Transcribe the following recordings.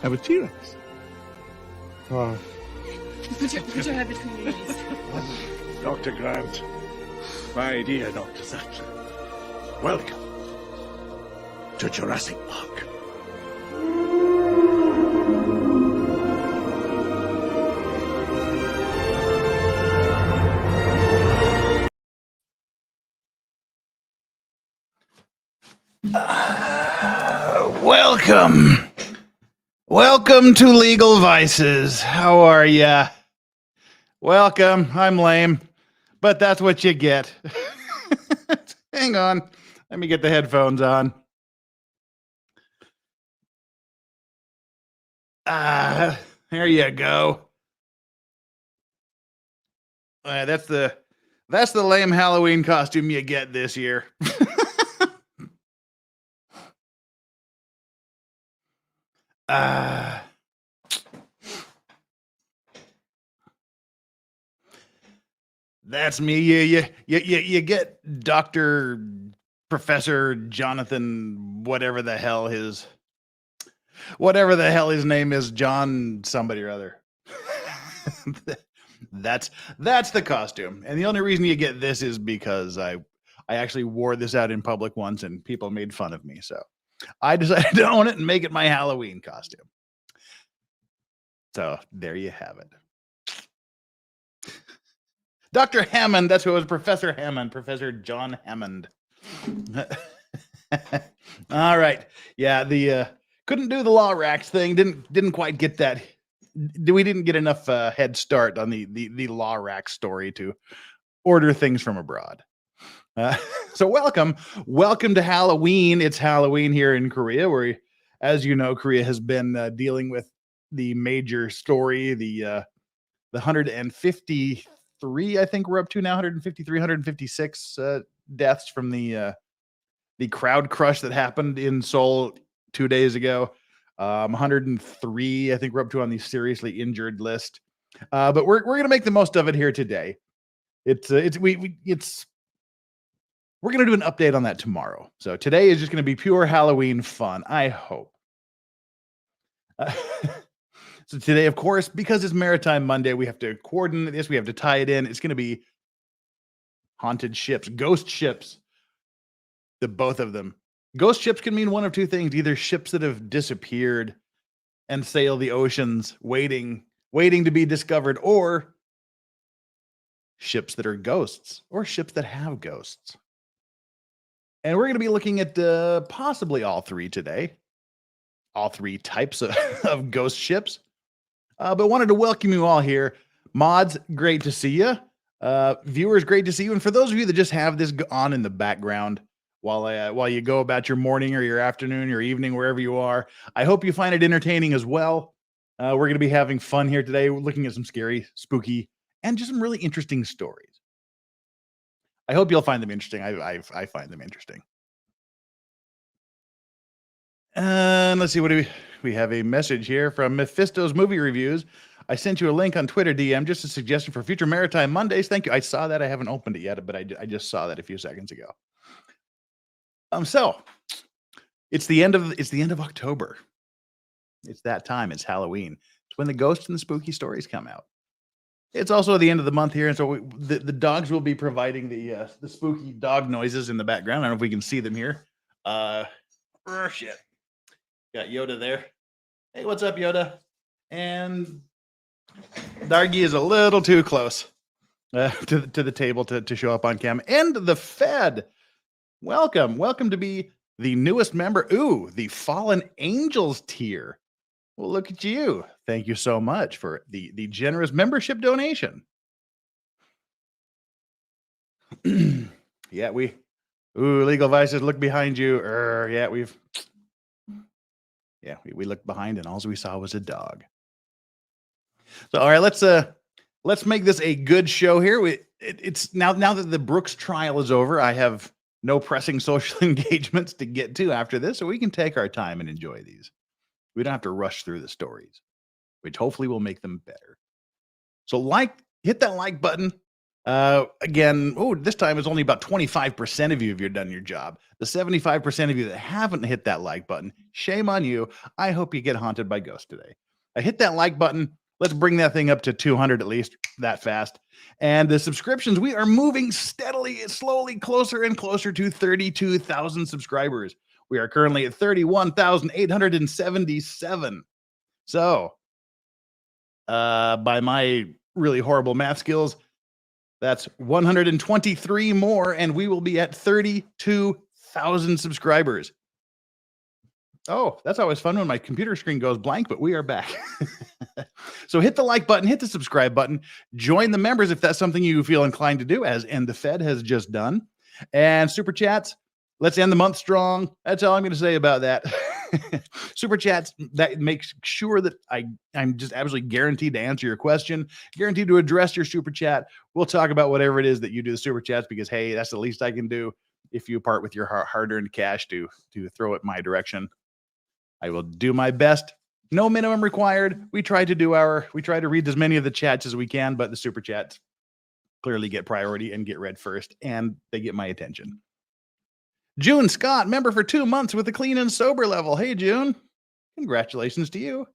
have a T-Rex. Oh. Put your head between your knees. Dr. Grant, my dear Dr. Sattler, welcome to Jurassic Park. Welcome to Legal Vices. How are ya? Welcome. I'm lame, but that's what you get. Hang on. Let me get the headphones on. There you go. That's the lame Halloween costume you get this year. That's me. You get Dr. Professor Jonathan, whatever the hell his name is, John somebody or other. That's the costume. And the only reason you get this is because I actually wore this out in public once and people made fun of me. So I decided to own it and make it my Halloween costume. So there you have it. Dr. Hammond, that's who it was, Professor Hammond, Professor John Hammond. All right. Yeah, the couldn't do the law racks thing. Didn't quite get that. We didn't get enough head start on the law rack story to order things from abroad. So welcome to Halloween. It's Halloween here in Korea, where, as you know, Korea has been dealing with the major story, the 153, I think we're up to now, 153, 156 deaths from the crowd crush that happened in Seoul 2 days ago. 103, I think we're up to on the seriously injured list. But we're gonna make the most of it here today. We're gonna do an update on that tomorrow. So today is just gonna be pure Halloween fun, I hope. So today, of course, because it's Maritime Monday, we have to coordinate this. We have to tie it in. It's going to be haunted ships, ghost ships, the both of them. Ghost ships can mean one of two things: either ships that have disappeared and sail the oceans, waiting to be discovered, or ships that are ghosts, or ships that have ghosts. And we're going to be looking at possibly all three today, all three types of ghost ships. But wanted to welcome you all here. Mods, great to see you. Viewers, great to see you. And for those of you that just have this on in the background while you go about your morning or your afternoon, your evening, wherever you are, I hope you find it entertaining as well. We're going to be having fun here today. We're looking at some scary, spooky, and just some really interesting stories. I hope you'll find them interesting. I find them interesting. And let's see, what do we have a message here from Mephisto's Movie Reviews. I sent you a link on Twitter DM, just a suggestion for future Maritime Mondays. Thank you. I saw that. I haven't opened it yet, but I just saw that a few seconds ago. So it's the end of October. It's that time. It's Halloween. It's when the ghosts and the spooky stories come out. It's also the end of the month here, and so the dogs will be providing the spooky dog noises in the background. I don't know if we can see them here. Shit. Got Yoda there. Hey, what's up, Yoda? And Dargy is a little too close to the table to show up on cam. And the Fed. Welcome to be the newest member. Ooh, the Fallen Angels tier. Well, look at you. Thank you so much for the generous membership donation. Yeah, Legal Vices, look behind you. Yeah, we looked behind and all we saw was a dog. So, all right, let's make this a good show here. It's now that the Brooks trial is over, I have no pressing social engagements to get to after this, so we can take our time and enjoy these. We don't have to rush through the stories, which hopefully will make them better. So hit that like button. Again, this time it's only about 25% of you if you've done your job. The 75% of you that haven't hit that like button, shame on you. I hope you get haunted by ghosts today. Hit that like button. Let's bring that thing up to 200 at least, that fast. And the subscriptions, we are moving steadily, slowly closer and closer to 32,000 subscribers. We are currently at 31,877. So, by my really horrible math skills, that's 123 more, and we will be at 32,000 subscribers. Oh, that's always fun when my computer screen goes blank, but we are back. So hit the like button, hit the subscribe button, join the members if that's something you feel inclined to do, as and the Fed has just done. And super chats, let's end the month strong. That's all I'm going to say about that. Super chats, that makes sure that I'm just absolutely guaranteed to answer your question, guaranteed to address your super chat. We'll talk about whatever it is that you do the super chats, because hey, that's the least I can do. If you part with your hard-earned cash to throw it my direction, I will do my best. No minimum required. We try to read as many of the chats as we can, but the super chats clearly get priority and get read first, and they get my attention. June Scott, member for 2 months with the clean and sober level. Hey, June. Congratulations to you.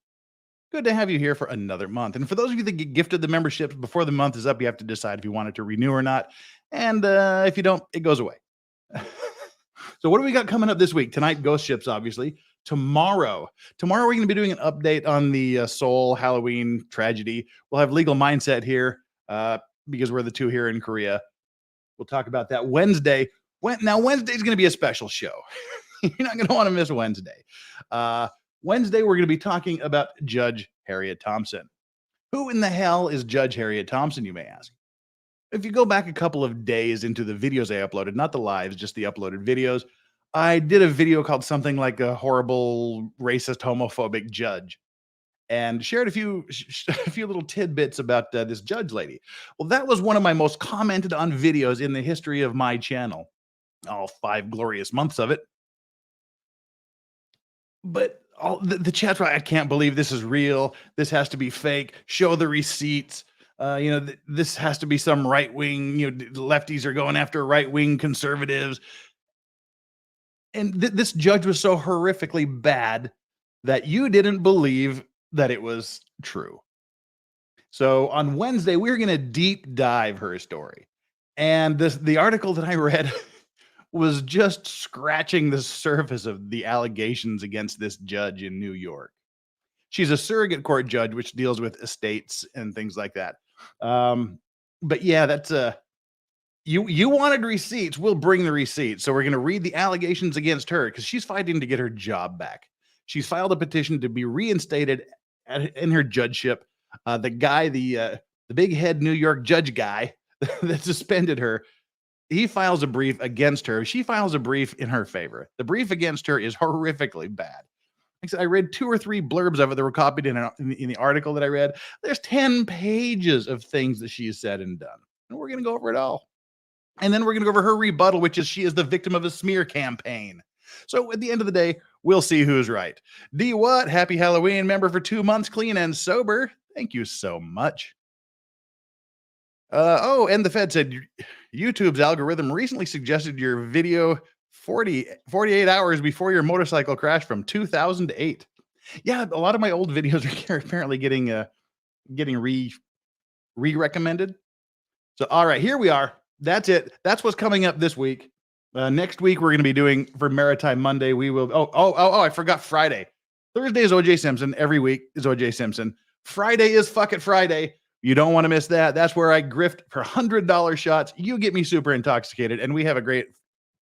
Good to have you here for another month. And for those of you that get gifted the memberships before the month is up, you have to decide if you want it to renew or not. And if you don't, it goes away. So what do we got coming up this week? Tonight, ghost ships, obviously. Tomorrow, we're going to be doing an update on the Seoul Halloween tragedy. We'll have Legal Mindset here because we're the two here in Korea. We'll talk about that Wednesday. Now, Wednesday's going to be a special show. You're not going to want to miss Wednesday. Wednesday, we're going to be talking about Judge Harriet Thompson. Who in the hell is Judge Harriet Thompson, you may ask? If you go back a couple of days into the videos I uploaded, not the lives, just the uploaded videos, I did a video called something like a horrible, racist, homophobic judge, and shared a few little tidbits about this judge lady. Well, that was one of my most commented on videos in the history of my channel. All 5 glorious months of it. But all the chat's right. I can't believe this is real. This has to be fake. Show the receipts. This has to be some right-wing, lefties are going after right-wing conservatives. And this judge was so horrifically bad that you didn't believe that it was true. So on Wednesday, we're going to deep dive her story. And the article that I read was just scratching the surface of the allegations against this judge in New York. She's a surrogate court judge, which deals with estates and things like that. But yeah, that's you wanted receipts. We'll bring the receipts. So we're going to read the allegations against her because she's fighting to get her job back. She's filed a petition to be reinstated in her judgeship. The big head New York judge guy that suspended her, he files a brief against her. She files a brief in her favor. The brief against her is horrifically bad. Like I said, I read 2 or 3 blurbs of it that were copied in the article that I read. There's 10 pages of things that she has said and done. And we're going to go over it all. And then we're going to go over her rebuttal, which is she is the victim of a smear campaign. So at the end of the day, we'll see who's right. D what? Happy Halloween, member for 2 months, clean and sober. Thank you so much. And the Fed said YouTube's algorithm recently suggested your video 48 hours before your motorcycle crash from 2008. Yeah, a lot of my old videos are apparently getting re-recommended. So, all right, here we are. That's it. That's what's coming up this week. Next week, we're going to be doing for Maritime Monday. We will. I forgot Friday. Thursday is OJ Simpson. Every week is OJ Simpson. Friday is Fuck It Friday. You don't want to miss that. That's where I grift for $100 shots. You get me super intoxicated, and we have a great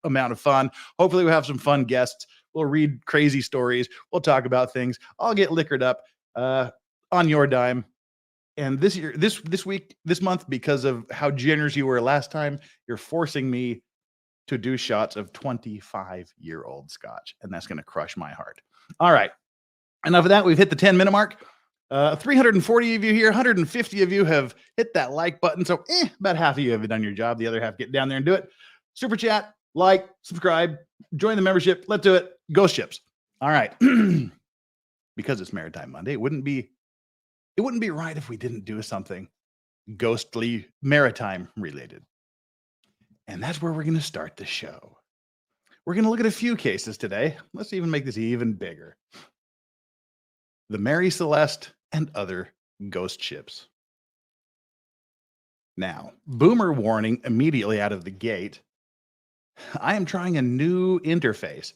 amount of fun. Hopefully, we'll have some fun guests. We'll read crazy stories. We'll talk about things. I'll get liquored up on your dime. And this year, this month, because of how generous you were last time, you're forcing me to do shots of 25-year-old scotch, and that's going to crush my heart. All right. Enough of that. We've hit the 10-minute mark. 340 of you here, 150 of you have hit that like button. So about half of you have done your job. The other half, get down there and do it. Super chat, like, subscribe, join the membership. Let's do it. Ghost ships. All right. Because it's Maritime Monday, it wouldn't be right if we didn't do something ghostly maritime related. And that's where we're going to start the show. We're going to look at a few cases today. Let's even make this even bigger. The Mary Celeste and other ghost ships. Now, boomer warning immediately out of the gate. I am trying a new interface.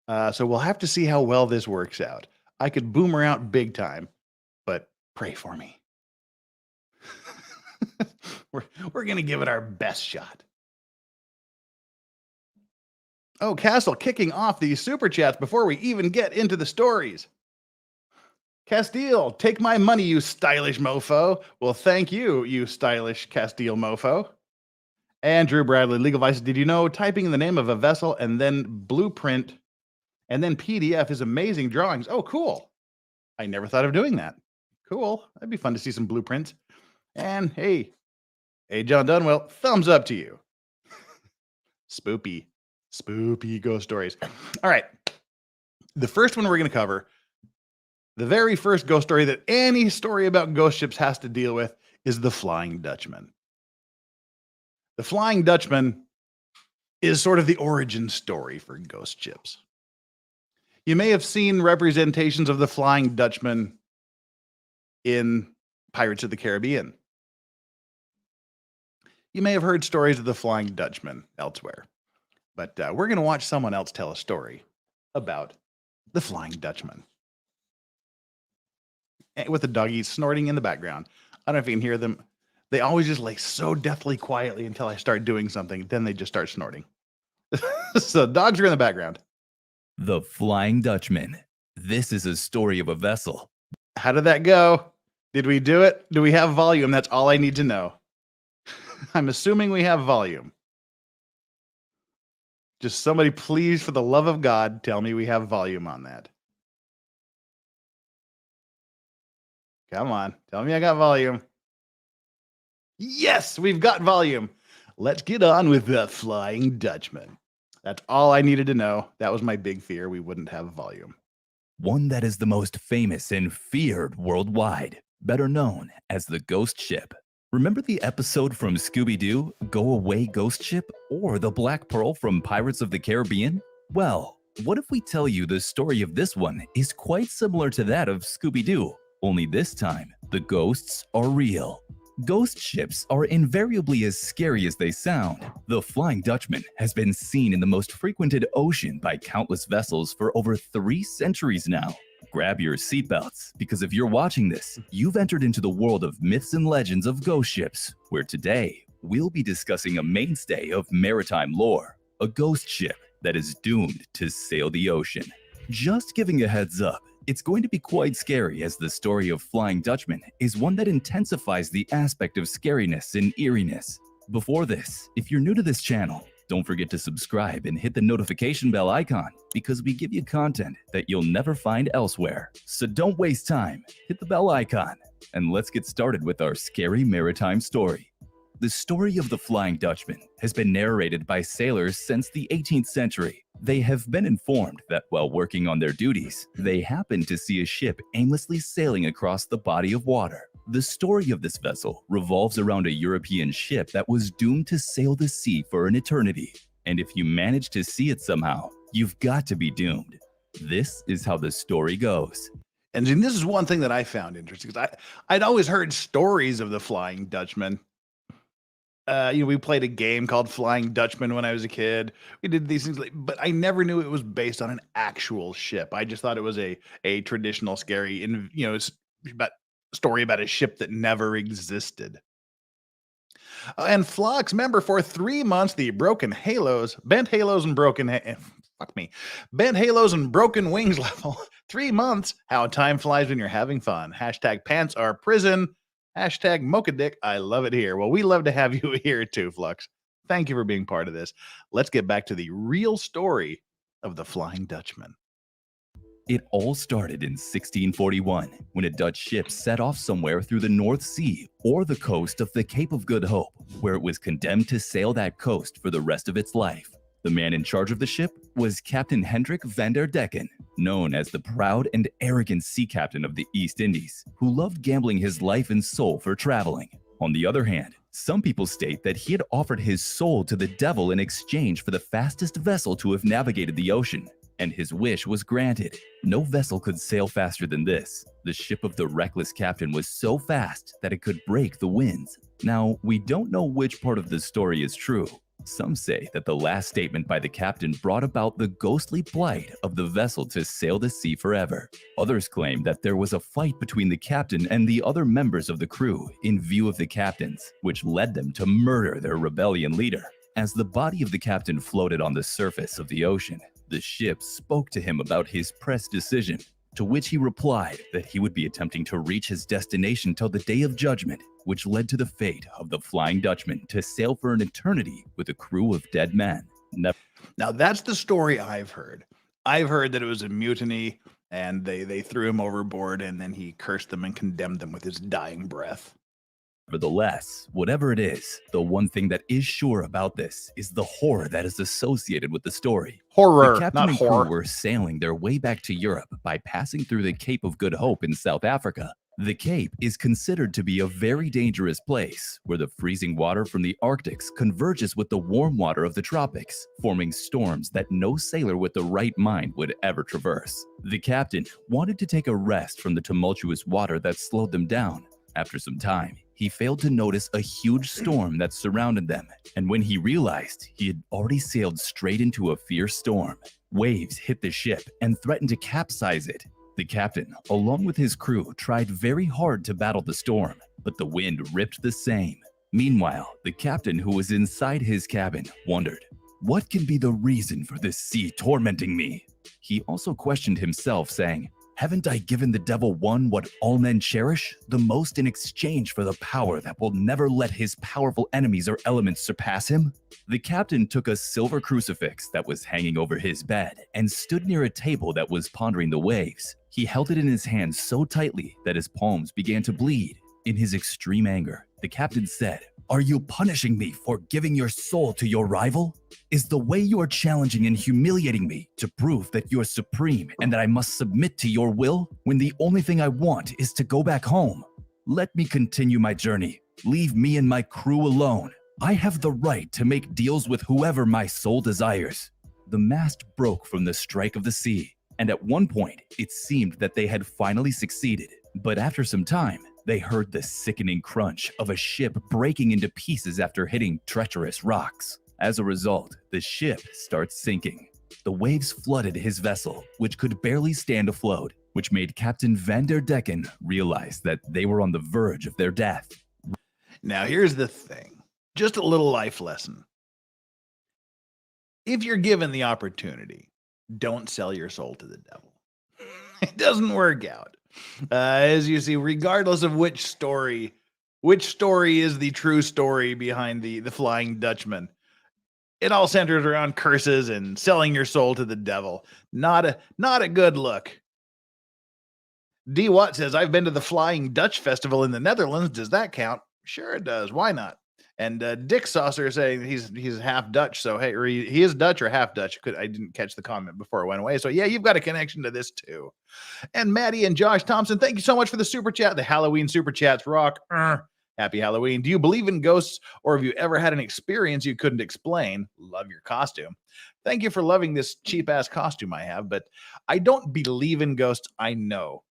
So we'll have to see how well this works out. I could boomer out big time, but pray for me. we're going to give it our best shot. Oh, Castle kicking off these super chats before we even get into the stories. Castile, take my money, you stylish mofo. Well, thank you, you stylish Castile mofo. Andrew Bradley, Legal Vices, did you know typing in the name of a vessel and then blueprint and then PDF is amazing drawings? Oh, cool. I never thought of doing that. Cool. That'd be fun to see some blueprints. And hey, John Dunwell, thumbs up to you. Spoopy ghost stories. All right. The first one we're going to cover, the very first ghost story that any story about ghost ships has to deal with, is the Flying Dutchman. The Flying Dutchman is sort of the origin story for ghost ships. You may have seen representations of the Flying Dutchman in Pirates of the Caribbean. You may have heard stories of the Flying Dutchman elsewhere. But we're going to watch someone else tell a story about the Flying Dutchman. With the doggies snorting in the background. I don't know if you can hear them. They always just like so deathly quietly until I start doing something. Then they just start snorting. So dogs are in the background. The Flying Dutchman. This is a story of a vessel. How did that go? Did we do it? Do we have volume? That's all I need to know. I'm assuming we have volume. Just somebody, please, for the love of God, tell me we have volume on that. Come on. Tell me I got volume. Yes, we've got volume. Let's get on with the Flying Dutchman. That's all I needed to know. That was my big fear. We wouldn't have volume. One that is the most famous and feared worldwide, better known as the Ghost Ship. Remember the episode from Scooby-Doo, Go Away Ghost Ship, or the Black Pearl from Pirates of the Caribbean? Well, what if we tell you the story of this one is quite similar to that of Scooby-Doo, only this time, the ghosts are real. Ghost ships are invariably as scary as they sound. The Flying Dutchman has been seen in the most frequented ocean by countless vessels for over 3 centuries now. Grab your seatbelts, because if you're watching this, you've entered into the world of myths and legends of ghost ships, where today, we'll be discussing a mainstay of maritime lore, a ghost ship that is doomed to sail the ocean. Just giving a heads up, it's going to be quite scary, as the story of Flying Dutchman is one that intensifies the aspect of scariness and eeriness. Before this, if you're new to this channel, don't forget to subscribe and hit the notification bell icon, because we give you content that you'll never find elsewhere. So don't waste time, hit the bell icon, and let's get started with our scary maritime story. The story of the Flying Dutchman has been narrated by sailors since the 18th century. They have been informed that while working on their duties, they happened to see a ship aimlessly sailing across the body of water. The story of this vessel revolves around a European ship that was doomed to sail the sea for an eternity. And if you manage to see it somehow, you've got to be doomed. This is how the story goes. And this is one thing that I found interesting, because I'd always heard stories of the Flying Dutchman. We played a game called Flying Dutchman when I was a kid. We did these things, but I never knew it was based on an actual ship. I just thought it was a traditional scary, story about a ship that never existed. And Phlox member for 3 months, the bent halos and broken wings level. 3 months. How time flies when you're having fun. Hashtag pants are prison. Hashtag mocha dick. I love it here. Well, we love to have you here too, Flux. Thank you for being part of this. Let's get back to the real story of the Flying Dutchman. It all started in 1641, when a Dutch ship set off somewhere through the North Sea or the coast of the Cape of Good Hope, where it was condemned to sail that coast for the rest of its life. The man in charge of the ship was Captain Hendrik van der Decken, known as the proud and arrogant sea captain of the East Indies, who loved gambling his life and soul for traveling. On the other hand, some people state that he had offered his soul to the devil in exchange for the fastest vessel to have navigated the ocean, and his wish was granted. No vessel could sail faster than this. The ship of the reckless captain was so fast that it could break the winds. Now, we don't know which part of the story is true. Some say that the last statement by the captain brought about the ghostly plight of the vessel to sail the sea forever. Others claim that there was a fight between the captain and the other members of the crew in view of the captains, which led them to murder their rebellion leader. As the body of the captain floated on the surface of the ocean, the ship spoke to him about his pressed decision, to which he replied that he would be attempting to reach his destination till the day of judgment, which led to the fate of the Flying Dutchman to sail for an eternity with a crew of dead men. Now, that's the story I've heard. I've heard that it was a mutiny, and they threw him overboard, and then he cursed them and condemned them with his dying breath. Nevertheless, whatever it is, the one thing that is sure about this is the horror that is associated with the story. Horror, The captain not and crew horror. were sailing their way back to Europe by passing through the Cape of Good Hope in South Africa. The Cape is considered to be a very dangerous place, where the freezing water from the Arctics converges with the warm water of the tropics, forming storms that no sailor with the right mind would ever traverse. The captain wanted to take a rest from the tumultuous water that slowed them down. After some time, he failed to notice a huge storm that surrounded them, and when he realized, he had already sailed straight into a fierce storm. Waves hit the ship and threatened to capsize it. The captain, along with his crew, tried very hard to battle the storm, but the wind ripped the same. Meanwhile, the captain, who was inside his cabin, wondered, "What can be the reason for this sea tormenting me?" He also questioned himself, saying, "Haven't I given the devil what all men cherish, the most in exchange for the power that will never let his powerful enemies or elements surpass him?" The captain took a silver crucifix that was hanging over his bed and stood near a table that was pondering the waves. He held it in his hand so tightly that his palms began to bleed. In his extreme anger, the captain said, "Are you punishing me for giving your soul to your rival? Is the way you are challenging and humiliating me to prove that you are supreme and that I must submit to your will, when the only thing I want is to go back home? Let me continue my journey. Leave me and my crew alone. I have the right to make deals with whoever my soul desires." The mast broke from the strike of the sea, and at one point, it seemed that they had finally succeeded. But after some time, they heard the sickening crunch of a ship breaking into pieces after hitting treacherous rocks. As a result, the ship starts sinking. The waves flooded his vessel, which could barely stand afloat, which made Captain Van der Decken realize that they were on the verge of their death. Now, here's the thing. Just a little life lesson. If you're given the opportunity, don't sell your soul to the devil. It doesn't work out. As you see, regardless of which story is the true story behind the Flying Dutchman, it all centers around curses and selling your soul to the devil. Not a good look. D. Watt says, "I've been to the Flying Dutch Festival in the Netherlands. Does that count?" Sure it does. Why not? And Dick Saucer saying he's half Dutch, so hey, or he is Dutch or half Dutch. I didn't catch the comment before it went away. So yeah, you've got a connection to this too. And Maddie and Josh Thompson, thank you so much for the super chat. The Halloween super chats rock. Happy Halloween. Do you believe in ghosts, or have you ever had an experience you couldn't explain? Love your costume. Thank you for loving this cheap ass costume I have, but I don't believe in ghosts. I know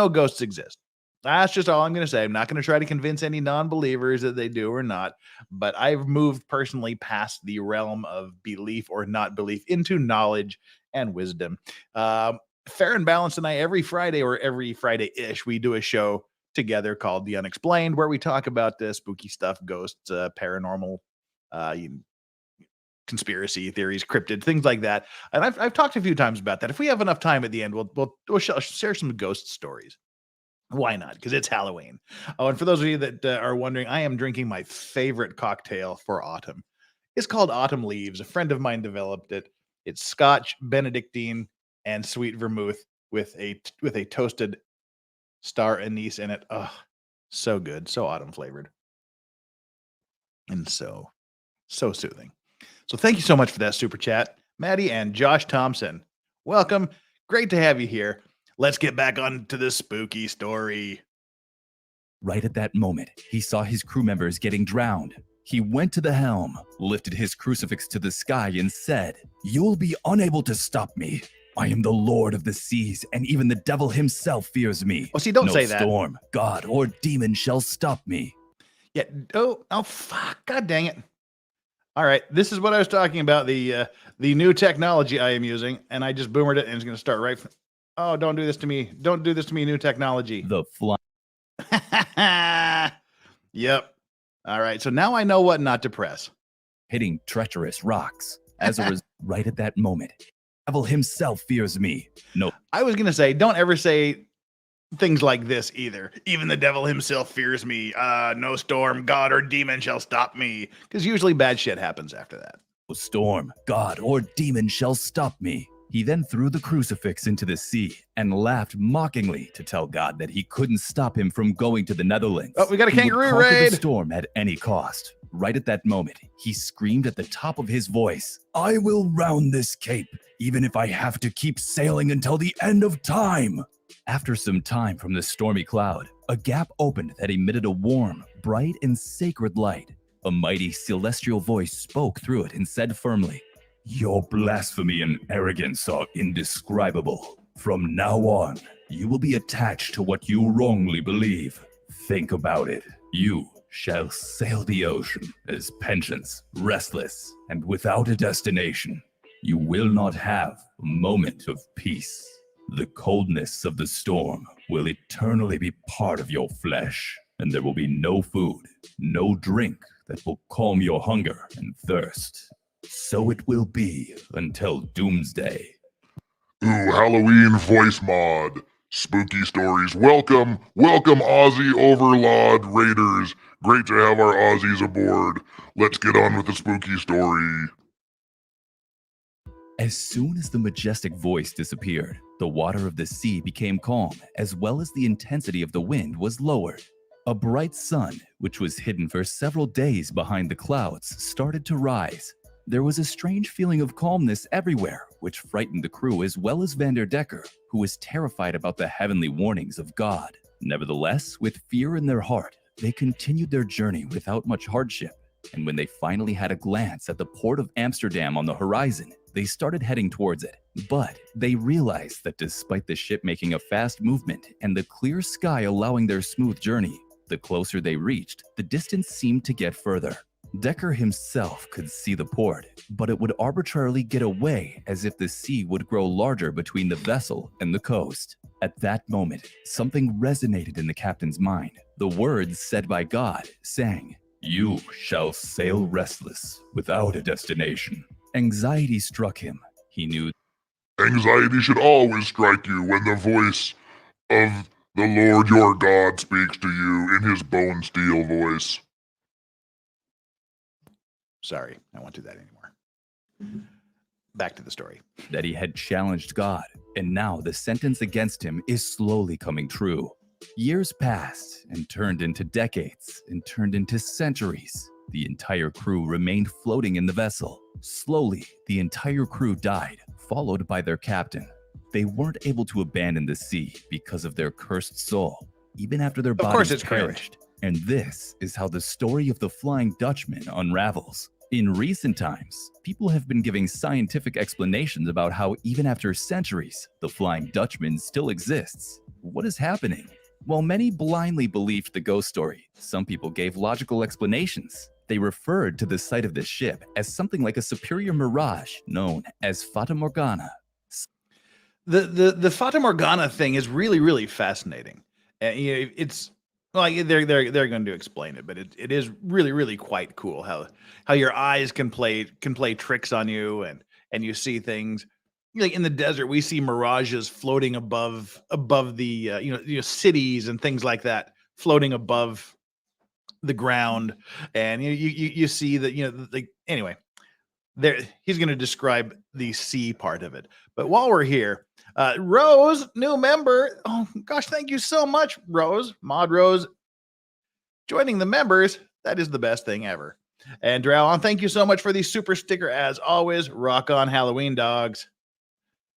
ghosts exist. That's just all I'm going to say. I'm not going to try to convince any non-believers that they do or not, but I've moved personally past the realm of belief or not belief into knowledge and wisdom. Fair and Balanced and I, every Friday or every Friday-ish, we do a show together called The Unexplained, where we talk about spooky stuff, ghosts, paranormal, conspiracy theories, cryptid, things like that. And I've talked a few times about that. If we have enough time at the end, we'll share some ghost stories. Why not? Because it's Halloween. Oh, and for those of you that are wondering, I am drinking my favorite cocktail for autumn. It's called Autumn Leaves. A friend of mine developed it. It's Scotch, Benedictine, and sweet vermouth with a toasted star anise in it. Oh, so good, so autumn flavored, and so soothing. So thank you so much for that super chat, Maddie and Josh Thompson. Welcome. Great to have you here. Let's get back on to the spooky story. Right at that moment, he saw his crew members getting drowned. He went to the helm, lifted his crucifix to the sky, and said, "You'll be unable to stop me. I am the Lord of the seas, and even the devil himself fears me. Oh, see, don't no say that. storm, God, or demon shall stop me." Yeah. Oh, fuck. God dang it. All right. This is what I was talking about. The new technology I am using, and I just boomered it, and it's going to start right. Oh, don't do this to me. Don't do this to me, new technology. The fly. Yep. All right. So now I know what not to press. Hitting treacherous rocks. As a result, right at that moment, the devil himself fears me. No. I was going to say, don't ever say things like this either. Even the devil himself fears me. No storm, God, or demon shall stop me. Because usually bad shit happens after that. No storm, God, or demon shall stop me. He then threw the crucifix into the sea and laughed mockingly to tell God that he couldn't stop him from going to the Netherlands. Oh, we got a He would kangaroo conquer raid. the storm at any cost. Right at that moment, he screamed at the top of his voice, "I will round this cape, even if I have to keep sailing until the end of time." After some time from the stormy cloud, a gap opened that emitted a warm, bright, and sacred light. A mighty celestial voice spoke through it and said firmly, "Your blasphemy and arrogance are indescribable. From now on, you will be attached to what you wrongly believe. Think about it. You shall sail the ocean as pensions, restless, and without a destination. You will not have a moment of peace. The coldness of the storm will eternally be part of your flesh, and there will be no food, no drink that will calm your hunger and thirst. So it will be until doomsday." Ooh, Halloween voice mod. Spooky stories. Welcome Aussie Overlord Raiders. Great to have our Aussies aboard. Let's get on with the spooky story. As soon as the majestic voice disappeared, the water of the sea became calm, as well as the intensity of the wind was lowered. A bright sun, which was hidden for several days behind the clouds, started to rise. There was a strange feeling of calmness everywhere, which frightened the crew as well as Vanderdecker, who was terrified about the heavenly warnings of God. Nevertheless, with fear in their heart, they continued their journey without much hardship. And when they finally had a glance at the port of Amsterdam on the horizon, they started heading towards it. But they realized that despite the ship making a fast movement and the clear sky allowing their smooth journey, the closer they reached, the distance seemed to get further. Decker himself could see the port, but it would arbitrarily get away as if the sea would grow larger between the vessel and the coast. At that moment, something resonated in the captain's mind. The words said by God, saying, "You shall sail restless, without a destination." Anxiety struck him. He knew Anxiety should always strike you when the voice of the Lord your God speaks to you in his bone steel voice. Sorry, I won't do that anymore. Back to the story. that he had challenged God, and now the sentence against him is slowly coming true. Years passed and turned into decades and turned into centuries. The entire crew remained floating in the vessel. Slowly, the entire crew died, followed by their captain. They weren't able to abandon the sea because of their cursed soul, even after their bodies perished. And this is how the story of the Flying Dutchman unravels. In recent times, people have been giving scientific explanations about how even after centuries, the Flying Dutchman still exists. What is happening? While many blindly believed the ghost story, some people gave logical explanations. They referred to the sight of the ship as something like a superior mirage known as Fata Morgana. The Fata Morgana thing is really fascinating. It's like they're going to explain it, but it is really quite cool how your eyes can play tricks on you and you see things. Like in the desert, we see mirages floating above the cities and things like that floating above the ground, and you see that anyway. There, he's going to describe the sea part of it. But while we're here, Rose, new member. Oh gosh, thank you so much, Rose, Mod Rose, joining the members. That is the best thing ever. And Drowon, thank you so much for the super sticker as always. Rock on, Halloween dogs.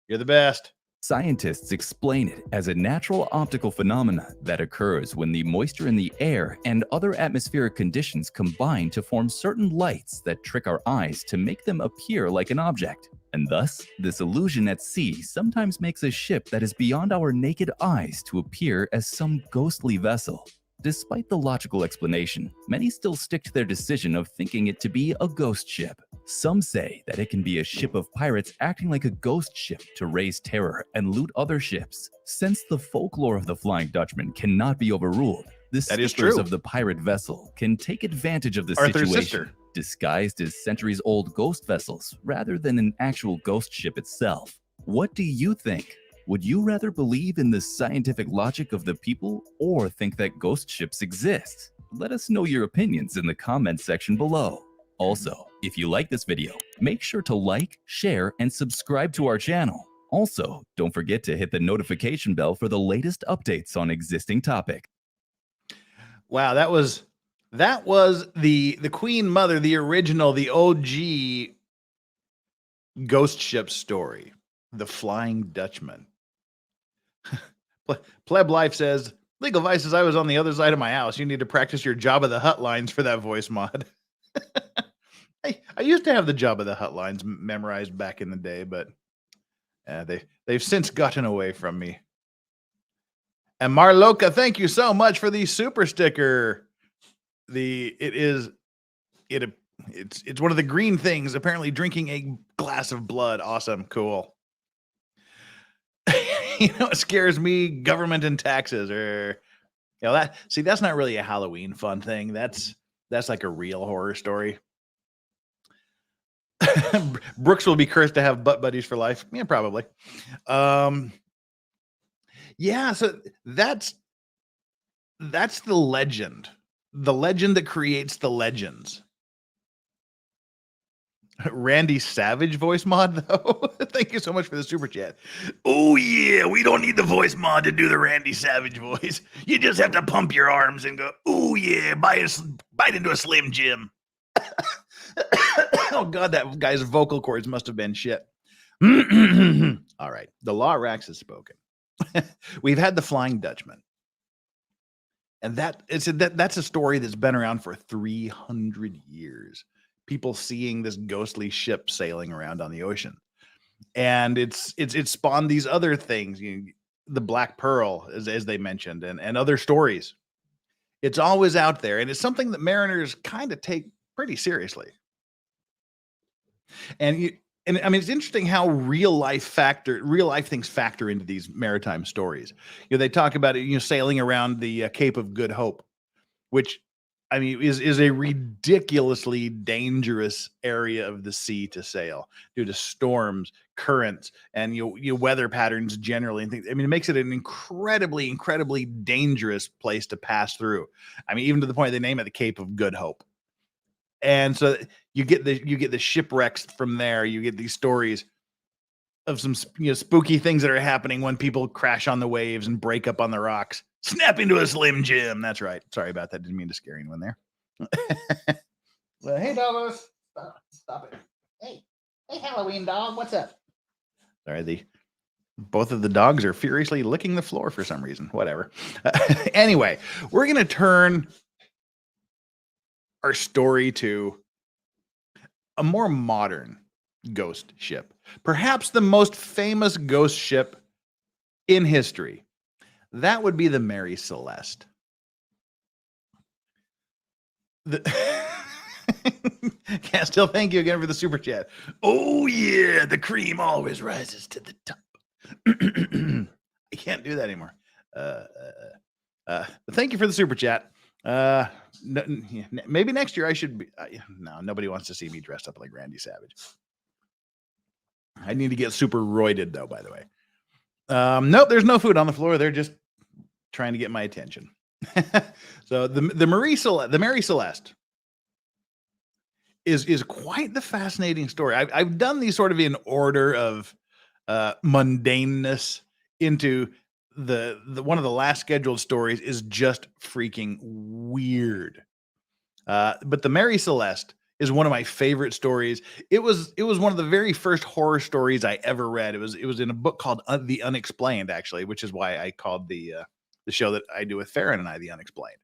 You're the best. Scientists explain it as a natural optical phenomenon that occurs when the moisture in the air and other atmospheric conditions combine to form certain lights that trick our eyes to make them appear like an object. And thus, this illusion at sea sometimes makes a ship that is beyond our naked eyes to appear as some ghostly vessel. Despite the logical explanation, many still stick to their decision of thinking it to be a ghost ship. Some say that it can be a ship of pirates acting like a ghost ship to raise terror and loot other ships. Since the folklore of the Flying Dutchman cannot be overruled, the skippers of the pirate vessel can take advantage of the situation, disguised as centuries-old ghost vessels rather than an actual ghost ship itself. What do you think? Would you rather believe in the scientific logic of the people or think that ghost ships exist? Let us know your opinions in the comments section below. Also, if you like this video, make sure to like, share, and subscribe to our channel. Also, don't forget to hit the notification bell for the latest updates on existing topics. Wow, that was the Queen Mother, the original, the OG ghost ship story, the Flying Dutchman. Pleb Life says, Legal Vices, I was on the other side of my house. You need to practice your Jabba the Hutt lines for that voice mod. I used to have the Jabba the Hutt lines memorized back in the day, but they've since gotten away from me. And Marloka, thank you so much for the super sticker. It's one of the green things, apparently drinking a glass of blood. Awesome, cool. You know, it scares me, government and taxes, or that's not really a Halloween fun thing. That's like a real horror story. Brooks will be cursed to have butt buddies for life. Yeah, probably. Yeah, so that's the legend that creates the legends. Randy Savage voice mod, though. Thank you so much for the super chat. Oh yeah, we don't need the voice mod to do the Randy Savage voice. You just have to pump your arms and go, oh yeah, bite into a Slim Jim. Oh god, that guy's vocal cords must have been shit. All right, the Law Rax has spoken. We've had the Flying Dutchman, and that's a story that's been around for 300 years. People seeing this ghostly ship sailing around on the ocean, and it's spawned these other things, the Black Pearl, as they mentioned, and other stories. It's always out there, and it's something that mariners kind of take pretty seriously. And I mean, it's interesting how real life things factor into these maritime stories. They talk about it, sailing around the Cape of Good Hope, which, I mean, is a ridiculously dangerous area of the sea to sail due to storms, currents, and weather patterns generally. And things. I mean, it makes it an incredibly, incredibly dangerous place to pass through. I mean, even to the point they name it the Cape of Good Hope. And so you get the shipwrecks from there. You get these stories of some spooky things that are happening when people crash on the waves and break up on the rocks. Snap into a Slim Jim. That's right. Sorry about that. Didn't mean to scare anyone there. Well, hey, doggos. Stop it. Hey, Halloween dog. What's up? Sorry, both of the dogs are furiously licking the floor for some reason. Whatever. Anyway, we're going to turn our story to a more modern ghost ship. Perhaps the most famous ghost ship in history. That would be the Mary Celeste. Castile, thank you again for the super chat. Oh yeah, the cream always rises to the top. I can't do that anymore. But thank you for the super chat. Maybe next year I should be. No, nobody wants to see me dressed up like Randy Savage. I need to get super roided, though, by the way. Nope, there's no food on the floor. They're just trying to get my attention. So the Mary Celeste is quite the fascinating story. I've done these sort of in order of mundaneness into the one of the last scheduled stories is just freaking weird. But the Mary Celeste is one of my favorite stories. It was one of the very first horror stories I ever read. It was in a book called The Unexplained, actually, which is why I called the show that I do with Farron and I The Unexplained.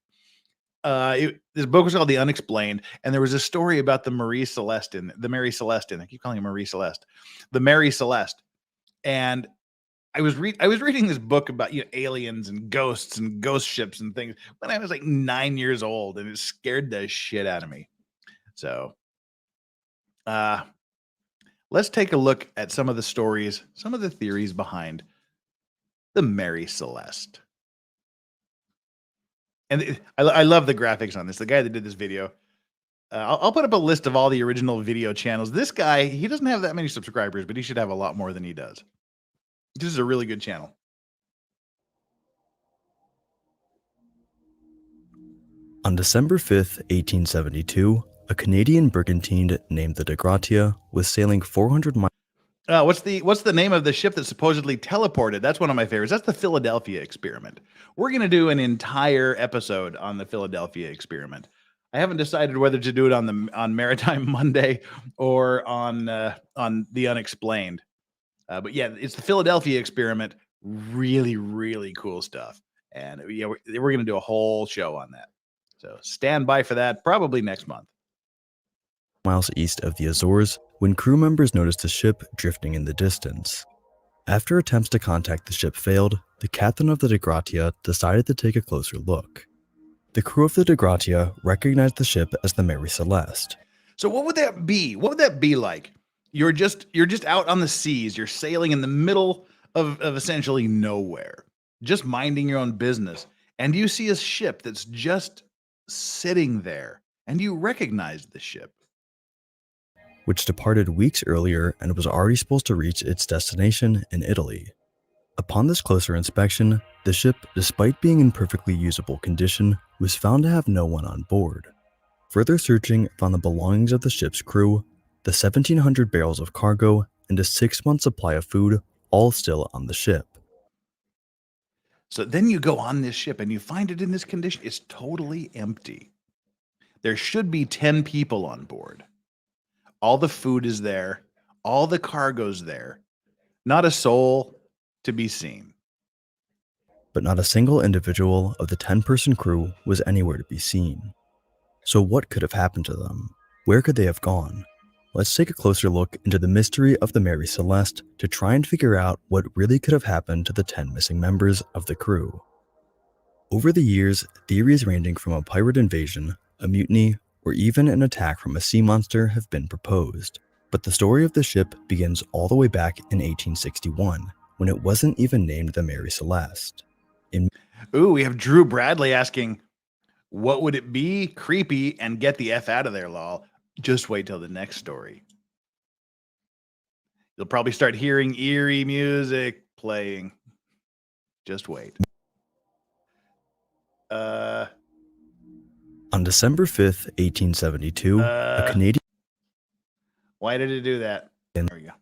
This book was called The Unexplained, and there was a story about the Mary Celeste. I keep calling her Marie Celeste, the Mary Celeste. And I was reading this book about aliens and ghosts and ghost ships and things when I was like 9 years old, and it scared the shit out of me. So, let's take a look at some of the stories, some of the theories behind the Mary Celeste. And I love the graphics on this. The guy that did this video, I'll put up a list of all the original video channels. This guy, he doesn't have that many subscribers, but he should have a lot more than he does. This is a really good channel. On December 5th, 1872, a Canadian brigantine named the De Gratia was sailing 400 miles. What's the name of the ship that supposedly teleported? That's one of my favorites. That's the Philadelphia experiment. We're going to do an entire episode on the Philadelphia experiment. I haven't decided whether to do it on Maritime Monday or on The Unexplained. But yeah, it's the Philadelphia experiment. Really, really cool stuff. And yeah, we're going to do a whole show on that. So stand by for that, probably next month. Miles east of the Azores when crew members noticed a ship drifting in the distance. After attempts to contact the ship failed, the captain of the De Gratia decided to take a closer look. The crew of the De Gratia recognized the ship as the Mary Celeste. So what would that be? What would that be like? You're just out on the seas. You're sailing in the middle of essentially nowhere, just minding your own business, and you see a ship that's just sitting there, and you recognize the ship, which departed weeks earlier and was already supposed to reach its destination in Italy. Upon this closer inspection, the ship, despite being in perfectly usable condition, was found to have no one on board. Further searching found the belongings of the ship's crew, the 1,700 barrels of cargo, and a 6-month supply of food, all still on the ship. So then you go on this ship and you find it in this condition. It's totally empty. There should be 10 people on board. All the food is there. All the cargo's there. Not a soul to be seen. But not a single individual of the 10-person crew was anywhere to be seen. So what could have happened to them? Where could they have gone? Let's take a closer look into the mystery of the Mary Celeste to try and figure out what really could have happened to the 10 missing members of the crew. Over the years, theories ranging from a pirate invasion, a mutiny, or even an attack from a sea monster have been proposed. But the story of the ship begins all the way back in 1861, when it wasn't even named the Mary Celeste. Ooh, we have Drew Bradley asking, what would it be? Creepy and get the F out of there, lol. Just wait till the next story. You'll probably start hearing eerie music playing. Just wait. On December 5th, 1872, a Canadian... Why did it do that? There we go.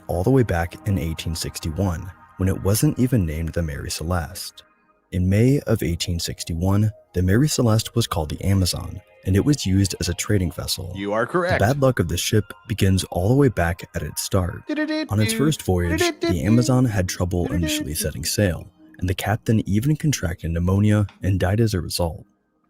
All the way back in 1861, when it wasn't even named the Mary Celeste. In May of 1861, the Mary Celeste was called the Amazon, and it was used as a trading vessel. You are correct. The bad luck of the ship begins all the way back at its start. On its first voyage, the Amazon had trouble initially setting sail, and the captain even contracted pneumonia and died as a result.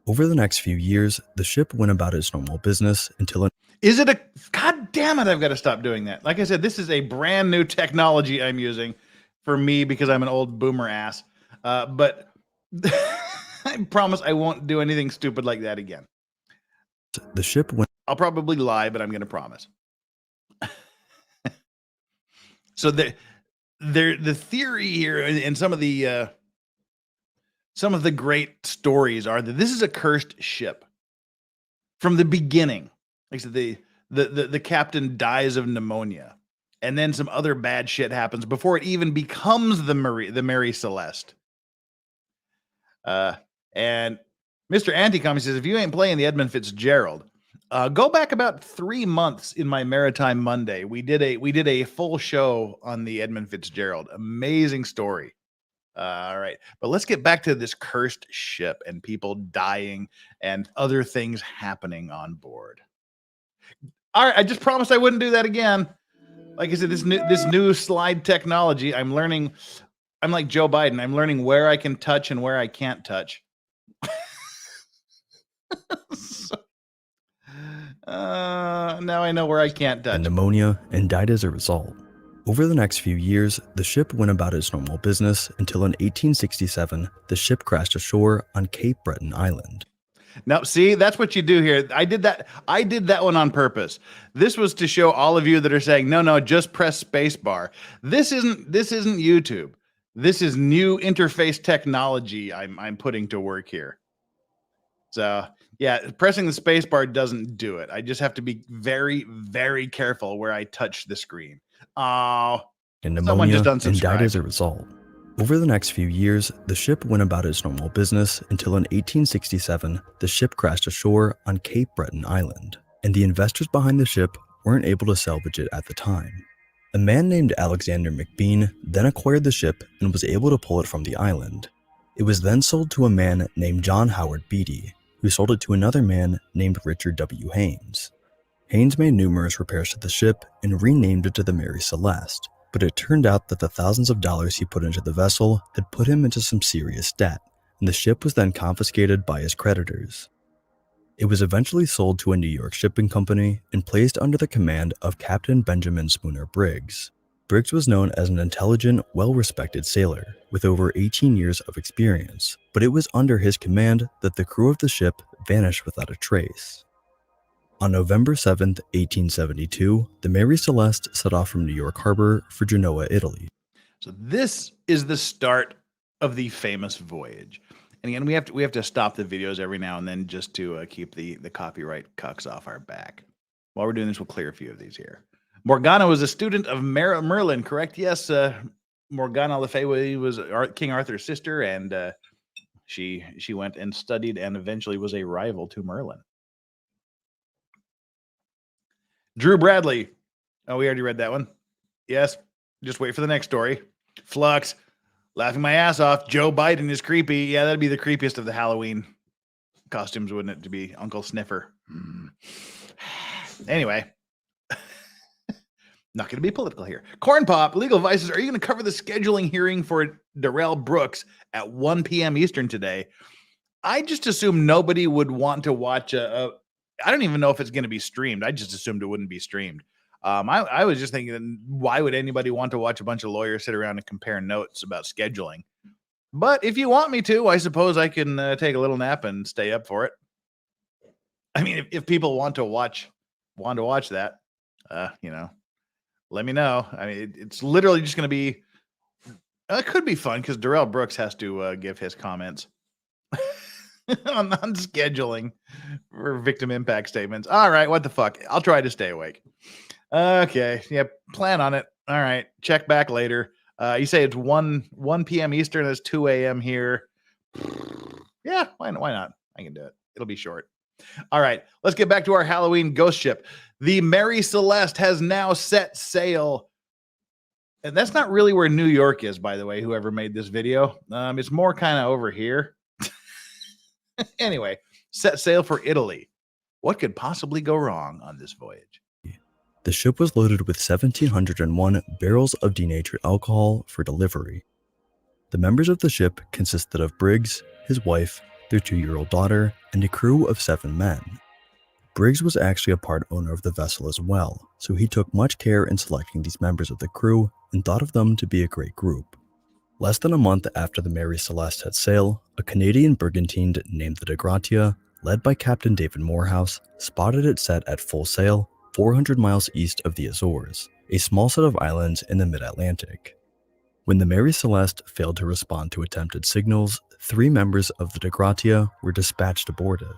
Over the next few years, the ship went about its normal business until... Is it a... God damn it, I've got to stop doing that. Like I said, this is a brand new technology I'm using for me because I'm an old boomer ass. But I promise I won't do anything stupid like that again. The ship went... I'll probably lie, but I'm going to promise. So the theory here and some of the great stories are that this is a cursed ship from the beginning. Like I said, the captain dies of pneumonia, and then some other bad shit happens before it even becomes the Mary Celeste. And Mr. Anticom says, if you ain't playing the Edmund Fitzgerald, go back about 3 months in my Maritime Monday. We did a full show on the Edmund Fitzgerald. Amazing story. All right, but let's get back to this cursed ship and people dying and other things happening on board. All right, I just promised I wouldn't do that again. Like I said, this new slide technology, I'm learning. I'm like Joe Biden. I'm learning where I can touch and where I can't touch. Now I know where I can't touch. And pneumonia and died as a result. Over the next few years, the ship went about its normal business until in 1867, the ship crashed ashore on Cape Breton Island. Now, see, that's what you do here. I did that one on purpose. This was to show all of you that are saying, no, just press spacebar. This isn't YouTube. This is new interface technology I'm putting to work here. So yeah, pressing the spacebar doesn't do it. I just have to be very, very careful where I touch the screen. Oh, and someone pneumonia just and unsubscribed. died as a result. Over the next few years, the ship went about its normal business until in 1867, the ship crashed ashore on Cape Breton Island, and the investors behind the ship weren't able to salvage it at the time. A man named Alexander McBean then acquired the ship and was able to pull it from the island. It was then sold to a man named John Howard Beatty, who sold it to another man named Richard W. Haynes. Haynes made numerous repairs to the ship and renamed it to the Mary Celeste, but it turned out that the thousands of dollars he put into the vessel had put him into some serious debt, and the ship was then confiscated by his creditors. It was eventually sold to a New York shipping company and placed under the command of Captain Benjamin Spooner Briggs. Briggs was known as an intelligent, well-respected sailor with over 18 years of experience, but it was under his command that the crew of the ship vanished without a trace. On November 7, 1872, the Mary Celeste set off from New York Harbor for Genoa, Italy. So this is the start of the famous voyage. And again, we have to stop the videos every now and then just to keep the copyright cucks off our back. While we're doing this, we'll clear a few of these here. Morgana was a student of Merlin, correct? Yes, Morgana Le Fay was King Arthur's sister, and she went and studied and eventually was a rival to Merlin. Drew Bradley. Oh, we already read that one. Yes. Just wait for the next story. Flux. Laughing my ass off. Joe Biden is creepy. Yeah, that'd be the creepiest of the Halloween costumes, wouldn't it? To be Uncle Sniffer. Anyway. Not going to be political here. Corn Pop, Legal Vices. Are you going to cover the scheduling hearing for Darrell Brooks at 1 p.m. Eastern today? I just assume nobody would want to watch I don't even know if it's going to be streamed. I just assumed it wouldn't be streamed. I was just thinking, why would anybody want to watch a bunch of lawyers sit around and compare notes about scheduling? But if you want me to, I suppose I can take a little nap and stay up for it. I mean, if people want to watch that, let me know. I mean, it's literally just going to be. It could be fun because Darrell Brooks has to give his comments on scheduling for victim impact statements. All right, what the fuck? I'll try to stay awake. Okay, yeah, plan on it. All right, check back later. You say it's 1 p.m. Eastern. It's 2 a.m. here. Yeah, why not? I can do it. It'll be short. All right, let's get back to our Halloween ghost ship. The Mary Celeste has now set sail. And that's not really where New York is, by the way, whoever made this video. It's more kind of over here. Anyway, set sail for Italy. What could possibly go wrong on this voyage? The ship was loaded with 1,701 barrels of denatured alcohol for delivery. The members of the ship consisted of Briggs, his wife, their 2-year-old daughter, and a crew of 7 men. Briggs was actually a part owner of the vessel as well, so he took much care in selecting these members of the crew and thought of them to be a great group. Less than a month after the Mary Celeste had sailed, a Canadian brigantine named the De Gratia, led by Captain David Morehouse, spotted it set at full sail 400 miles east of the Azores, a small set of islands in the mid-Atlantic. When the Mary Celeste failed to respond to attempted signals, 3 members of the De Gratia were dispatched aboard it,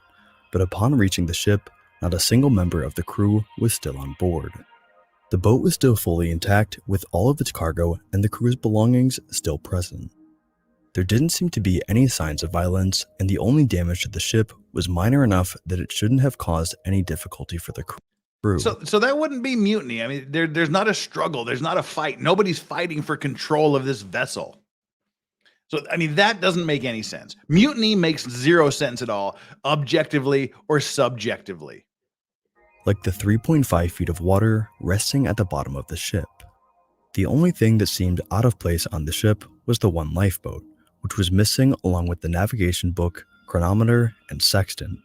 but upon reaching the ship, not a single member of the crew was still on board. The boat was still fully intact with all of its cargo and the crew's belongings still present. There didn't seem to be any signs of violence, and the only damage to the ship was minor enough that it shouldn't have caused any difficulty for the crew. So that wouldn't be mutiny. I mean, there's not a struggle. There's not a fight. Nobody's fighting for control of this vessel. So, I mean, that doesn't make any sense. Mutiny makes zero sense at all, objectively or subjectively. Like the 3.5 feet of water resting at the bottom of the ship. The only thing that seemed out of place on the ship was the one lifeboat, which was missing along with the navigation book, chronometer, and sextant.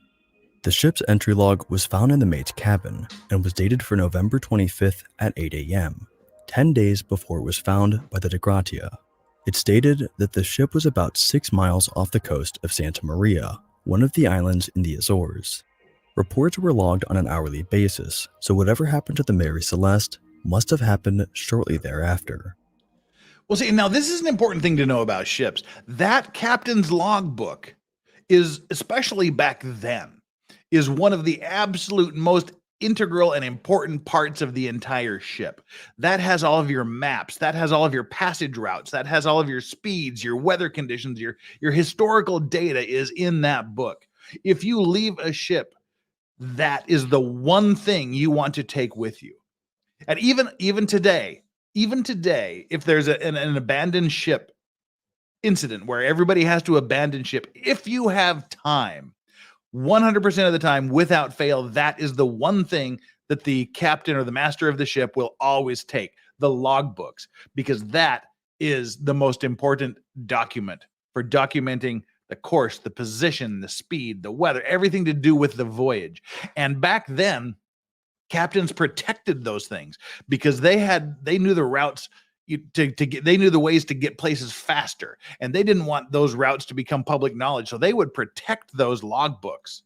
The ship's entry log was found in the mate's cabin and was dated for November 25th at 8 a.m., 10 days before it was found by the De Gratia. It stated that the ship was about 6 miles off the coast of Santa Maria, one of the islands in the Azores. Reports were logged on an hourly basis, so whatever happened to the Mary Celeste must have happened shortly thereafter. Well, see, now this is an important thing to know about ships. That captain's logbook is, especially back then, is one of the absolute most integral and important parts of the entire ship. That has all of your maps, that has all of your passage routes, that has all of your speeds, your weather conditions, your historical data is in that book. If you leave a ship, that is the one thing you want to take with you. And even today, if there's an abandoned ship incident where everybody has to abandon ship, if you have time, 100% of the time, without fail, that is the one thing that the captain or the master of the ship will always take, the logbooks, because that is the most important document for documenting the course, the position, the speed, the weather, everything to do with the voyage. And back then, captains protected those things because they knew the routes they knew the ways to get places faster, and they didn't want those routes to become public knowledge, so they would protect those logbooks.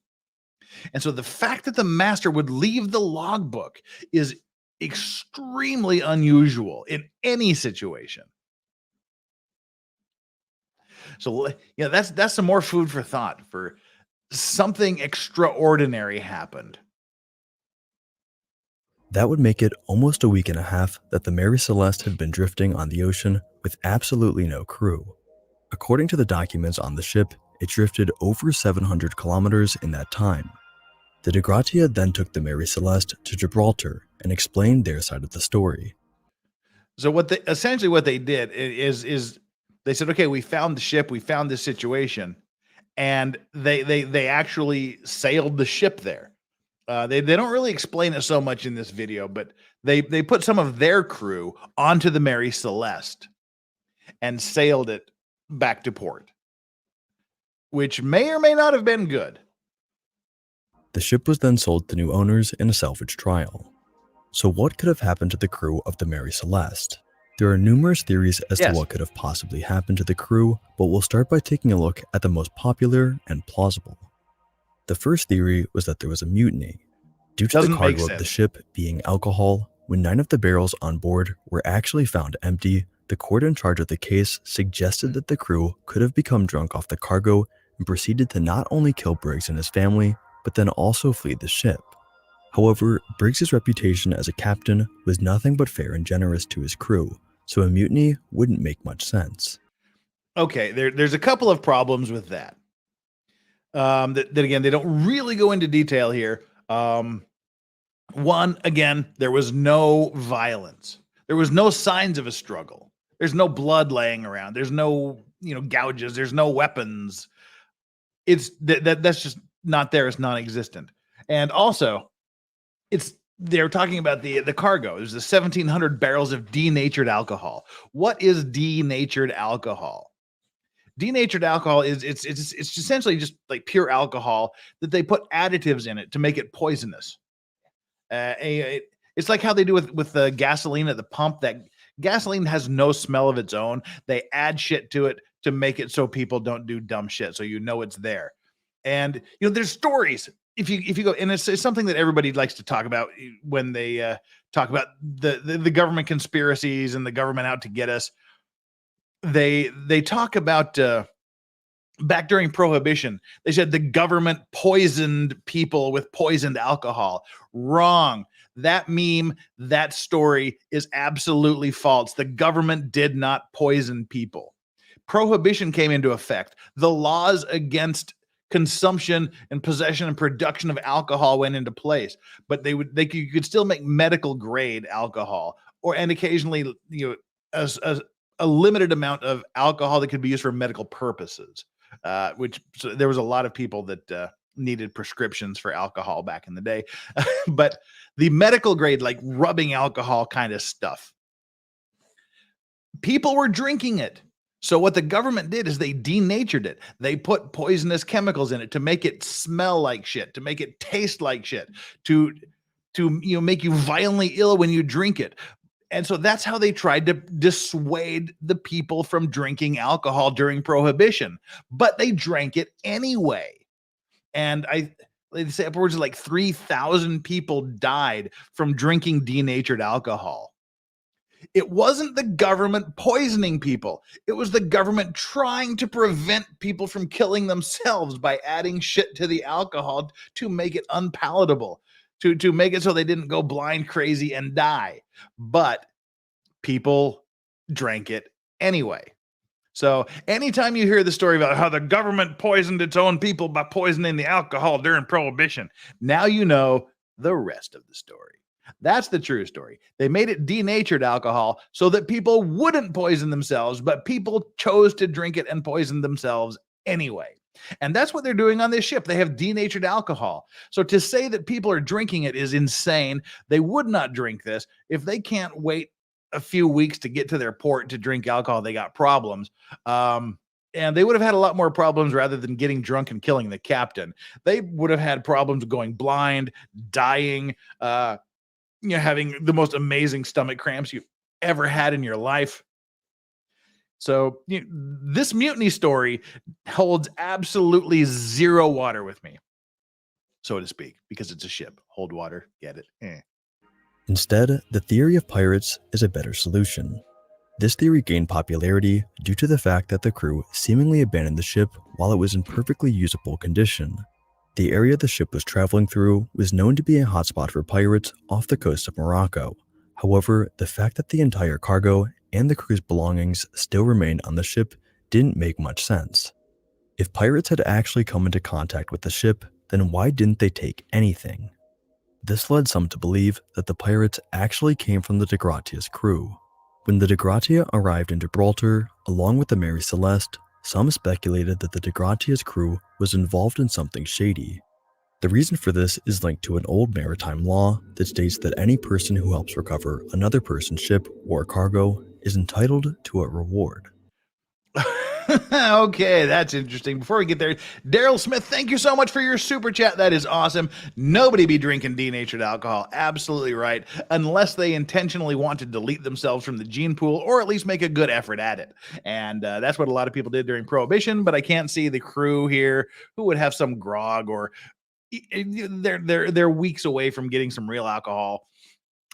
And so the fact that the master would leave the logbook is extremely unusual in any situation. So that's some more food for thought. For something extraordinary happened. That would make it almost a week and a half that the Mary Celeste had been drifting on the ocean with absolutely no crew. According to the documents on the ship, it drifted over 700 kilometers in that time. The De Gratia then took the Mary Celeste to Gibraltar and explained their side of the story. So essentially what they did is they said, okay, we found the ship, we found this situation, and they actually sailed the ship there. They don't really explain it so much in this video, but they put some of their crew onto the Mary Celeste and sailed it back to port, which may or may not have been good. The ship was then sold to new owners in a salvage trial. So what could have happened to the crew of the Mary Celeste? There are numerous theories as to what could have possibly happened to the crew, but we'll start by taking a look at the most popular and plausible. The first theory was that there was a mutiny. Due to the cargo of the ship being alcohol, when 9 of the barrels on board were actually found empty, the court in charge of the case suggested that the crew could have become drunk off the cargo and proceeded to not only kill Briggs and his family, but then also flee the ship. However, Briggs's reputation as a captain was nothing but fair and generous to his crew, so a mutiny wouldn't make much sense. Okay, there's a couple of problems with that. That again, they don't really go into detail here. One, again, there was no violence. There was no signs of a struggle. There's no blood laying around. There's no, gouges. There's no weapons. It's that's just not there. It's non-existent. And also, they're talking about the cargo. There's the 1,700 barrels of denatured alcohol. What is denatured alcohol? Denatured alcohol is it's essentially just like pure alcohol that they put additives in it to make it poisonous. It's like how they do with the gasoline at the pump. That gasoline has no smell of its own. They add shit to it to make it so people don't do dumb shit, so it's there. And there's stories. If you go, and it's something that everybody likes to talk about when they talk about the government conspiracies and the government out to get us. They talk about back during Prohibition, they said the government poisoned people with poisoned alcohol. Wrong. That meme, that story is absolutely false. The government did not poison people. Prohibition came into effect. The laws against consumption and possession and production of alcohol went into place, but you could still make medical grade alcohol, and occasionally, a limited amount of alcohol that could be used for medical purposes, so there was a lot of people that needed prescriptions for alcohol back in the day. But the medical grade, like rubbing alcohol kind of stuff, people were drinking it. So what the government did is they denatured it. They put poisonous chemicals in it to make it smell like shit, to make it taste like shit, to make you violently ill when you drink it. And so that's how they tried to dissuade the people from drinking alcohol during Prohibition. But they drank it anyway. And they say upwards of like 3,000 people died from drinking denatured alcohol. It wasn't the government poisoning people. It was the government trying to prevent people from killing themselves by adding shit to the alcohol to make it unpalatable, to make it so they didn't go blind crazy and die. But people drank it anyway. So anytime you hear the story about how the government poisoned its own people by poisoning the alcohol during Prohibition, now you know the rest of the story. That's the true story. They made it denatured alcohol so that people wouldn't poison themselves, but people chose to drink it and poison themselves anyway. And that's what they're doing on this ship. They have denatured alcohol. So to say that people are drinking it is insane. They would not drink this. If they can't wait a few weeks to get to their port to drink alcohol, they got problems. And they would have had a lot more problems rather than getting drunk and killing the captain. They would have had problems going blind, dying, having the most amazing stomach cramps you've ever had in your life. So this mutiny story holds absolutely zero water with me, so to speak, because it's a ship. Hold water, get it? Instead, the theory of pirates is a better solution. This theory gained popularity due to the fact that the crew seemingly abandoned the ship while it was in perfectly usable condition. The area the ship was traveling through was known to be a hotspot for pirates off the coast of Morocco. However, the fact that the entire cargo and the crew's belongings still remained on the ship didn't make much sense. If pirates had actually come into contact with the ship, then why didn't they take anything? This led some to believe that the pirates actually came from the de Gratia's crew. When the de Gratia arrived in Gibraltar, along with the Mary Celeste, some speculated that the de Gratia's crew was involved in something shady. The reason for this is linked to an old maritime law that states that any person who helps recover another person's ship or cargo is entitled to a reward. Okay, that's interesting. Before we get there, Daryl Smith, thank you so much for your super chat. That is awesome. Nobody be drinking denatured alcohol. Absolutely right. Unless they intentionally want to delete themselves from the gene pool or at least make a good effort at it. And that's what a lot of people did during Prohibition, but I can't see the crew here who would have some grog or they're weeks away from getting some real alcohol.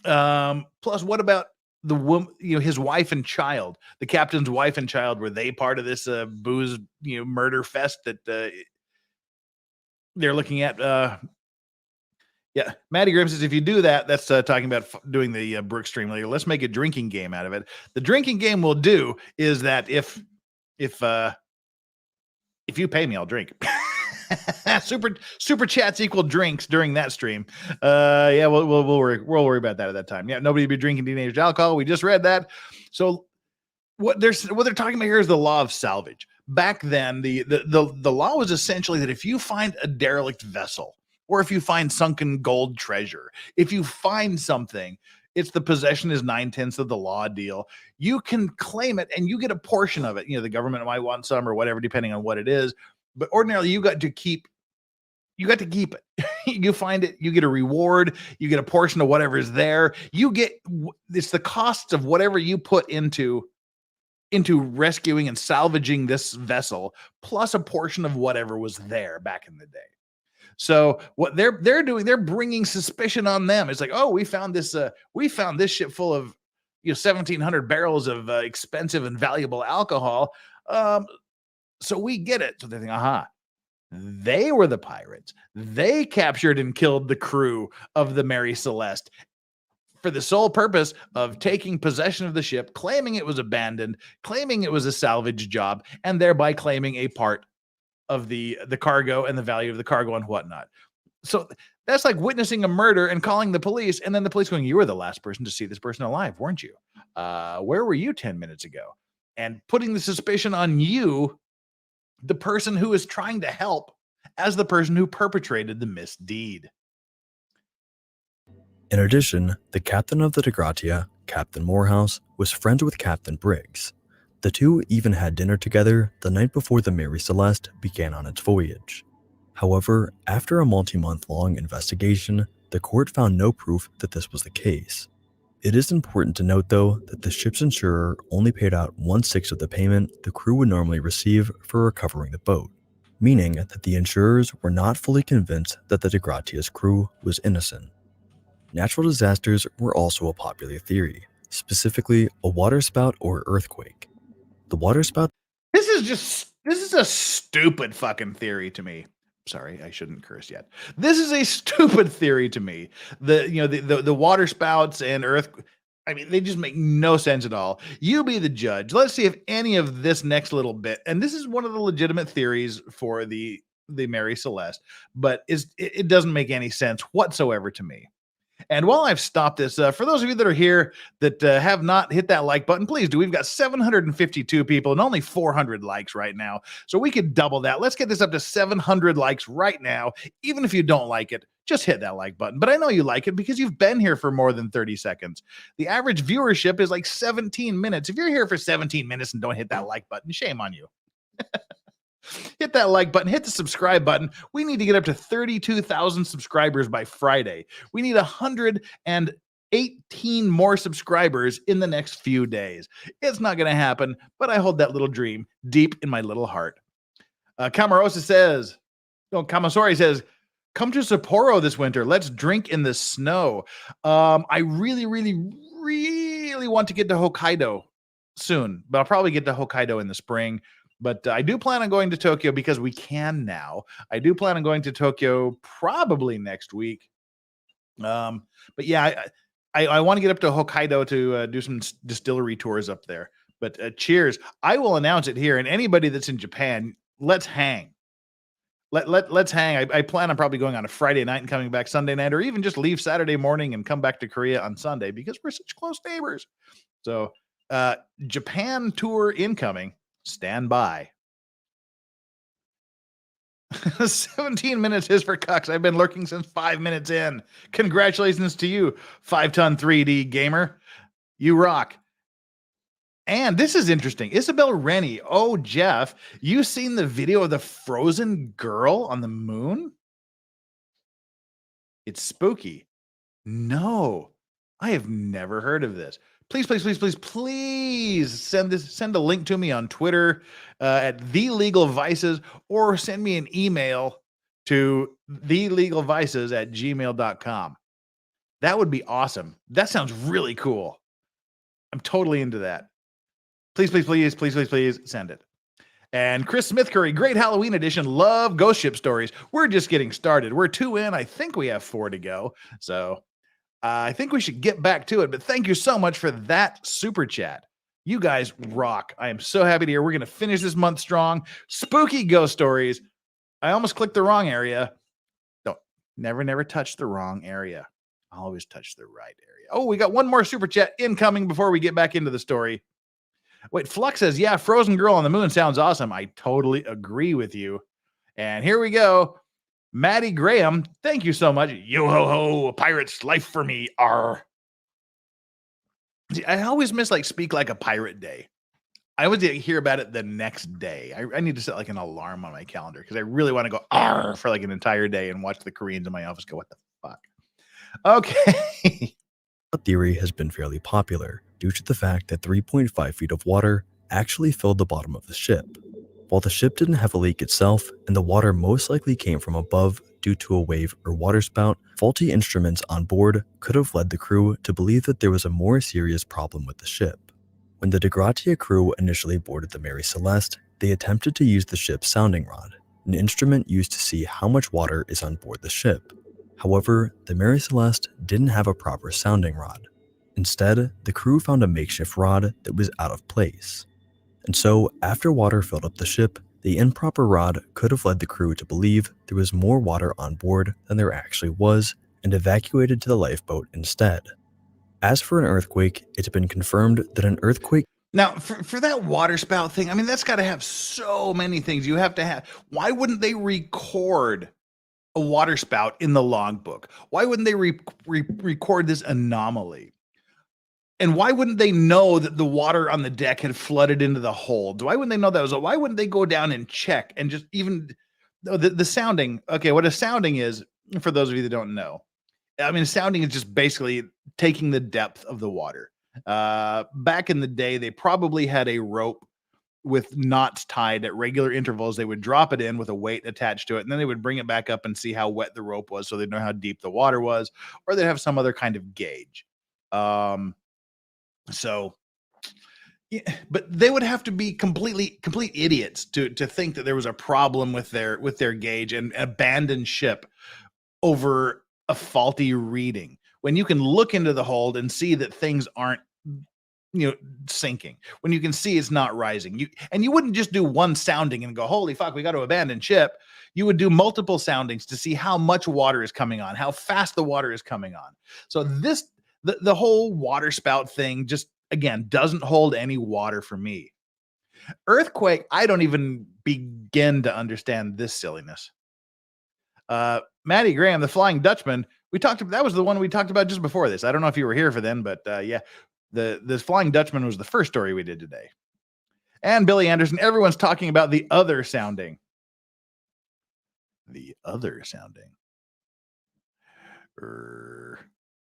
Plus, what about the woman, his wife and child, the captain's wife and child, were they part of this booze, murder fest that they're looking at? Yeah, Maddie Grimm says if you do that, that's talking about doing the Brook stream later. Let's make a drinking game out of it. The drinking game we'll do is that if you pay me, I'll drink. Super chats equal drinks during that stream. Yeah, we'll worry about that at that time. Yeah, nobody be drinking denatured alcohol. We just read that. So what they're talking about here is the law of salvage. Back then, the law was essentially that if you find a derelict vessel or if you find sunken gold treasure, if you find something, it's the possession is 9/10 of the law deal. You can claim it and you get a portion of it. The government might want some or whatever, depending on what it is. But ordinarily, you got to keep it. You find it, you get a reward, you get a portion of whatever is there. It's the costs of whatever you put into rescuing and salvaging this vessel, plus a portion of whatever was there back in the day. So what they're doing, they're bringing suspicion on them. It's like, oh, we found this ship full of 1,700 barrels of expensive and valuable alcohol. So we get it. So they think, they were the pirates. They captured and killed the crew of the Mary Celeste for the sole purpose of taking possession of the ship, claiming it was abandoned, claiming it was a salvage job, and thereby claiming a part of the cargo and the value of the cargo and whatnot. So that's like witnessing a murder and calling the police, and then the police going, you were the last person to see this person alive, weren't you? Where were you 10 minutes ago? and putting the suspicion on you, the person who is trying to help, as the person who perpetrated the misdeed. In addition, the captain of the De Gratia, Captain Morehouse, was friends with Captain Briggs. The two even had dinner together the night before the Mary Celeste began on its voyage. However, after a multi-month-long investigation, the court found no proof that this was the case. It is important to note, though, that the ship's insurer only paid out 1/6 of the payment the crew would normally receive for recovering the boat, meaning that the insurers were not fully convinced that the De Gratia's crew was innocent. Natural disasters were also a popular theory, specifically a waterspout or earthquake. The waterspout This is a stupid fucking theory to me. Sorry, I shouldn't curse yet. This is a stupid theory to me. The water spouts and I mean, they just make no sense at all. You be the judge. Let's see if any of this next little bit, and this is one of the legitimate theories for the Mary Celeste, but it doesn't make any sense whatsoever to me. And while I've stopped this, for those of you that are here that have not hit that like button, please do. We've got 752 people and only 400 likes right now. So we could double that. Let's get this up to 700 likes right now. Even if you don't like it, just hit that like button. But I know you like it because you've been here for more than 30 seconds. The average viewership is like 17 minutes. If you're here for 17 minutes and don't hit that like button, shame on you. Hit that like button, hit the subscribe button. We need to get up to 32,000 subscribers by Friday. We need 118 more subscribers in the next few days. It's not going to happen, but I hold that little dream deep in my little heart. Kamasori says, come to Sapporo this winter. Let's drink in the snow. I really, really, really want to get to Hokkaido soon, but I'll probably get to Hokkaido in the spring. But I do plan on going to Tokyo because we can now. I do plan on going to Tokyo probably next week. But yeah, I want to get up to Hokkaido to do some distillery tours up there. But cheers. I will announce it here. And anybody that's in Japan, let's hang. Let's hang. I plan on probably going on a Friday night and coming back Sunday night, or even just leave Saturday morning and come back to Korea on Sunday because we're such close neighbors. So Japan tour incoming. Stand by. 17 minutes is for cucks. I've been lurking since 5 minutes in. Congratulations to you, 5-ton 3D gamer. You rock. And this is interesting. Isabel Rennie. Oh, Jeff, you seen the video of the frozen girl on the moon? It's spooky. No, I have never heard of this. Please send a link to me on Twitter at The Legal Vices, or send me an email to thelegalvices@gmail.com. That would be awesome. That sounds really cool. I'm totally into that. Please send it. And Chris Smith Curry, great Halloween edition. Love ghost ship stories. We're just getting started. We're 2 in. I think we have 4 to go. So I think we should get back to it, but thank you so much for that super chat. You guys rock. I am so happy to hear. We're going to finish this month strong. Spooky ghost stories. I almost clicked the wrong area. Don't never touch the wrong area. Always touch the right area. Oh, we got one more super chat incoming before we get back into the story. Wait, Flux says, yeah, Frozen Girl on the Moon sounds awesome. I totally agree with you. And here we go. Maddie Graham, thank you so much. Yo ho ho, a pirate's life for me. R. I always miss Speak Like a Pirate Day. I always hear about it the next day. I need to set an alarm on my calendar because I really want to go R for an entire day and watch the Koreans in my office go, what the fuck? Okay. The theory has been fairly popular due to the fact that 3.5 feet of water actually filled the bottom of the ship. While the ship didn't have a leak itself, and the water most likely came from above due to a wave or waterspout, faulty instruments on board could have led the crew to believe that there was a more serious problem with the ship. When the De Gratia crew initially boarded the Mary Celeste, they attempted to use the ship's sounding rod, an instrument used to see how much water is on board the ship. However, the Mary Celeste didn't have a proper sounding rod. Instead, the crew found a makeshift rod that was out of place. And so, after water filled up the ship, the improper rod could have led the crew to believe there was more water on board than there actually was, and evacuated to the lifeboat instead. As for an earthquake, it's been confirmed that an earthquake... Now, for that water spout thing, I mean, that's got to have so many things you have to have. Why wouldn't they record a water spout in the logbook? Why wouldn't they record this anomaly? And why wouldn't they know that the water on the deck had flooded into the hold? Why wouldn't they know that was? Why wouldn't they go down and check and just even the sounding? Okay, what a sounding is, for those of you that don't know, I mean, sounding is just basically taking the depth of the water. Back in the day, they probably had a rope with knots tied at regular intervals. They would drop it in with a weight attached to it, and then they would bring it back up and see how wet the rope was, so they'd know how deep the water was, or they'd have some other kind of gauge. So, yeah, but they would have to be complete idiots to think that there was a problem with their gauge and abandon ship over a faulty reading, when you can look into the hold and see that things aren't, sinking, when you can see it's not rising. You wouldn't just do one sounding and go, holy fuck, we got to abandon ship. You would do multiple soundings to see how much water is coming on, how fast the water is coming on. So the whole water spout thing just, again, doesn't hold any water for me. Earthquake, I don't even begin to understand this silliness. Matty Graham, the Flying Dutchman, that was the one we talked about just before this. I don't know if you were here for then, but yeah, the Flying Dutchman was the first story we did today. And Billy Anderson, everyone's talking about the other sounding. The other sounding.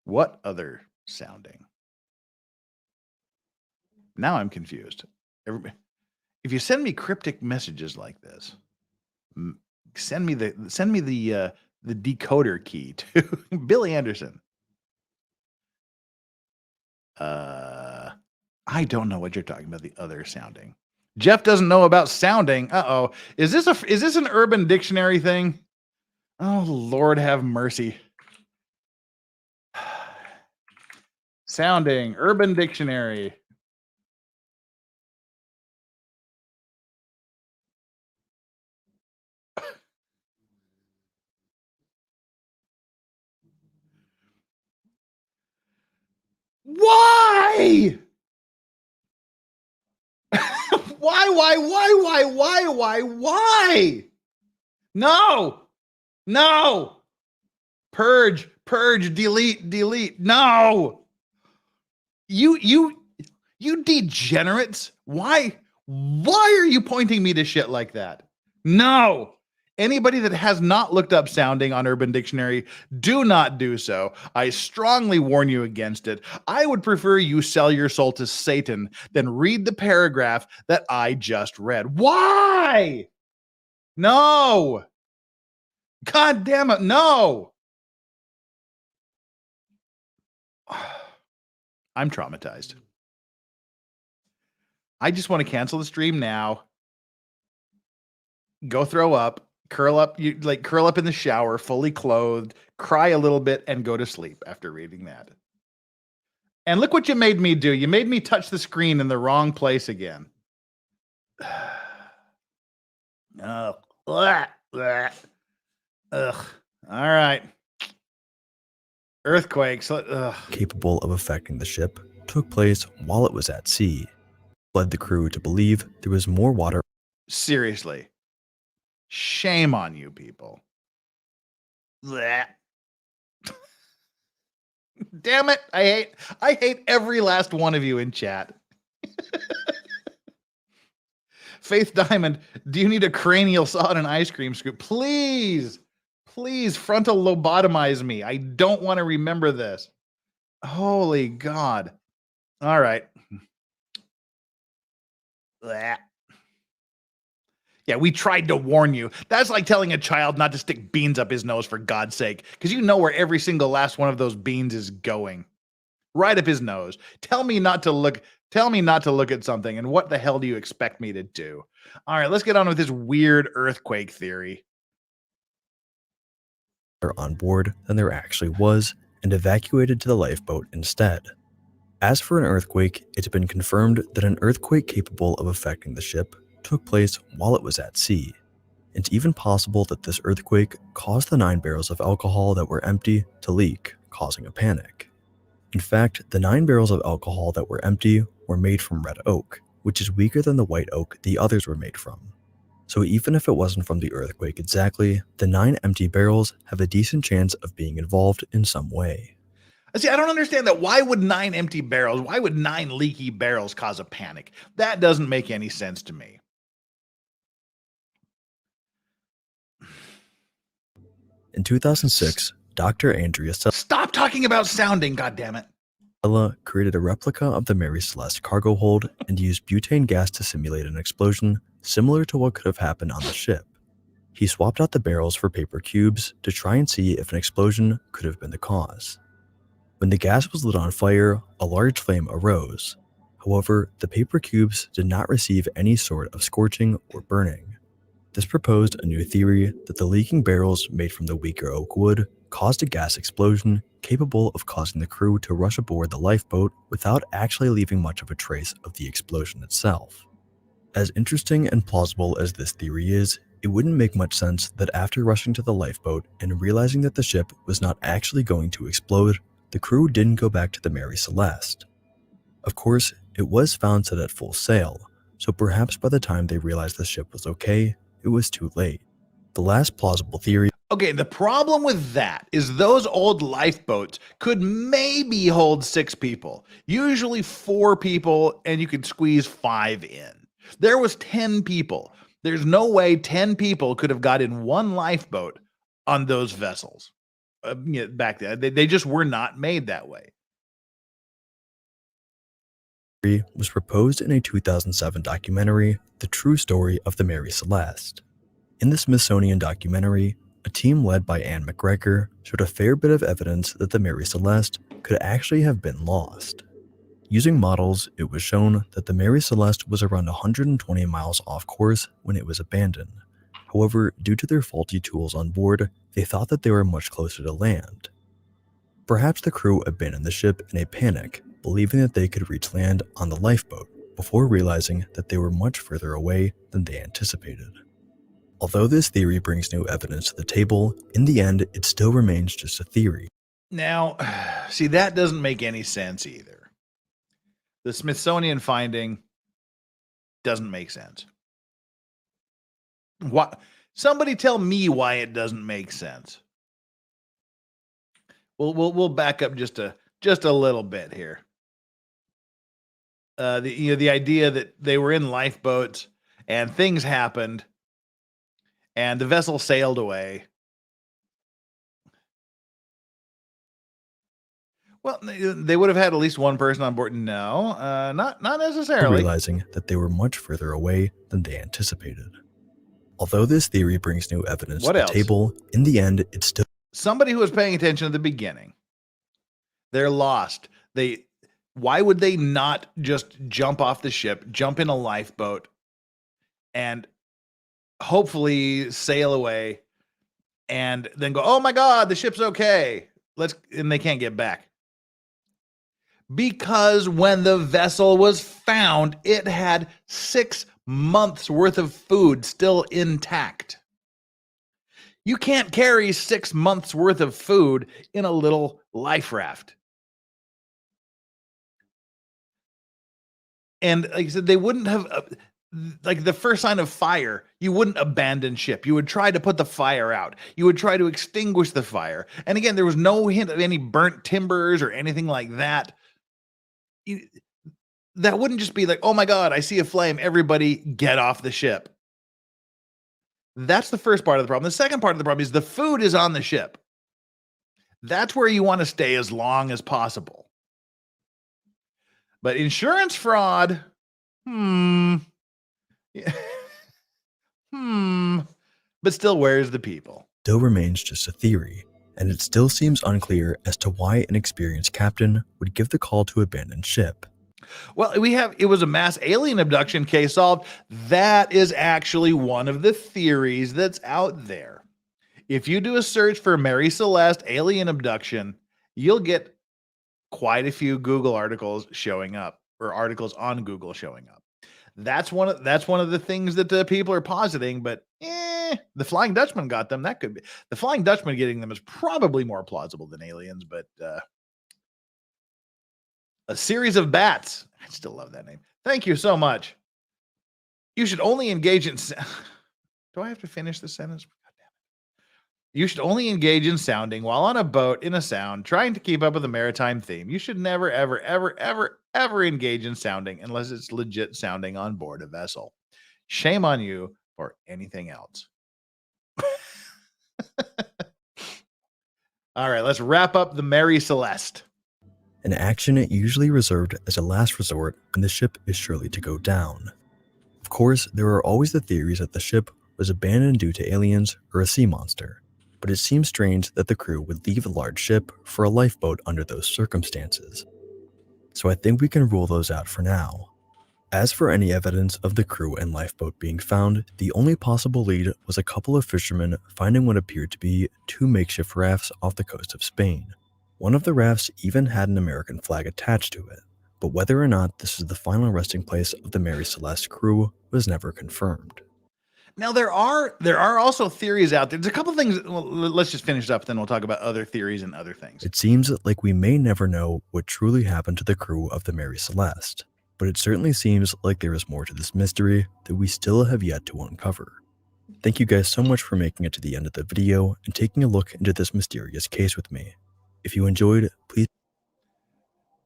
What other sounding? Now I'm confused. If you send me cryptic messages like this, send me the decoder key to Billy Anderson. I don't know what you're talking about. The other sounding. Jeff doesn't know about sounding. Uh-oh. Is this an Urban Dictionary thing? Oh, Lord have mercy. Sounding, Urban Dictionary. Why? Why? No. Purge, delete. No. You degenerates. Why are you pointing me to shit like that? No. Anybody that has not looked up sounding on Urban Dictionary, do not do so. I strongly warn you against it. I would prefer you sell your soul to Satan than read the paragraph that I just read. Why? No. God damn it, no. I'm traumatized. I just want to cancel the stream now. Go throw up. Curl up in the shower, fully clothed, cry a little bit, and go to sleep after reading that. And look what you made me do. You made me touch the screen in the wrong place again. Oh. Ugh. All right. Earthquakes. Capable of affecting the ship took place while it was at sea, led the crew to believe there was more water. Seriously. Shame on you people. Blech. Damn it. I hate every last one of you in chat. Faith Diamond, do you need a cranial saw and an ice cream scoop? Please frontal lobotomize me. I don't want to remember this. Holy God. All right. Blech. Yeah, we tried to warn you. That's like telling a child not to stick beans up his nose, for God's sake, because you know where every single last one of those beans is going. Right up his nose. Tell me not to look at something, and what the hell do you expect me to do? All right, let's get on with this weird earthquake theory. On board than there actually was, and evacuated to the lifeboat instead. As for an earthquake, it's been confirmed that an earthquake capable of affecting the ship took place while it was at sea. It's even possible that this earthquake caused the 9 barrels of alcohol that were empty to leak, causing a panic. In fact, the 9 barrels of alcohol that were empty were made from red oak, which is weaker than the white oak the others were made from. So even if it wasn't from the earthquake exactly, the 9 empty barrels have a decent chance of being involved in some way. See, I don't understand that. Why would 9 empty barrels, why would 9 leaky barrels cause a panic? That doesn't make any sense to me. In 2006, Dr. Andrea Stop talking about sounding, goddammit. Stella created a replica of the Mary Celeste cargo hold and used butane gas to simulate an explosion similar to what could have happened on the ship. He swapped out the barrels for paper cubes to try and see if an explosion could have been the cause. When the gas was lit on fire, a large flame arose. However, the paper cubes did not receive any sort of scorching or burning. This proposed a new theory that the leaking barrels made from the weaker oak wood caused a gas explosion capable of causing the crew to rush aboard the lifeboat without actually leaving much of a trace of the explosion itself. As interesting and plausible as this theory is, it wouldn't make much sense that after rushing to the lifeboat and realizing that the ship was not actually going to explode, the crew didn't go back to the Mary Celeste. Of course, it was found set at full sail, so perhaps by the time they realized the ship was okay, it was too late. The last plausible theory. Okay, the problem with that is those old lifeboats could maybe hold 6 people, usually 4 people, and you could squeeze 5 in. There was 10 people. There's no way 10 people could have got in one lifeboat on those vessels back then. They just were not made that way. Was proposed in a 2007 documentary, The True Story of the Mary Celeste. In the Smithsonian documentary, a team led by Anne McGregor showed a fair bit of evidence that the Mary Celeste could actually have been lost. Using models, it was shown that the Mary Celeste was around 120 miles off course when it was abandoned. However, due to their faulty tools on board, they thought that they were much closer to land. Perhaps the crew abandoned the ship in a panic, believing that they could reach land on the lifeboat, before realizing that they were much further away than they anticipated. Although this theory brings new evidence to the table, in the end, it still remains just a theory. Now, see, that doesn't make any sense either. The Smithsonian finding doesn't make sense. What? Somebody tell me why it doesn't make sense. We'll back up just a little bit here. The idea that they were in lifeboats and things happened and the vessel sailed away. Well, they would have had at least one person on board. No, not necessarily. Realizing that they were much further away than they anticipated. Although this theory brings new evidence to the table, in the end, it's still somebody who was paying attention at the beginning. They're lost. Why would they not just jump off the ship, jump in a lifeboat, and hopefully sail away, and then go, "Oh my God, the ship's okay. And they can't get back. Because when the vessel was found, it had 6 months worth of food still intact. You can't carry 6 months worth of food in a little life raft. And like I said, they wouldn't have, like the first sign of fire, you wouldn't abandon ship. You would try to put the fire out. You would try to extinguish the fire. And again, there was no hint of any burnt timbers or anything like that. That wouldn't just be like, "Oh my God, I see a flame. Everybody get off the ship." That's the first part of the problem. The second part of the problem is the food is on the ship. That's where you want to stay as long as possible. But insurance fraud, but still, where's the people? Still remains just a theory, and it still seems unclear as to why an experienced captain would give the call to abandon ship. Well, it was a mass alien abduction case solved. That is actually one of the theories that's out there. If you do a search for Mary Celeste alien abduction, you'll get quite a few Google articles showing up, or articles on Google showing up. That's one of the things that people are positing, but the Flying Dutchman got them. That could be the Flying Dutchman getting them is probably more plausible than aliens, but A series of bats. I still love that name. Thank you so much. You should only engage in. Do I have to finish the sentence? God damn it. You should only engage in sounding while on a boat in a sound, trying to keep up with the maritime theme. You should never, ever, ever, ever, ever engage in sounding unless it's legit sounding on board a vessel. Shame on you or anything else. All right, let's wrap up the Mary Celeste. An action usually reserved as a last resort when the ship is surely to go down. Of course, there are always the theories that the ship was abandoned due to aliens or a sea monster, but it seems strange that the crew would leave a large ship for a lifeboat under those circumstances. So I think we can rule those out for now. As for any evidence of the crew and lifeboat being found, the only possible lead was a couple of fishermen finding what appeared to be 2 makeshift rafts off the coast of Spain. One of the rafts even had an American flag attached to it, but whether or not this is the final resting place of the Mary Celeste crew was never confirmed. Now there are also theories out there. There's a couple things. Well, let's just finish up, then we'll talk about other theories and other things. It seems like we may never know what truly happened to the crew of the Mary Celeste, but it certainly seems like there is more to this mystery that we still have yet to uncover. Thank you guys so much for making it to the end of the video and taking a look into this mysterious case with me. If you enjoyed, please.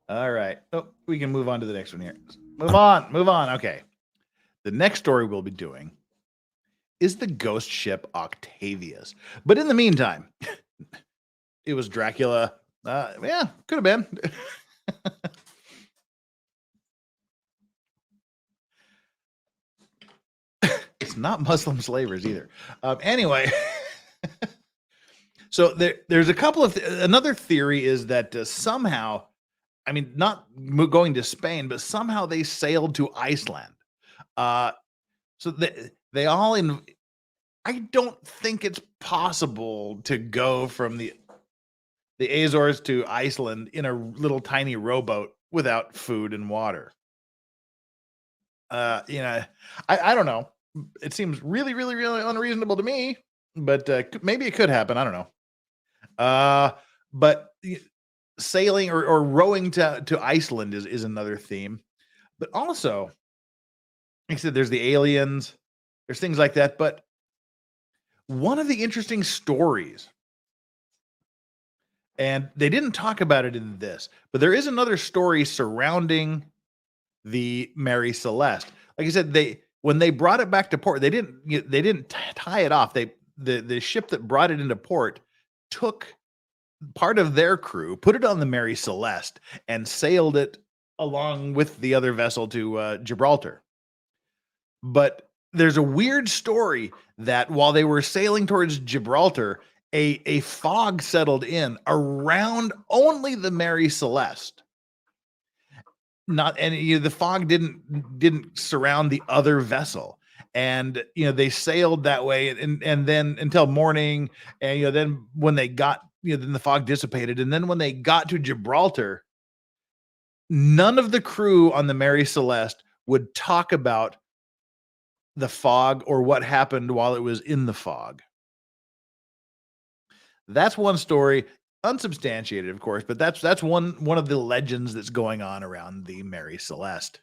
All right. Oh, we can move on to the next one here. Move on. Okay. The next story we'll be doing is the ghost ship Octavius. But in the meantime, it was Dracula. Yeah, could have been. It's not Muslim slavers either. Anyway, so there's a couple of another theory is that somehow, I mean, not going to Spain, but somehow they sailed to Iceland. So they all in. I don't think it's possible to go from the Azores to Iceland in a little tiny rowboat without food and water. I don't know. It seems really, really, really unreasonable to me, but maybe it could happen. I don't know. But sailing or rowing to Iceland is another theme. But also, like I said, there's the aliens, there's things like that. But one of the interesting stories, and they didn't talk about it in this, but there is another story surrounding the Mary Celeste. Like I said, when they brought it back to port, they didn't tie it off. The ship that brought it into port took part of their crew, put it on the Mary Celeste, and sailed it along with the other vessel to Gibraltar. But there's a weird story that while they were sailing towards Gibraltar, a fog settled in around only the Mary Celeste. The fog didn't surround the other vessel, and they sailed that way, and then until morning, and then when they got then the fog dissipated, and then when they got to Gibraltar, none of the crew on the Mary Celeste would talk about the fog or what happened while it was in the fog. That's one story. Unsubstantiated, of course, but that's one of the legends that's going on around the Mary Celeste.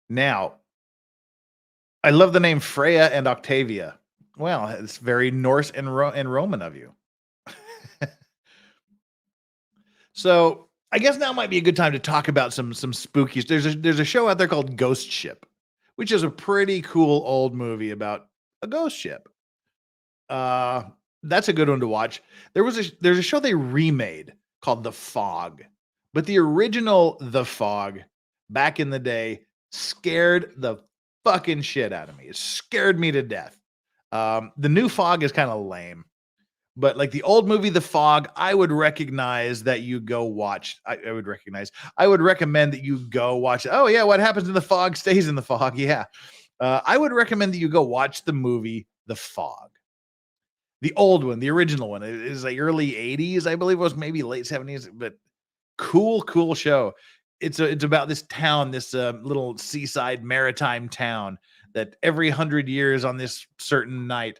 Now, I love the name Freya and Octavia. Well, it's very Norse and Roman of you. So I guess now might be a good time to talk about some spookies. There's a show out there called Ghost Ship, which is a pretty cool old movie about a ghost ship. That's a good one to watch. There's a show they remade called The Fog, but the original The Fog back in the day scared the fucking shit out of me. It scared me to death. The new Fog is kind of lame, but like the old movie The Fog, I would recognize that you go watch. I would recommend that you go watch it. Oh yeah, what happens in the fog stays in the fog. Yeah. I would recommend that you go watch the movie The Fog. The old one, the original one. It is like early 80s, I believe it was, maybe late 70s, but cool show. It's about this town, this little seaside maritime town that every 100 years on this certain night,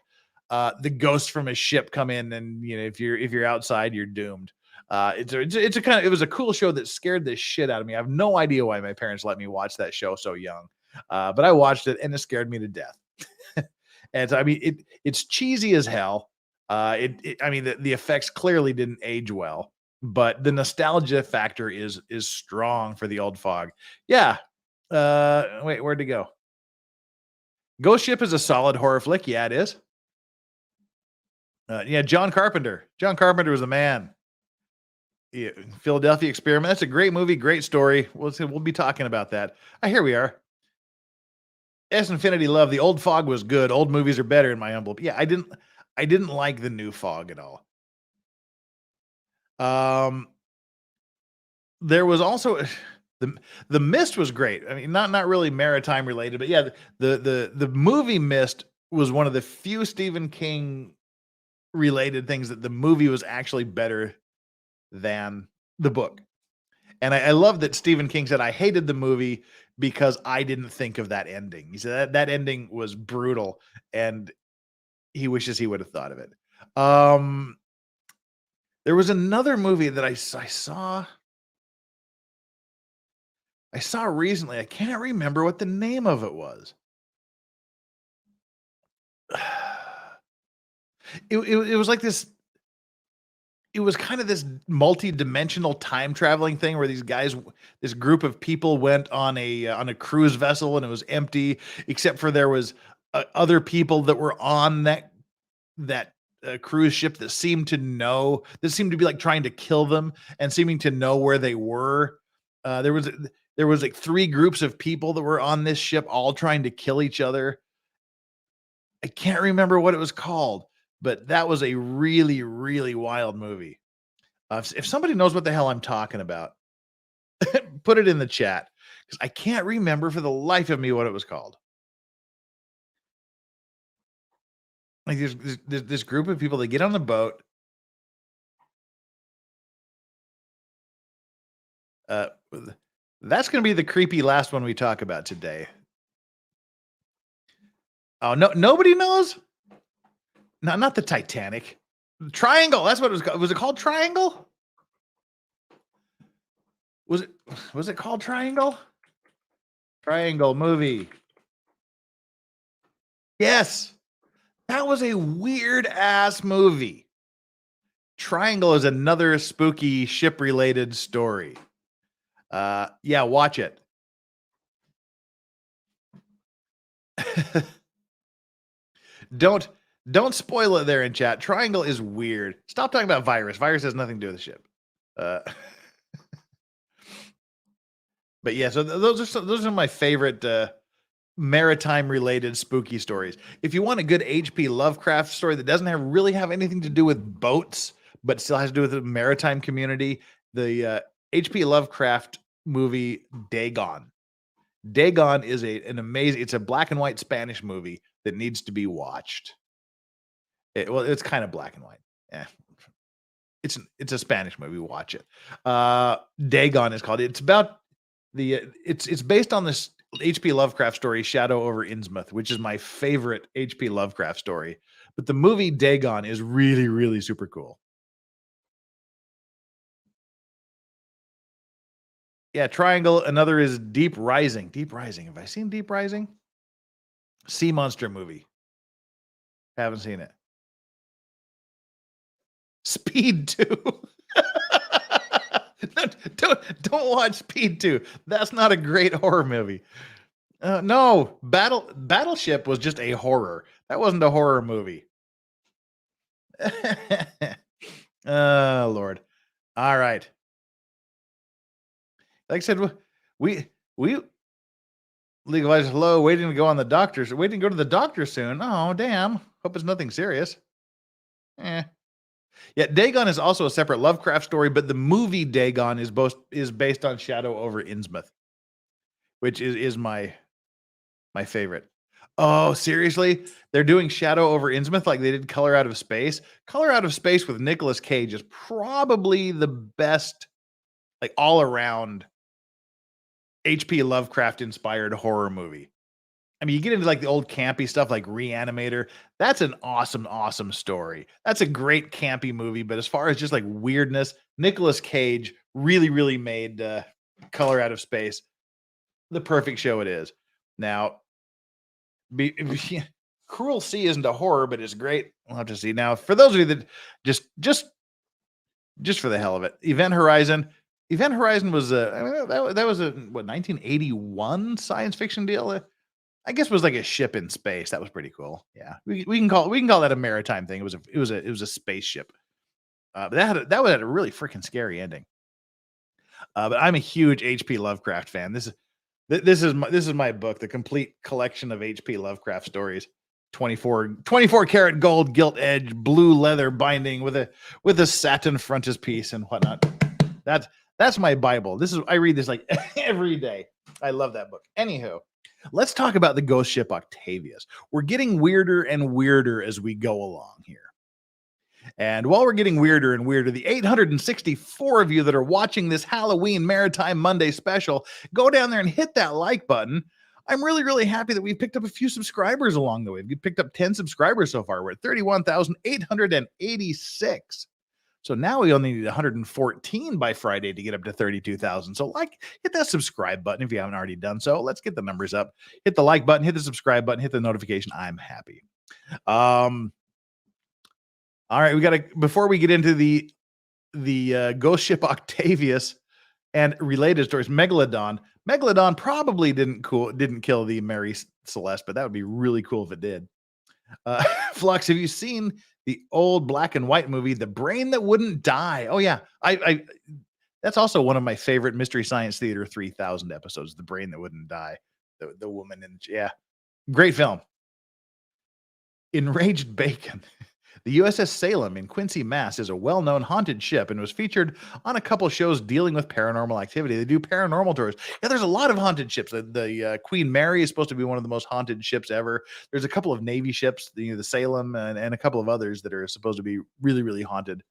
the ghosts from his ship come in, and if you're outside, you're doomed. It was a cool show that scared the shit out of me. I have no idea why my parents let me watch that show so young, but I watched it and it scared me to death. And so, I mean, it's cheesy as hell. I mean, the effects clearly didn't age well, but the nostalgia factor is strong for the old fog. Yeah. Wait, where'd it go? Ghost Ship is a solid horror flick. Yeah, it is. Yeah, John Carpenter. John Carpenter was the man. Yeah, Philadelphia Experiment. That's a great movie, great story. We'll be talking about that. Here we are. S Infinity Love. The old fog was good. Old movies are better in my humble. Yeah, I didn't like the new fog at all. There was also the Mist was great. I mean, not really maritime related, but yeah, the movie Mist was one of the few Stephen King related things that the movie was actually better than the book. And I love that Stephen King said, I hated the movie because I didn't think of that ending. He said that ending was brutal and he wishes he would have thought of it. There was another movie that I saw recently. I can't remember what the name of it was. It was like this. It was kind of this multi-dimensional time traveling thing where this group of people went on a cruise vessel and it was empty, except for there was other people that were on that cruise ship that seemed to be like trying to kill them and seeming to know where they were. There was like 3 groups of people that were on this ship, all trying to kill each other. I can't remember what it was called, but that was a really, really wild movie. If somebody knows what the hell I'm talking about, put it in the chat because I can't remember for the life of me what it was called. Like there's this group of people that get on the boat. That's going to be the creepy last one we talk about today. Oh, no, nobody knows? No, not the Titanic. Triangle. That's what it was called. Was it called Triangle? Was it called Triangle? Triangle movie. Yes. That was a weird ass movie. Triangle is another spooky ship related story. Yeah, watch it. Don't spoil it there in chat. Triangle is weird. Stop talking about virus. Virus has nothing to do with the ship. But yeah, so those are my favorite maritime related spooky stories. If you want a good H.P. Lovecraft story that doesn't really have anything to do with boats, but still has to do with the maritime community, the H.P. Lovecraft movie Dagon. Dagon is an amazing. It's a black and white Spanish movie that needs to be watched. It's kind of black and white. Yeah, it's a Spanish movie. Watch it. Dagon is called. It's about it's based on this H.P. Lovecraft story, Shadow over Innsmouth, which is my favorite H.P. Lovecraft story. But the movie Dagon is really, really super cool. Yeah, Triangle. Another is Deep Rising. Deep Rising. Have I seen Deep Rising? Sea monster movie. Haven't seen it. Speed 2. Don't watch Speed 2. That's not a great horror movie. No, Battleship was just a horror. That wasn't a horror movie. Oh, Lord. All right. Like I said, we legalize hello, waiting to go on the doctors, waiting to go to the doctor soon. Oh, damn. Hope it's nothing serious. Yeah, Dagon is also a separate Lovecraft story, but the movie Dagon is based on Shadow over Innsmouth, which is my favorite. Oh, seriously? They're doing Shadow over Innsmouth like they did Color Out of Space? Color Out of Space with Nicolas Cage is probably the best, like, all around H.P. Lovecraft inspired horror movie. I mean, you get into like the old campy stuff like Reanimator. That's an awesome, awesome story. That's a great campy movie. But as far as just like weirdness, Nicolas Cage really, really made Color Out of Space the perfect show it is. Now, Cruel Sea isn't a horror, but it's great. We'll have to see. Now, for those of you that just for the hell of it, Event Horizon. Event Horizon was that was a 1981 science fiction deal. I guess it was like a ship in space. That was pretty cool. Yeah, we can call that a maritime thing. It was a spaceship. But that had a really freaking scary ending. But I'm a huge H.P. Lovecraft fan. This is my book, the complete collection of H.P. Lovecraft stories. 24 karat gold gilt edge, blue leather binding with a satin frontispiece and whatnot. That's my Bible. I read this like every day. I love that book. Anywho, let's talk about the ghost ship Octavius. We're getting weirder and weirder as we go along here. And while we're getting weirder and weirder, the 864 of you that are watching this Halloween Maritime Monday special, go down there and hit that like button. I'm really, really happy that we've picked up a few subscribers along the way. We've picked up 10 subscribers so far. We're at 31,886. So now we only need 114 by Friday to get up to 32,000. So hit that subscribe button if you haven't already done so. Let's get the numbers up. Hit the like button, hit the subscribe button, hit the notification. I'm happy. All right, before we get into the ghost ship Octavius and related stories, Megalodon. Megalodon probably didn't kill the Mary Celeste, but that would be really cool if it did. Flux, have you seen the old black and white movie, The Brain That Wouldn't Die? Oh yeah, I that's also one of my favorite Mystery Science Theater 3000 episodes. The Brain That Wouldn't Die. The woman in great film. Enraged Bacon. The USS Salem in Quincy, Mass. is a well-known haunted ship and was featured on a couple shows dealing with paranormal activity. They do paranormal tours. Yeah, there's a lot of haunted ships. The Queen Mary is supposed to be one of the most haunted ships ever. There's a couple of Navy ships, the Salem and a couple of others that are supposed to be really, really haunted.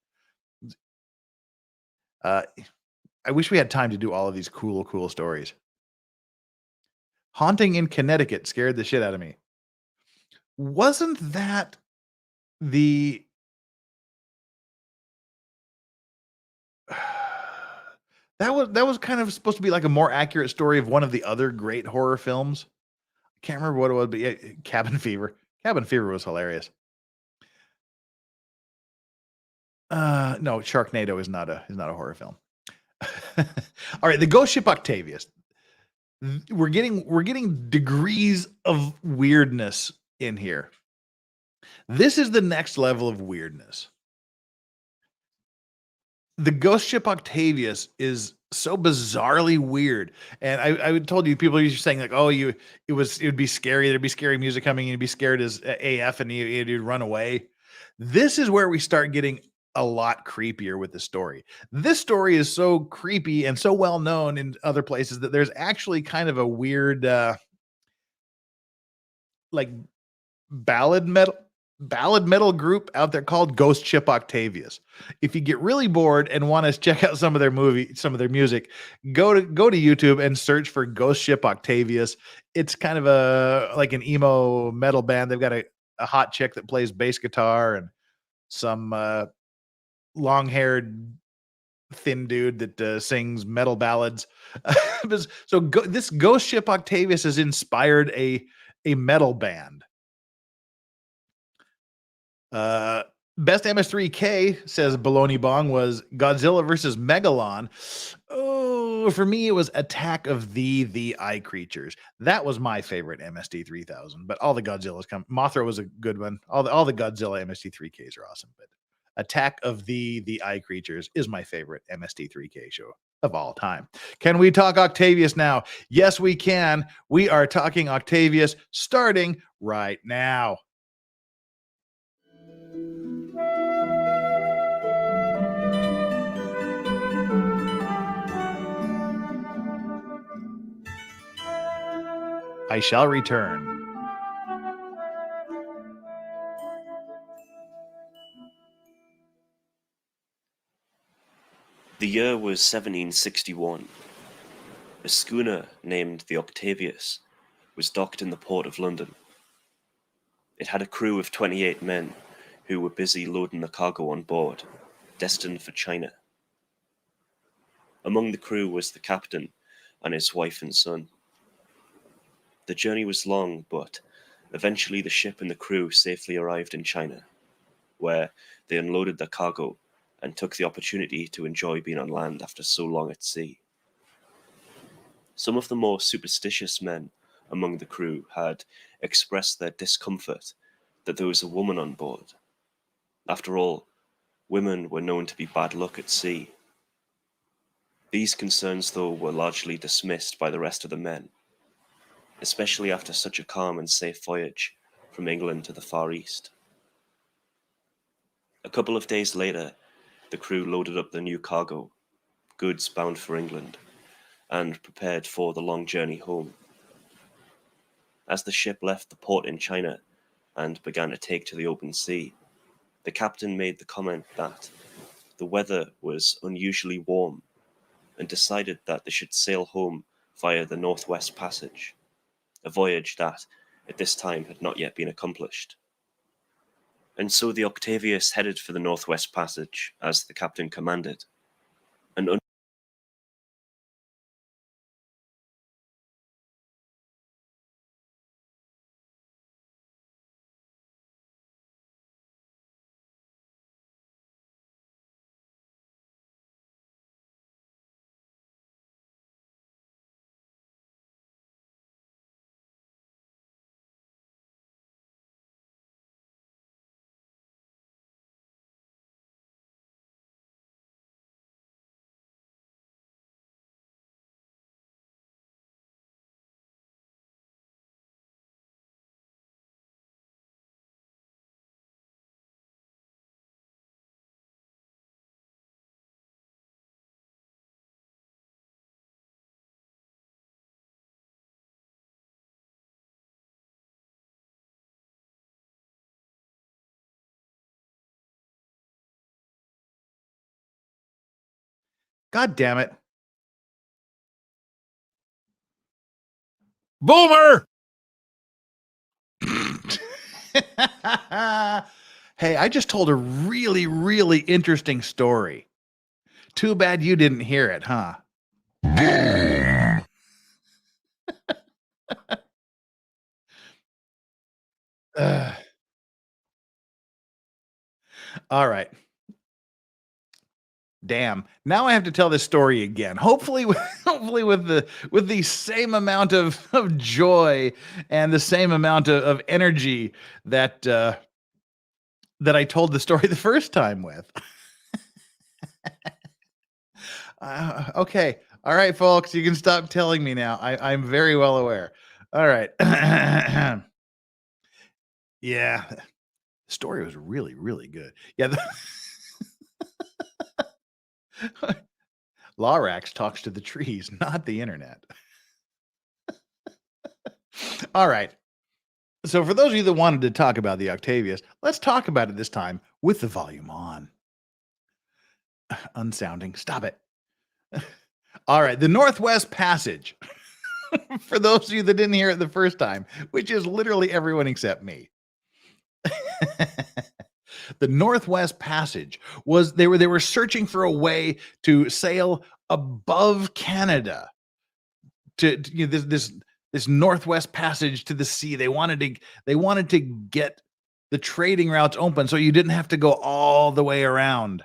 I wish we had time to do all of these cool stories. Haunting in Connecticut scared the shit out of me. Wasn't that that was kind of supposed to be like a more accurate story of one of the other great horror films? I can't remember what it was, but yeah, Cabin Fever. Cabin Fever was hilarious. No, Sharknado is not a horror film. All right, the ghost ship Octavius. We're getting degrees of weirdness in here. This is the next level of weirdness. The ghost ship Octavius is so bizarrely weird. And I told you, people are saying like, oh, it would be scary. There'd be scary music coming. You'd be scared as AF and you'd run away. This is where we start getting a lot creepier with the story. This story is so creepy and so well known in other places that there's actually kind of a weird, like ballad metal group out there called Ghost Ship Octavius. If you get really bored and want to check out some of their music, go to YouTube and search for Ghost Ship Octavius. It's kind of like an emo metal band. They've got a hot chick that plays bass guitar and some long-haired thin dude that sings metal ballads. So this Ghost Ship Octavius has inspired a metal band. Best MS3K, says Baloney Bong, was Godzilla versus Megalon. Oh, for me, it was Attack of the Eye Creatures. That was my favorite MST 3000, but all the Godzillas Mothra was a good one. All the Godzilla MST3Ks are awesome, but Attack of the Eye Creatures is my favorite MST3K show of all time. Can we talk Octavius now? Yes, we can. We are talking Octavius starting right now. I shall return. The year was 1761. A schooner named the Octavius was docked in the port of London. It had a crew of 28 men who were busy loading the cargo on board, destined for China. Among the crew was the captain and his wife and son. The journey was long, but eventually the ship and the crew safely arrived in China, where they unloaded their cargo and took the opportunity to enjoy being on land after so long at sea. Some of the more superstitious men among the crew had expressed their discomfort that there was a woman on board. After all, women were known to be bad luck at sea. These concerns, though, were largely dismissed by the rest of the men, especially after such a calm and safe voyage from England to the Far East. A couple of days later, the crew loaded up the new cargo, goods bound for England, and prepared for the long journey home. As the ship left the port in China and began to take to the open sea, the captain made the comment that the weather was unusually warm and decided that they should sail home via the Northwest Passage, a voyage that, at this time, had not yet been accomplished. And so the Octavius headed for the Northwest Passage, as the captain commanded, and God damn it. Boomer! Hey, I just told a really, really interesting story. Too bad you didn't hear it, huh? All right. Damn. Now I have to tell this story again. Hopefully with the same amount of joy and the same amount of energy that that I told the story the first time with. Okay. All right, folks, you can stop telling me now. I'm very well aware. All right. Yeah. The story was really, really good. Yeah. Lorax talks to the trees, not the internet. All right. So for those of you that wanted to talk about the Octavius, let's talk about it this time with the volume on. Unsounding. Stop it. All right. The Northwest Passage. For those of you that didn't hear it the first time, which is literally everyone except me. The Northwest Passage was they were searching for a way to sail above Canada to this Northwest Passage to the sea. They wanted to get the trading routes open so you didn't have to go all the way around.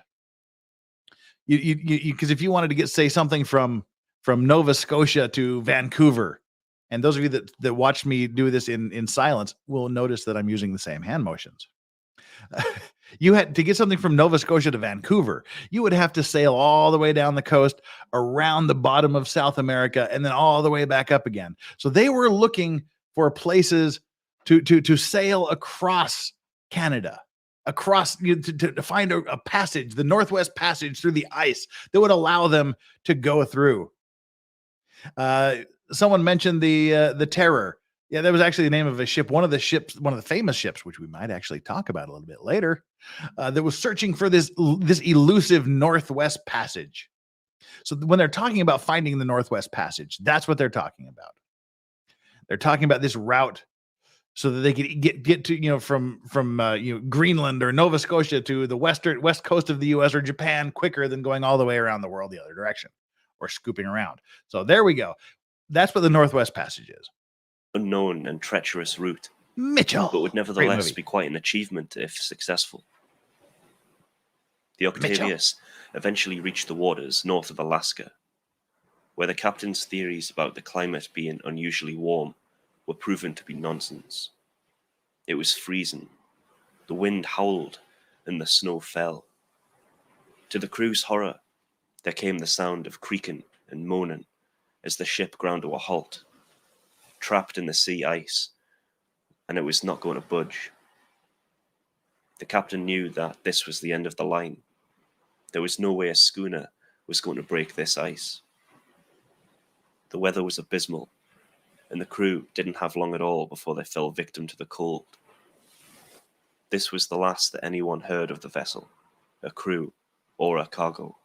Because if you wanted to get, say, something from Nova Scotia to Vancouver, and those of you that watched me do this in silence will notice that I'm using the same hand motions. You had to get something from Nova Scotia to Vancouver. You would have to sail all the way down the coast, around the bottom of South America, and then all the way back up again. So they were looking for places to sail across Canada, to find a passage, the Northwest Passage through the ice that would allow them to go through. Someone mentioned the Terror. Yeah, that was actually the name of a ship. One of the famous ships, which we might actually talk about a little bit later, that was searching for this elusive Northwest Passage. So when they're talking about finding the Northwest Passage, that's what they're talking about. They're talking about this route so that they could get to, from Greenland or Nova Scotia to the west coast of the US or Japan quicker than going all the way around the world the other direction or scooping around. So there we go. That's what the Northwest Passage is. Unknown and treacherous route, Mitchell. but would Great nevertheless movie. be quite an achievement if successful. The Octavius eventually reached the waters north of Alaska, where the captain's theories about the climate being unusually warm were proven to be nonsense. It was freezing, the wind howled, and the snow fell. To the crew's horror, there came the sound of creaking and moaning as the ship ground to a halt, trapped in the sea ice, and it was not going to budge. The captain knew that this was the end of the line. There was no way a schooner was going to break this ice. The weather was abysmal, and the crew didn't have long at all before they fell victim to the cold. This was the last that anyone heard of the vessel, a crew, or a cargo.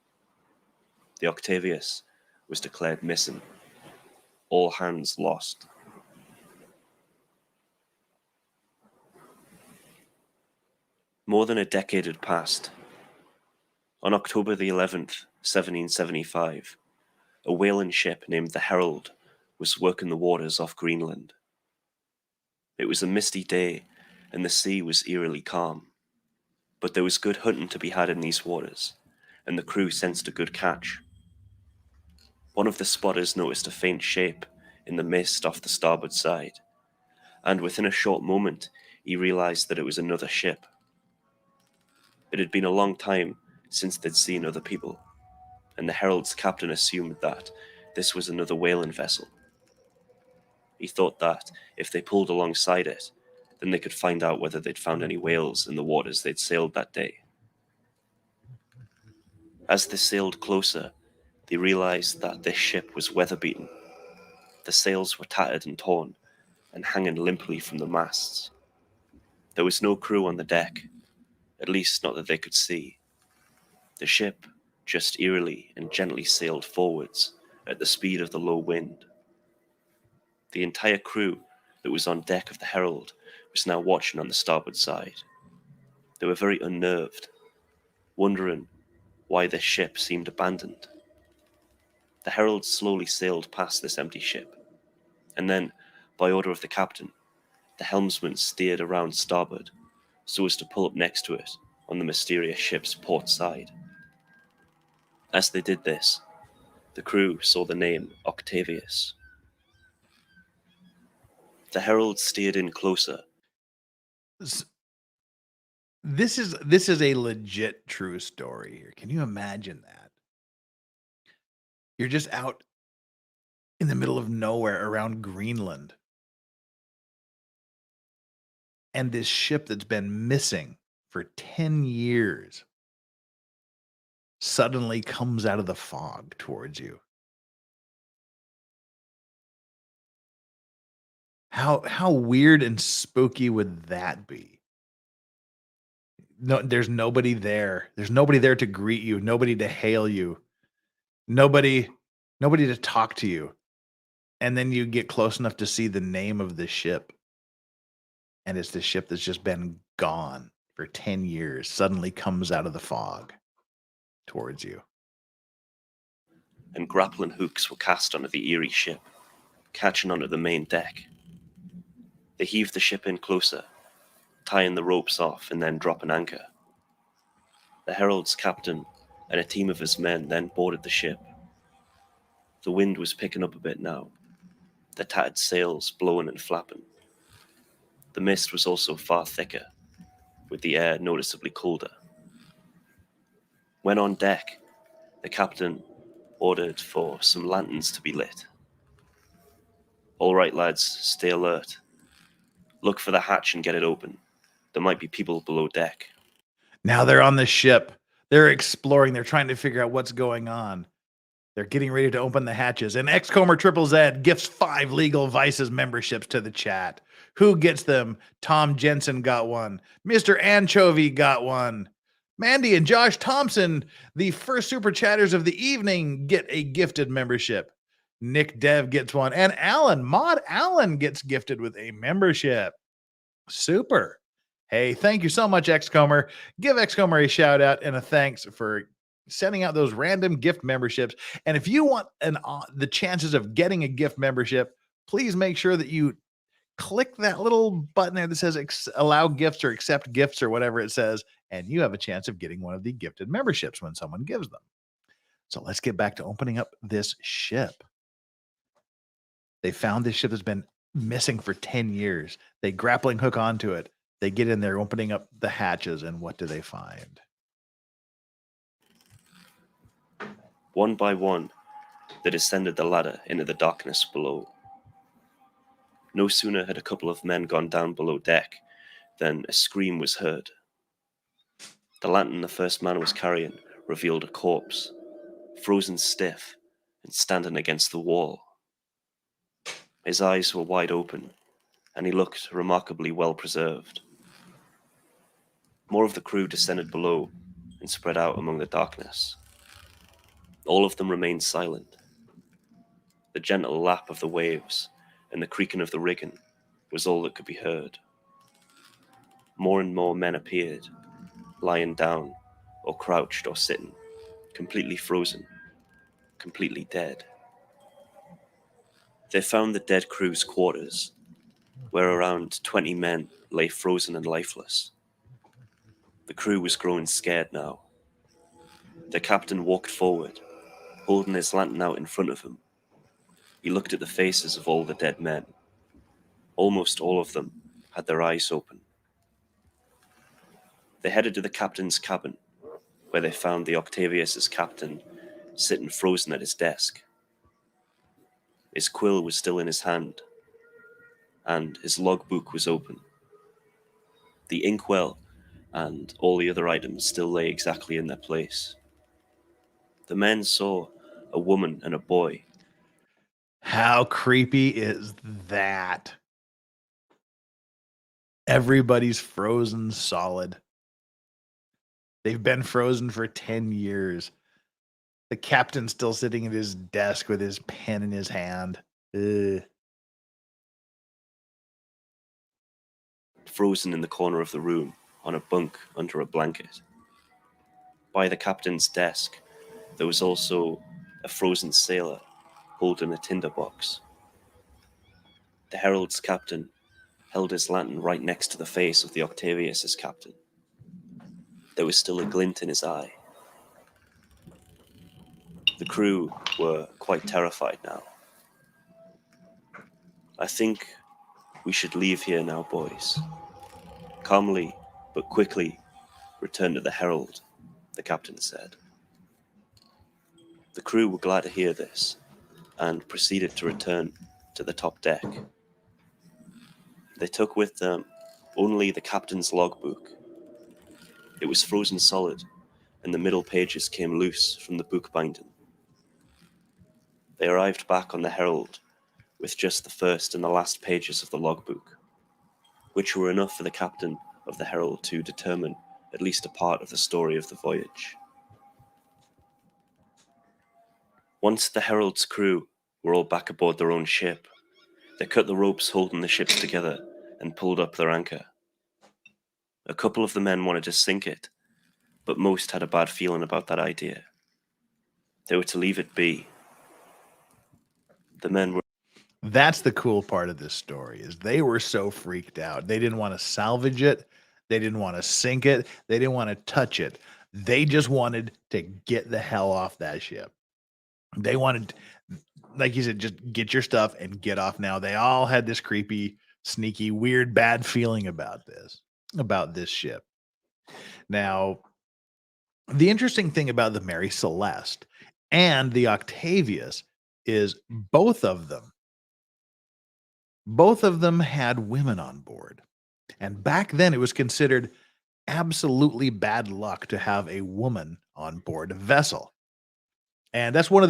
The Octavius was declared missing. All hands lost. More than a decade had passed. On October the 11th, 1775, a whaling ship named the Herald was working the waters off Greenland. It was a misty day, and the sea was eerily calm. But there was good hunting to be had in these waters, and the crew sensed a good catch. One of the spotters noticed a faint shape in the mist off the starboard side, and within a short moment he realized that it was another ship. It had been a long time since they'd seen other people, and the Herald's captain assumed that this was another whaling vessel. He thought that if they pulled alongside it, then they could find out whether they'd found any whales in the waters they'd sailed that day. As they sailed closer, they realized that this ship was weather-beaten. The sails were tattered and torn, and hanging limply from the masts. There was no crew on the deck, at least not that they could see. The ship just eerily and gently sailed forwards at the speed of the low wind. The entire crew that was on deck of the Herald was now watching on the starboard side. They were very unnerved, wondering why this ship seemed abandoned. The Herald slowly sailed past this empty ship, and then, by order of the captain, the helmsman steered around starboard so as to pull up next to it on the mysterious ship's port side. As they did this, the crew saw the name Octavius. The Herald steered in closer. This is a legit true story here. Can you imagine that? You're just out in the middle of nowhere around Greenland, and this ship that's been missing for 10 years suddenly comes out of the fog towards you. How weird and spooky would that be? No, there's nobody there. There's nobody there to greet you, nobody to hail you, nobody to talk to you. And then you get close enough to see the name of the ship, and it's the ship that's just been gone for 10 years suddenly comes out of the fog towards you. And grappling hooks were cast onto the eerie ship, catching onto the main deck. They heaved the ship in closer, tying the ropes off and then dropping anchor. The Herald's captain and a team of his men then boarded the ship. The wind was picking up a bit now, the tattered sails blowing and flapping. The mist was also far thicker, with the air noticeably colder. When on deck, the captain ordered for some lanterns to be lit. "All right, lads, stay alert. Look for the hatch and get it open. There might be people below deck." Now they're on the ship. They're exploring. They're trying to figure out what's going on. They're getting ready to open the hatches. And Xcomer Triple Z gifts 5 Legal Vices memberships to the chat. Who gets them? Tom Jensen got one. Mr. Anchovy got one. Mandy and Josh Thompson, the first super chatters of the evening, get a gifted membership. Nick Dev gets one. And Mod Allen gets gifted with a membership. Super. Hey, thank you so much, Xcomer. Give Xcomer a shout out and a thanks for sending out those random gift memberships. And if you want the chances of getting a gift membership, please make sure that you click that little button there that says allow gifts or accept gifts or whatever it says, and you have a chance of getting one of the gifted memberships when someone gives them. So let's get back to opening up this ship. They found this ship that's been missing for 10 years. They grappling hook onto it. They get in there, opening up the hatches, and what do they find? One by one, they descended the ladder into the darkness below. No sooner had a couple of men gone down below deck than a scream was heard. The lantern the first man was carrying revealed a corpse, frozen stiff and standing against the wall. His eyes were wide open, and he looked remarkably well preserved. More of the crew descended below and spread out among the darkness. All of them remained silent. The gentle lap of the waves and the creaking of the rigging was all that could be heard. More and more men appeared, lying down, or crouched or sitting, completely frozen, completely dead. They found the dead crew's quarters, where around 20 men lay frozen and lifeless. The crew was growing scared now. The captain walked forward, holding his lantern out in front of him. He looked at the faces of all the dead men. Almost all of them had their eyes open. They headed to the captain's cabin, where they found the Octavius's captain sitting frozen at his desk. His quill was still in his hand, and his logbook was open. The inkwell and all the other items still lay exactly in their place. The men saw a woman and a boy. How creepy is that? Everybody's frozen solid. They've been frozen for 10 years. The captain's still sitting at his desk with his pen in his hand. Ugh. Frozen in the corner of the room on a bunk under a blanket. By the captain's desk, there was also a frozen sailor holding a tinderbox. The Herald's captain held his lantern right next to the face of the Octavius's captain. There was still a glint in his eye. The crew were quite terrified now. I think we should leave here now, boys. Calmly but quickly return to the Herald, the captain said. The crew were glad to hear this and proceeded to return to the top deck. They took with them only the captain's logbook. It was frozen solid, and the middle pages came loose from the book binding. They arrived back on the Herald with just the first and the last pages of the logbook, which were enough for the captain of the Herald to determine at least a part of the story of the voyage. Once the Herald's crew were all back aboard their own ship, they cut the ropes holding the ships together and pulled up their anchor. A couple of the men wanted to sink it, but most had a bad feeling about that idea. They were to leave it be. The men were... That's the cool part of this story, is they were so freaked out. They didn't want to salvage it. They didn't want to sink it. They didn't want to touch it. They just wanted to get the hell off that ship. They wanted, like you said, just get your stuff and get off now. They all had this creepy, sneaky, weird, bad feeling about this ship. Now, the interesting thing about the Mary Celeste and the Octavius is both of them had women on board. And back then it was considered absolutely bad luck to have a woman on board a vessel. And that's one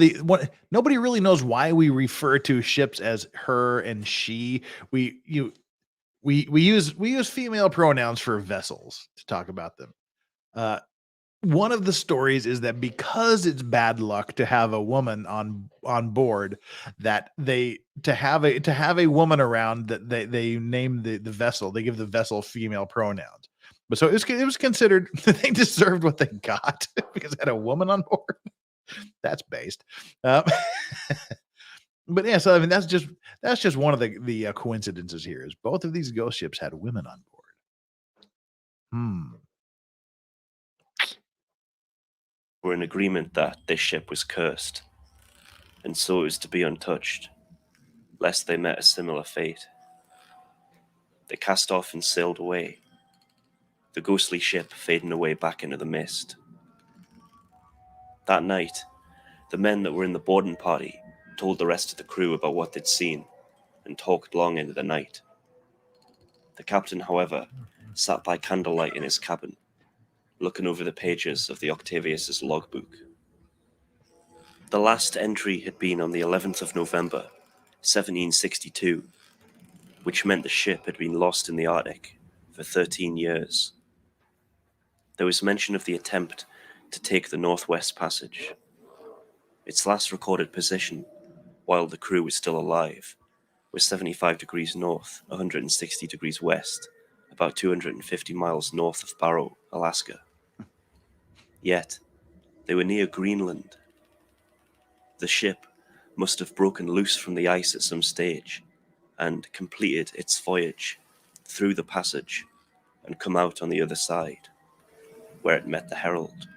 nobody really knows why we refer to ships as her and she. We use female pronouns for vessels to talk about them. one of the stories is that because it's bad luck to have a woman on board, that to have a woman around, that they name the vessel, they give the vessel female pronouns. But so it was considered that they deserved what they got because it had a woman on board. That's based. But yeah, so I mean that's just one of the coincidences here is both of these ghost ships had women on board. Were in agreement that this ship was cursed, and so it was to be untouched, lest they met a similar fate. They cast off and sailed away, the ghostly ship fading away back into the mist. That night, the men that were in the boarding party told the rest of the crew about what they'd seen, and talked long into the night. The captain, however, sat by candlelight in his cabin, looking over the pages of the Octavius's logbook. The last entry had been on the 11th of November, 1762, which meant the ship had been lost in the Arctic for 13 years. There was mention of the attempt to take the Northwest Passage. Its last recorded position, while the crew was still alive, was 75 degrees north, 160 degrees west, about 250 miles north of Barrow, Alaska. Yet, they were near Greenland. The ship must have broken loose from the ice at some stage and completed its voyage through the passage and come out on the other side, where it met the Herald.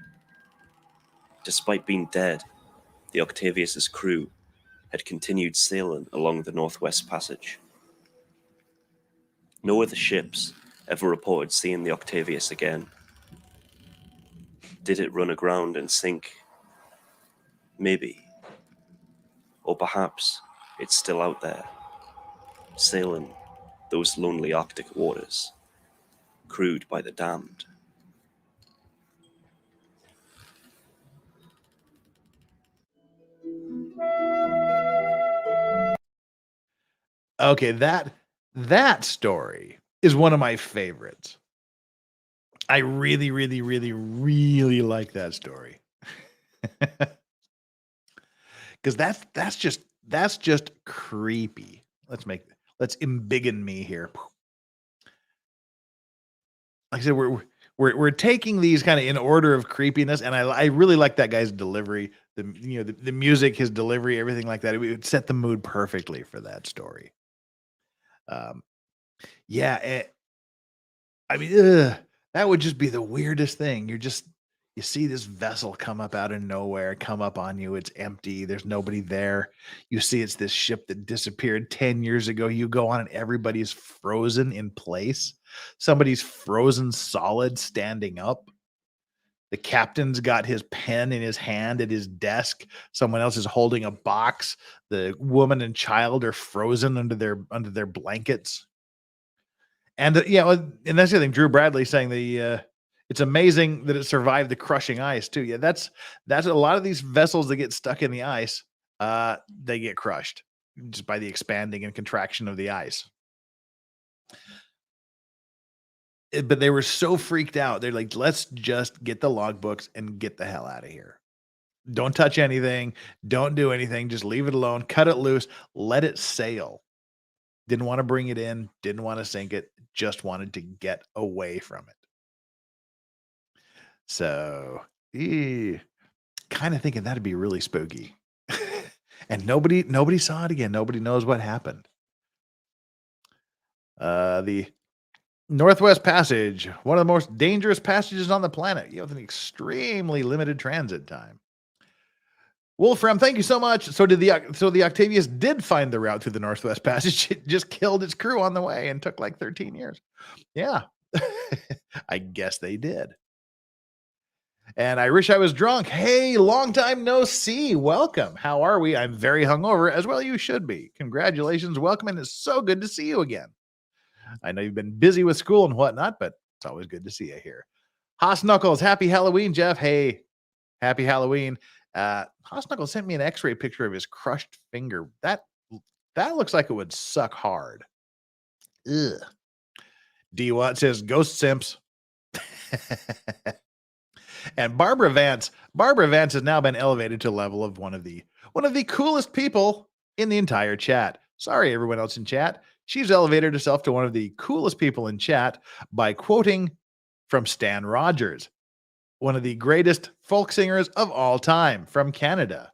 Despite being dead, the Octavius's crew had continued sailing along the Northwest Passage. No other ships ever reported seeing the Octavius again. Did it run aground and sink? Maybe. Or perhaps it's still out there, sailing those lonely Arctic waters, crewed by the damned. Okay, that story is one of my favorites. I really, really, really, really like that story. Because that's just creepy. Let's embiggen me here. Like I said, we're taking these kind of in order of creepiness, and I really like that guy's delivery. The music, his delivery, everything like that. It would set the mood perfectly for that story. Yeah, I mean, that would just be the weirdest thing. You see this vessel come up out of nowhere, come up on you. It's empty. There's nobody there. You see it's this ship that disappeared 10 years ago. You go on and everybody's frozen in place. Somebody's frozen solid standing up. The captain's got his pen in his hand at his desk. Someone else is holding a box. The woman and child are frozen under their blankets. And and that's the other thing. Drew Bradley saying it's amazing that it survived the crushing ice too. Yeah, that's a lot of these vessels that get stuck in the ice. They get crushed just by the expanding and contraction of the ice. But they were so freaked out. They're like, let's just get the logbooks and get the hell out of here. Don't touch anything. Don't do anything. Just leave it alone. Cut it loose. Let it sail. Didn't want to bring it in. Didn't want to sink it. Just wanted to get away from it. So, kind of thinking that'd be really spooky. And nobody saw it again. Nobody knows what happened. The Northwest Passage, one of the most dangerous passages on the planet, with an extremely limited transit time. Wolfram, thank you so much. So the Octavius did find the route through the Northwest Passage. It just killed its crew on the way and took like 13 years. Yeah, I guess they did. And I wish I was drunk. Hey, long time no see. Welcome. How are we? I'm very hungover as well. You should be. Congratulations. Welcome. And it's so good to see you again. I know you've been busy with school and whatnot, but it's always good to see you here. Haas Knuckles, happy Halloween, Jeff. Hey, happy Halloween. Haas Knuckles sent me an x-ray picture of his crushed finger. That looks like it would suck hard. Ugh. D Watt says, ghost simps. And Barbara Vance has now been elevated to the level of one of the coolest people in the entire chat. Sorry, everyone else in chat. She's elevated herself to one of the coolest people in chat by quoting from Stan Rogers, one of the greatest folk singers of all time from Canada.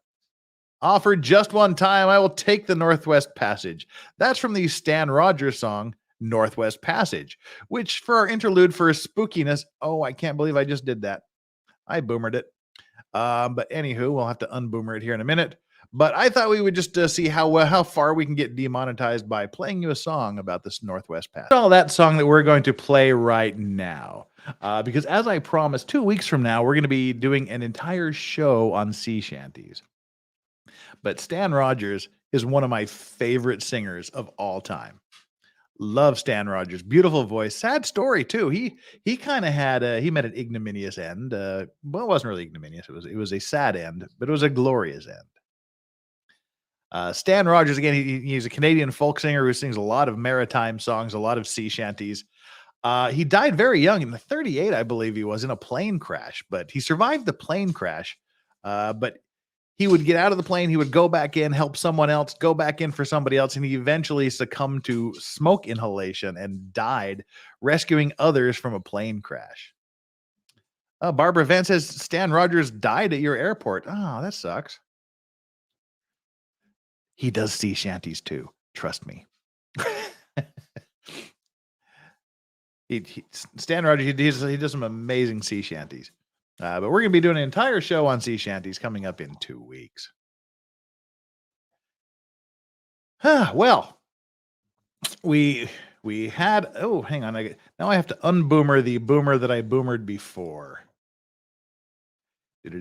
Offered just one time, I will take the Northwest Passage. That's from the Stan Rogers song, Northwest Passage, which for our interlude for spookiness, oh, I can't believe I just did that. I boomered it. But anywho, we'll have to unboomer it here in a minute. But I thought we would just see how far we can get demonetized by playing you a song about this Northwest Passage. All that song that we're going to play right now. Because as I promised, 2 weeks from now, we're going to be doing an entire show on sea shanties. But Stan Rogers is one of my favorite singers of all time. Love Stan Rogers. Beautiful voice. Sad story too. He kind of had he met an ignominious end. Well, it wasn't really ignominious. It was a sad end, but it was a glorious end. Stan Rogers, again, he's a Canadian folk singer who sings a lot of maritime songs, a lot of sea shanties. He died very young, in 38, I believe he was, in a plane crash. But he survived the plane crash. But he would get out of the plane, he would go back in, help someone else, go back in for somebody else, and he eventually succumbed to smoke inhalation and died rescuing others from a plane crash. Barbara Vance says Stan Rogers died at your airport. Oh, that sucks. He does sea shanties too. Trust me. Stan Rogers, he does some amazing sea shanties. But we're going to be doing an entire show on sea shanties coming up in 2 weeks. Well, we had, oh, hang on. Now I have to unboomer the boomer that I boomered before. There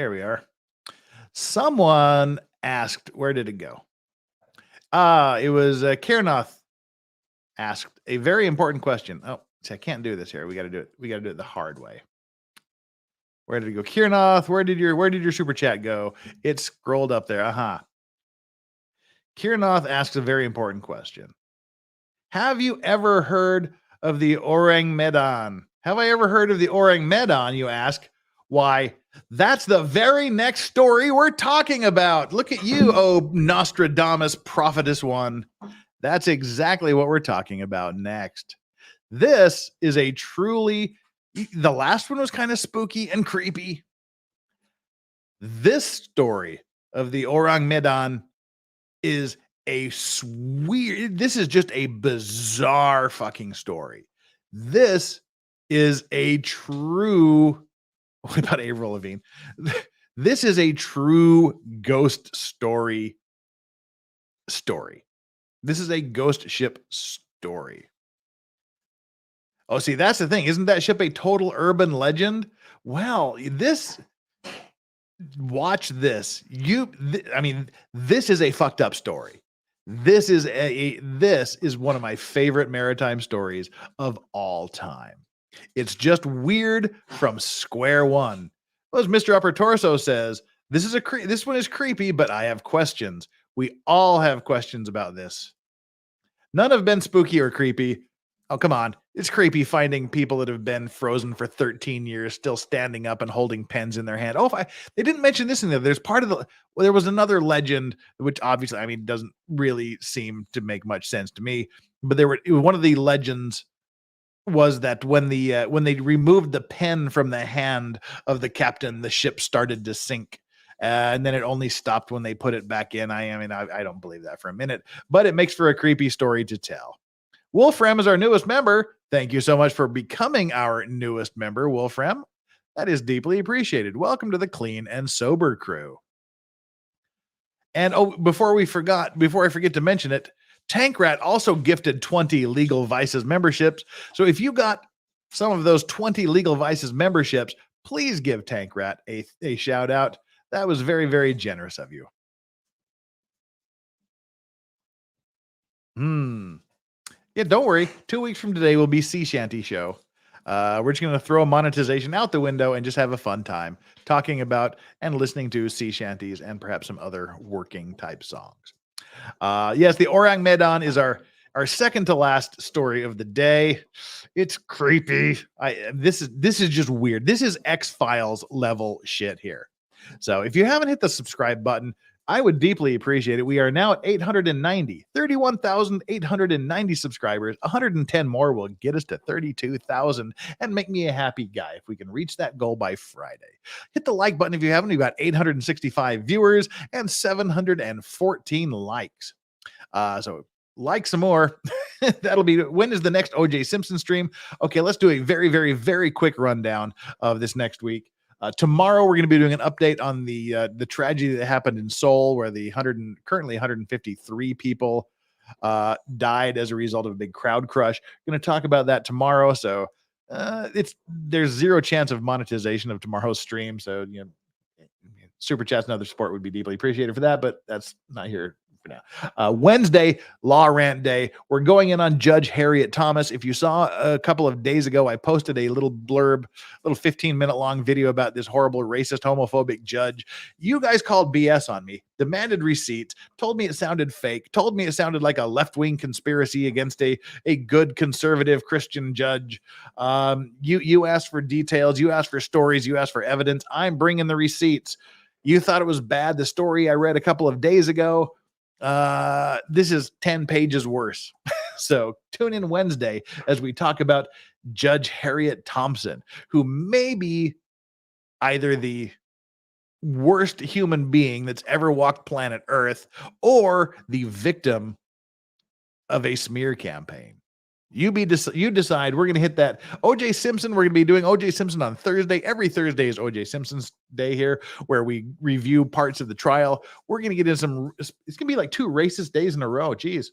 we are. Someone asked, where did it go? It was Kiernoth asked a very important question. Oh, see, I can't do this here. We got to do it. We got to do it the hard way. Where did it go? Kiernoth, where did your super chat go? It scrolled up there. Kiernoth asks a very important question. Have you ever heard of the Orang Medan? Have I ever heard of the Orang Medan, you ask? Why, that's the very next story we're talking about. Look at you, oh Nostradamus prophetess one. That's exactly what we're talking about next. This is a truly, the last one was kind of spooky and creepy. This story of the Orang Medan is this is just a bizarre fucking story. This is a true, what about Avril Lavigne? This is a true ghost story. This is a ghost ship story. Oh, see, that's the thing. Isn't that ship a total urban legend? Well, watch this. This is a fucked up story. This is one of my favorite maritime stories of all time. It's just weird from square one. Well, as Mr. Upper Torso says, this one is creepy, but I have questions. We all have questions about this. None have been spooky or creepy. Oh, come on. It's creepy finding people that have been frozen for 13 years still standing up and holding pens in their hand. Oh, they didn't mention this in there. There's there was another legend, which obviously, doesn't really seem to make much sense to me. But one of the legends was that when they removed the pen from the hand of the captain, the ship started to sink. And then it only stopped when they put it back in. I don't believe that for a minute, but it makes for a creepy story to tell. Wolfram is our newest member. Thank you so much for becoming our newest member, Wolfram. That is deeply appreciated. Welcome to the Clean and Sober crew. And before I forget to mention it, Tankrat also gifted 20 Legal Vices memberships. So if you got some of those 20 Legal Vices memberships, please give Tankrat a shout out. That was very, very generous of you. Yeah, don't worry. 2 weeks from today will be Sea Shanty Show. We're just going to throw monetization out the window and just have a fun time talking about and listening to sea shanties and perhaps some other working type songs. Yes, the Orang Medan is our our second to last story of the day. It's creepy. This is just weird. This is X-Files level shit here. So if you haven't hit the subscribe button, I would deeply appreciate it. We are now at 31,890 subscribers. 110 more will get us to 32,000 and make me a happy guy if we can reach that goal by Friday. Hit the like button if you haven't. We've got 865 viewers and 714 likes. So like some more. That'll be, when is the next OJ Simpson stream? Okay, let's do a very, very, very quick rundown of this next week. Tomorrow we're going to be doing an update on the tragedy that happened in Seoul, where the currently 153 people died as a result of a big crowd crush. Going to talk about that tomorrow. So there's zero chance of monetization of tomorrow's stream. So super chats and other support would be deeply appreciated for that, but that's not here for now. Wednesday, Law Rant Day. We're going in on Judge Harriet Thomas. If you saw a couple of days ago, I posted a little blurb, little 15-minute long video about this horrible, racist, homophobic judge. You guys called BS on me, demanded receipts, told me it sounded fake, told me it sounded like a left-wing conspiracy against a good conservative Christian judge. You asked for details, you asked for stories, you asked for evidence. I'm bringing the receipts. You thought it was bad, the story I read a couple of days ago. This is 10 pages worse. So tune in Wednesday as we talk about Judge Harriet Thompson, who may be either the worst human being that's ever walked planet Earth or the victim of a smear campaign. You decide. We're going to hit that. OJ Simpson, we're going to be doing OJ Simpson on Thursday. Every Thursday is OJ Simpson's day here, where we review parts of the trial. We're going to get into it's going to be like 2 racist days in a row. Jeez.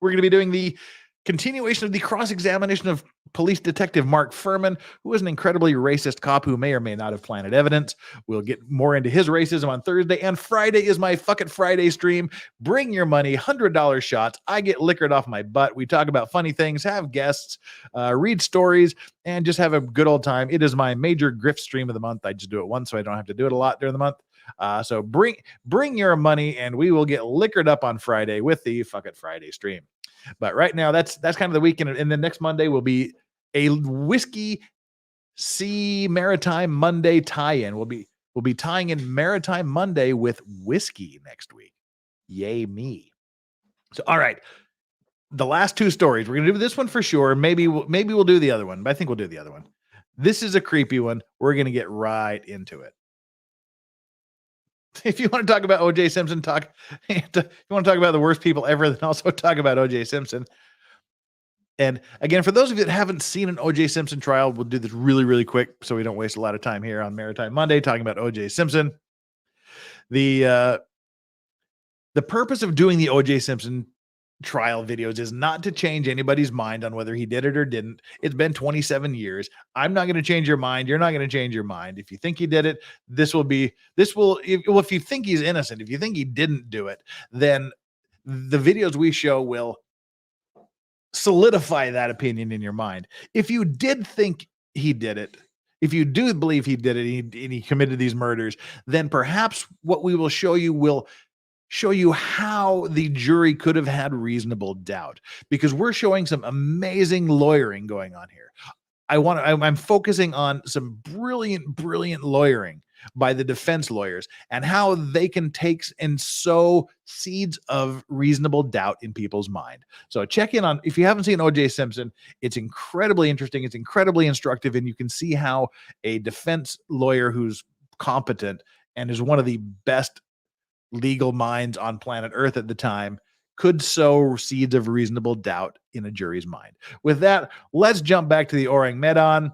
We're going to be doing the continuation of the cross-examination of police detective Mark Furman, who is an incredibly racist cop who may or may not have planted evidence. We'll get more into his racism on Thursday, and Friday is my Fuck It Friday stream. Bring your money, $100 shots. I get liquored off my butt. We talk about funny things, have guests, read stories, and just have a good old time. It is my major grift stream of the month. I just do it once, so I don't have to do it a lot during the month. So bring your money, and we will get liquored up on Friday with the Fuck It Friday stream. But right now, that's kind of the weekend, and then next Monday will be a Whiskey Sea Maritime Monday tie-in. We'll be tying in Maritime Monday with whiskey next week. Yay me! So all right, the last 2 stories. We're gonna do this one for sure. Maybe we'll do the other one, but I think we'll do the other one. This is a creepy one. We're gonna get right into it. If you want to talk about OJ Simpson, if you want to talk about the worst people ever, then also talk about OJ Simpson. And again, for those of you that haven't seen an OJ Simpson trial, we'll do this really, really quick so we don't waste a lot of time here on Maritime Monday talking about OJ Simpson. The purpose of doing the OJ Simpson trial videos is not to change anybody's mind on whether he did it or didn't. It's been 27 years. I'm not going to change your mind. You're not going to change your mind. If you think he did it, if you think he's innocent, if you think he didn't do it, then the videos we show will solidify that opinion in your mind. If you did think he did it, if you do believe he did it and he committed these murders, then perhaps what we will show you will show you how the jury could have had reasonable doubt, because we're showing some amazing lawyering going on here. I'm focusing on some brilliant lawyering by the defense lawyers and how they can take and sow seeds of reasonable doubt in people's mind. So check in on, if you haven't seen OJ Simpson, it's incredibly interesting. It's incredibly instructive. And you can see how a defense lawyer who's competent and is one of the best legal minds on planet Earth at the time could sow seeds of reasonable doubt in a jury's mind. With that, let's jump back to the Orang Medan.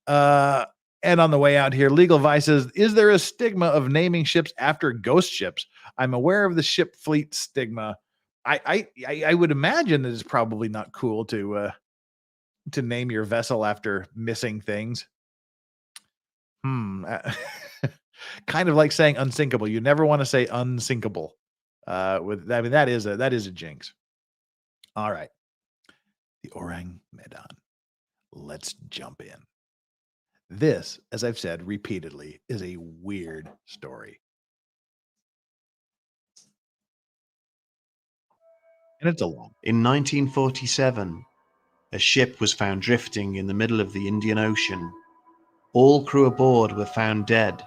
And on the way out here, Legal Vices, is there a stigma of naming ships after ghost ships? I'm aware of the ship fleet stigma. I would imagine that it's probably not cool to name your vessel after missing things. Kind of like saying unsinkable. You never want to say unsinkable. That is a jinx. All right. The Orang Medan. Let's jump in. This, as I've said repeatedly, is a weird story. And it's a lot. In 1947, a ship was found drifting in the middle of the Indian Ocean. All crew aboard were found dead,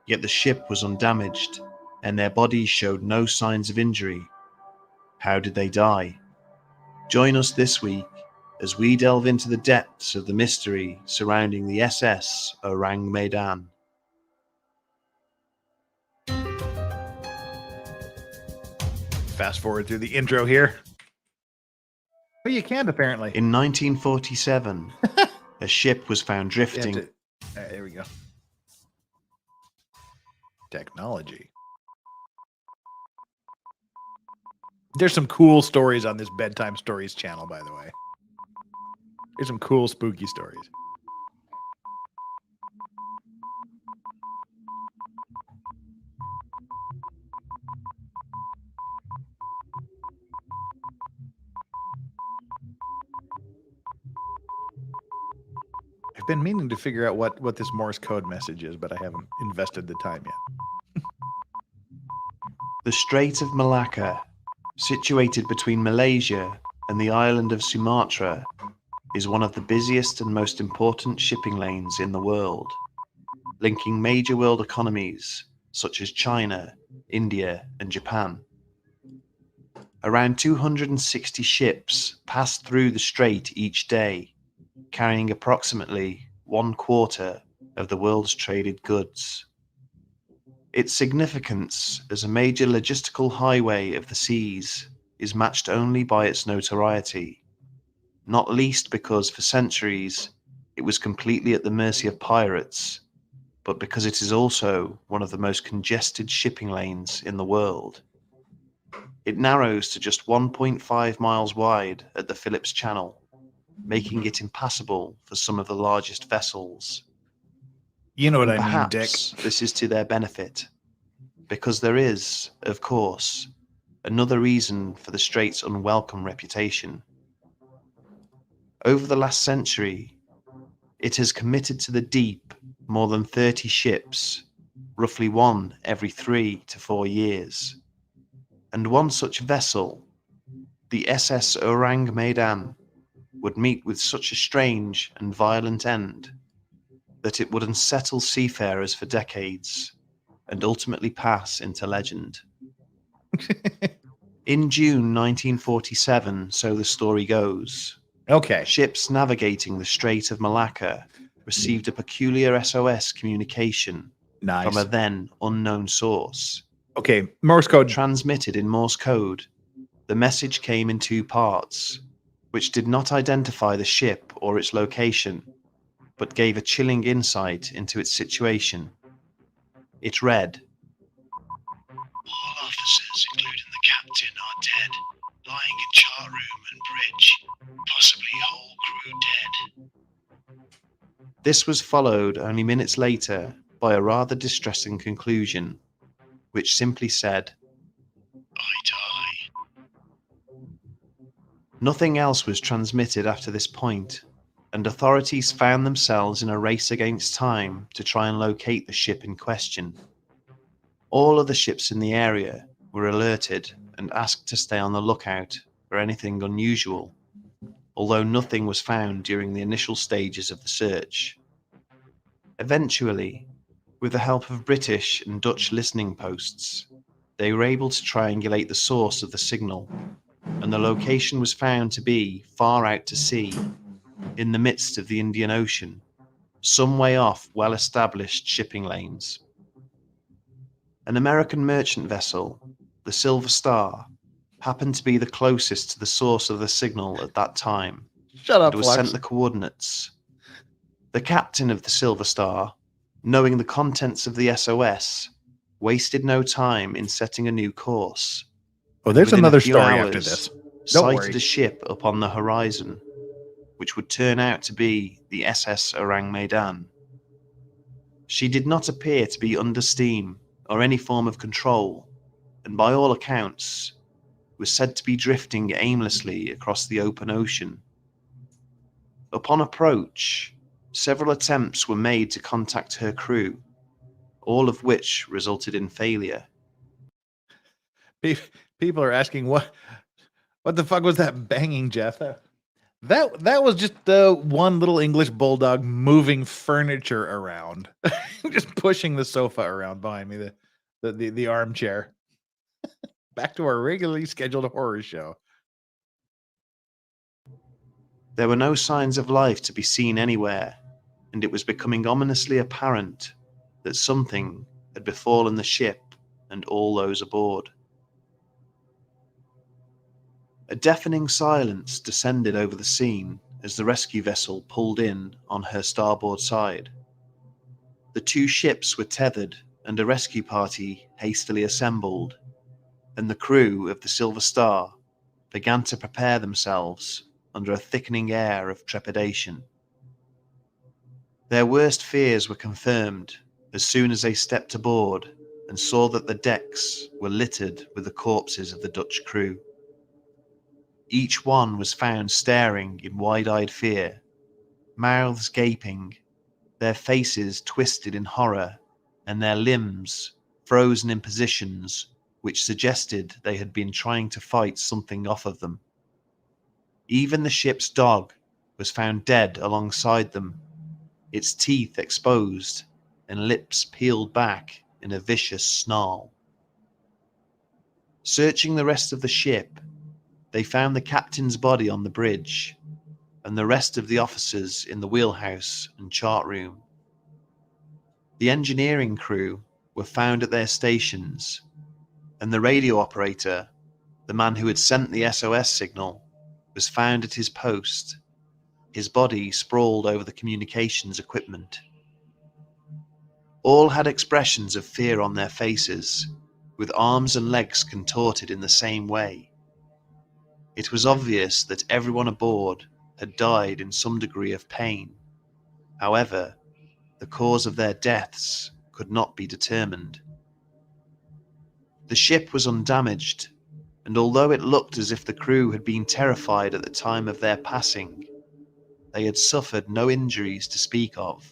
yet the ship was undamaged, and their bodies showed no signs of injury. How did they die? Join us this week as we delve into the depths of the mystery surrounding the SS Orang Medan. Fast forward through the intro here. Oh, you can't apparently. In 1947, a ship was found drifting. There we go. Technology. There's some cool stories on this Bedtime Stories channel, by the way. There's some cool spooky stories. I've been meaning to figure out what this Morse code message is, but I haven't invested the time yet. The Strait of Malacca, situated between Malaysia and the island of Sumatra, is one of the busiest and most important shipping lanes in the world, linking major world economies such as China, India, and Japan. Around 260 ships pass through the strait each day, carrying approximately 1/4 of the world's traded goods. Its significance as a major logistical highway of the seas is matched only by its notoriety, not least because for centuries it was completely at the mercy of pirates, but because it is also one of the most congested shipping lanes in the world. It narrows to just 1.5 miles wide at the Phillips Channel, making it impassable for some of the largest vessels. You know what And I mean, Dick. perhaps this is to their benefit, because there is, of course, another reason for the strait's unwelcome reputation. Over the last century, it has committed to the deep more than 30 ships, roughly one every 3 to 4 years. And one such vessel, the SS Orang Medan, would meet with such a strange and violent end that it would unsettle seafarers for decades and ultimately pass into legend. In June 1947, so the story goes, Okay. ships navigating the Strait of Malacca received a peculiar SOS communication Nice. from a then unknown source. Okay, Morse code. Transmitted in Morse code, the message came in 2 parts, which did not identify the ship or its location, but gave a chilling insight into its situation. It read, "All officers, including the captain, are dead, lying in chart room and bridge, possibly whole crew dead." This was followed only minutes later by a rather distressing conclusion, which simply said, "I die." Nothing else was transmitted after this point, and authorities found themselves in a race against time to try and locate the ship in question. All other ships in the area were alerted and asked to stay on the lookout for anything unusual, although nothing was found during the initial stages of the search. Eventually, with the help of British and Dutch listening posts, they were able to triangulate the source of the signal, and the location was found to be far out to sea, in the midst of the Indian Ocean, some way off well-established shipping lanes. An American merchant vessel, the Silver Star, happened to be the closest to the source of the signal at that time, Shut up, and was Flux. sent the coordinates. The captain of the Silver Star, knowing the contents of the SOS, wasted no time in setting a new course. Oh, there's Within a another few story after hours, this. Don't sighted worry. a ship upon the horizon, which would turn out to be the SS Orang Medan. She did not appear to be under steam or any form of control, and by all accounts, was said to be drifting aimlessly across the open ocean. Upon approach, several attempts were made to contact her crew, all of which resulted in failure. People are asking What the fuck was that banging, Jeff? That was just the one little English bulldog moving furniture around, just pushing the sofa around behind me, the armchair. Back to our regularly scheduled horror show. There were no signs of life to be seen anywhere, and it was becoming ominously apparent that something had befallen the ship and all those aboard. A deafening silence descended over the scene as the rescue vessel pulled in on her starboard side. The two ships were tethered and a rescue party hastily assembled, and the crew of the Silver Star began to prepare themselves under a thickening air of trepidation. Their worst fears were confirmed as soon as they stepped aboard and saw that the decks were littered with the corpses of the Dutch crew. Each one was found staring in wide-eyed fear, mouths gaping, their faces twisted in horror, and their limbs frozen in positions which suggested they had been trying to fight something off of them. Even the ship's dog was found dead alongside them, its teeth exposed and lips peeled back in a vicious snarl. Searching the rest of the ship, they found the captain's body on the bridge and the rest of the officers in the wheelhouse and chart room. The engineering crew were found at their stations, and the radio operator, the man who had sent the SOS signal, was found at his post, his body sprawled over the communications equipment. All had expressions of fear on their faces, with arms and legs contorted in the same way. It was obvious that everyone aboard had died in some degree of pain. However, the cause of their deaths could not be determined. The ship was undamaged, and although it looked as if the crew had been terrified at the time of their passing, they had suffered no injuries to speak of.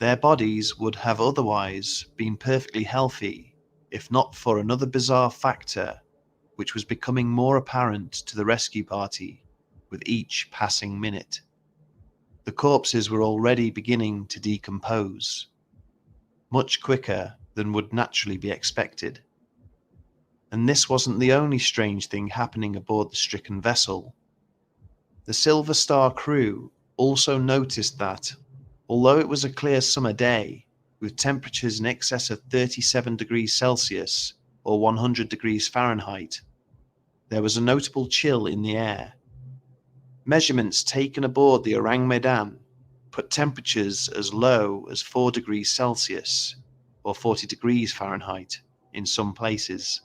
Their bodies would have otherwise been perfectly healthy, if not for another bizarre factor which was becoming more apparent to the rescue party with each passing minute. The corpses were already beginning to decompose, much quicker than would naturally be expected. And this wasn't the only strange thing happening aboard the stricken vessel. The Silver Star crew also noticed that, although it was a clear summer day, with temperatures in excess of 37 degrees Celsius or 100 degrees Fahrenheit, there was a notable chill in the air. Measurements taken aboard the Orang Medan put temperatures as low as 4 degrees Celsius or 40 degrees Fahrenheit in some places.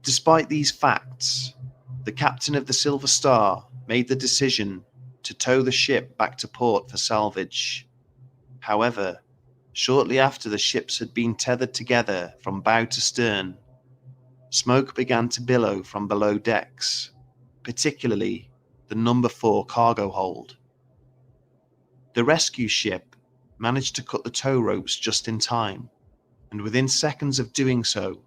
Despite these facts, the captain of the Silver Star made the decision to tow the ship back to port for salvage. However, shortly after the ships had been tethered together from bow to stern, smoke began to billow from below decks, particularly the number 4 cargo hold. The rescue ship managed to cut the tow ropes just in time, and within seconds of doing so,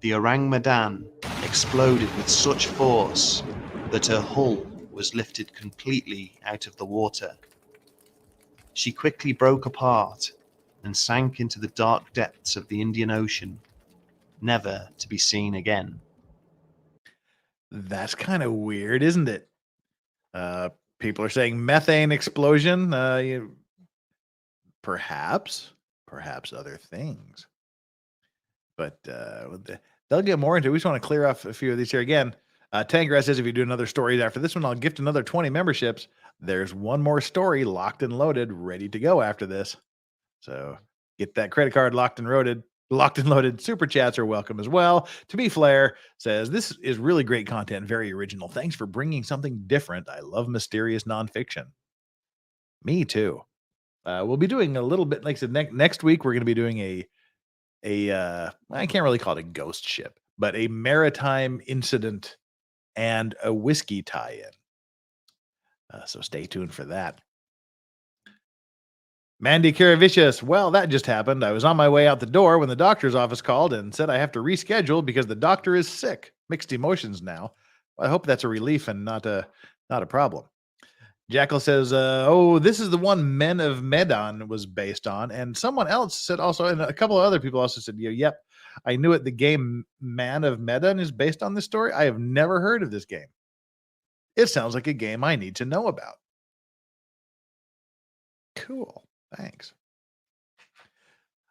the Orang Medan exploded with such force that her hull was lifted completely out of the water. She quickly broke apart and sank into the dark depths of the Indian Ocean, never to be seen again. That's kind of weird, isn't it? People are saying methane explosion. Perhaps other things. But they'll get more into it. We just want to clear off a few of these here. Again, Tangrass says if you do another story after this one, I'll gift another 20 memberships. There's one more story locked and loaded, ready to go after this. So get that credit card locked and loaded. Super chats are welcome as well. To be Flair says, this is really great content, very original. Thanks for bringing something different. I love mysterious nonfiction. Me too. We'll be doing a little bit, like I said, next week, we're going to be doing I can't really call it a ghost ship, but a maritime incident and a whiskey tie-in. So stay tuned for that. Mandy Karavicious, well, that just happened. I was on my way out the door when the doctor's office called and said I have to reschedule because the doctor is sick. Mixed emotions now. I hope that's a relief and not a problem. Jackal says, "Oh, this is the one Men of Medan was based on," and someone else said also, and a couple of other people also said, "Yep, I knew it. The game Man of Medan is based on this story. I have never heard of this game. It sounds like a game I need to know about." Cool, thanks.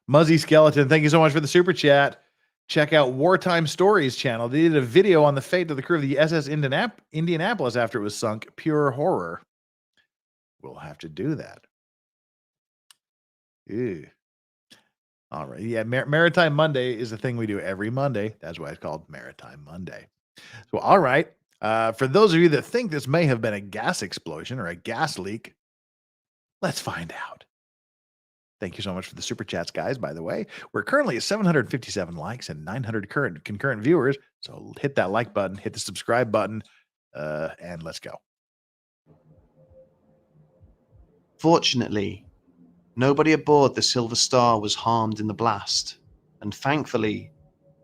Muzzy Skeleton, thank you so much for the super chat. Check out Wartime Stories channel. They did a video on the fate of the crew of the SS Indianapolis after it was sunk. Pure horror. We'll have to do that. Ew. All right. Yeah, Maritime Monday is the thing we do every Monday. That's why it's called Maritime Monday. So, all right. For those of you that think this may have been a gas explosion or a gas leak, let's find out. Thank you so much for the super chats, guys. By the way, we're currently at 757 likes and 900 concurrent viewers. So hit that like button, hit the subscribe button, and let's go. Fortunately, nobody aboard the Silver Star was harmed in the blast, and thankfully,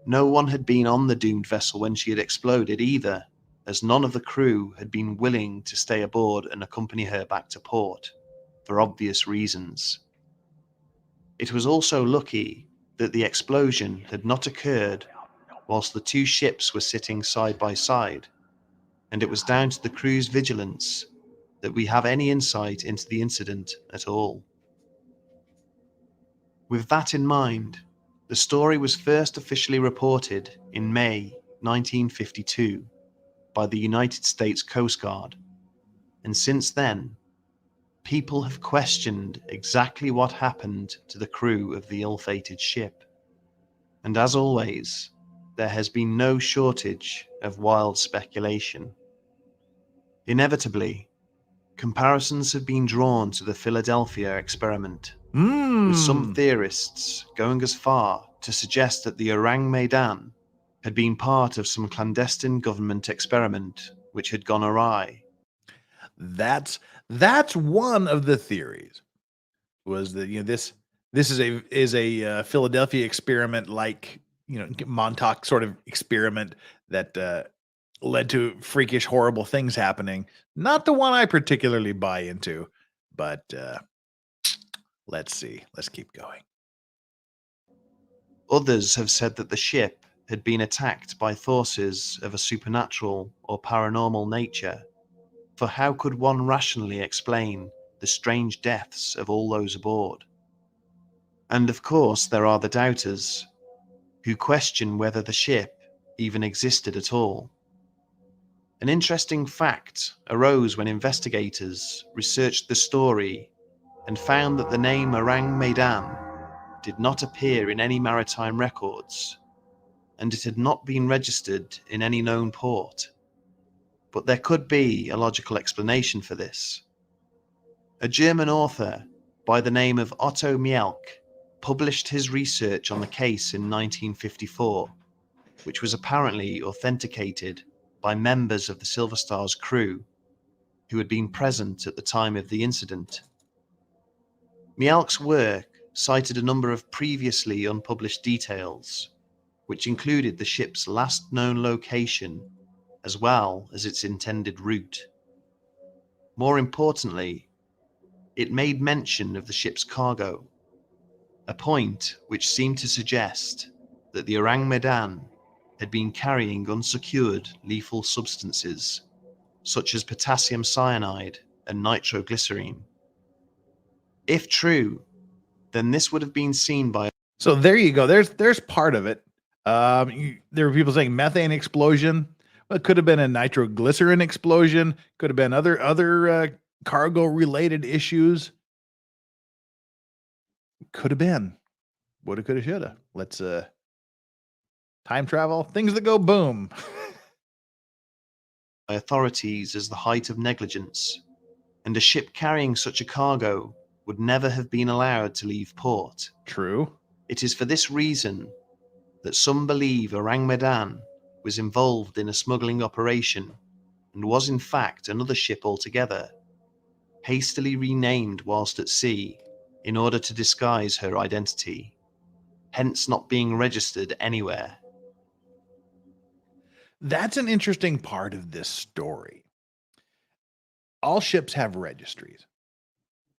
no one had been on the doomed vessel when she had exploded either, as none of the crew had been willing to stay aboard and accompany her back to port, for obvious reasons. It was also lucky that the explosion had not occurred whilst the two ships were sitting side by side, and it was down to the crew's vigilance that we have any insight into the incident at all. With that in mind, the story was first officially reported in May 1952 by the United States Coast Guard, and since then, people have questioned exactly what happened to the crew of the ill-fated ship. And as always, there has been no shortage of wild speculation. Inevitably, comparisons have been drawn to the Philadelphia experiment, with some theorists going as far to suggest that the Orang Medan had been part of some clandestine government experiment which had gone awry. That's one of the theories. Was that this is a Philadelphia experiment, like Montauk sort of experiment that led to freakish, horrible things happening. Not the one I particularly buy into, but let's see. Let's keep going. Others have said that the ship had been attacked by forces of a supernatural or paranormal nature, for how could one rationally explain the strange deaths of all those aboard? And of course there are the doubters, who question whether the ship even existed at all. An interesting fact arose when investigators researched the story and found that the name Orang Medan did not appear in any maritime records, and it had not been registered in any known port. But there could be a logical explanation for this. A German author by the name of Otto Mielck published his research on the case in 1954, which was apparently authenticated by members of the Silver Star's crew who had been present at the time of the incident. Mielck's work cited a number of previously unpublished details, which included the ship's last known location as well as its intended route. More importantly, it made mention of the ship's cargo, a point which seemed to suggest that the Orang Medan had been carrying unsecured lethal substances such as potassium cyanide and nitroglycerine. If true, then this would have been seen by... So there you go. There's part of it. There were people saying methane explosion. Well, it could have been a nitroglycerin explosion. Could have been other cargo related issues. Could have been. Woulda, coulda, shoulda. Let's time travel. Things that go boom. authorities as the height of negligence, and a ship carrying such a cargo would never have been allowed to leave port. True. It is for this reason that some believe Orang Medan was involved in a smuggling operation and was in fact another ship altogether, hastily renamed whilst at sea in order to disguise her identity, hence not being registered anywhere. That's an interesting part of this story. All ships have registries.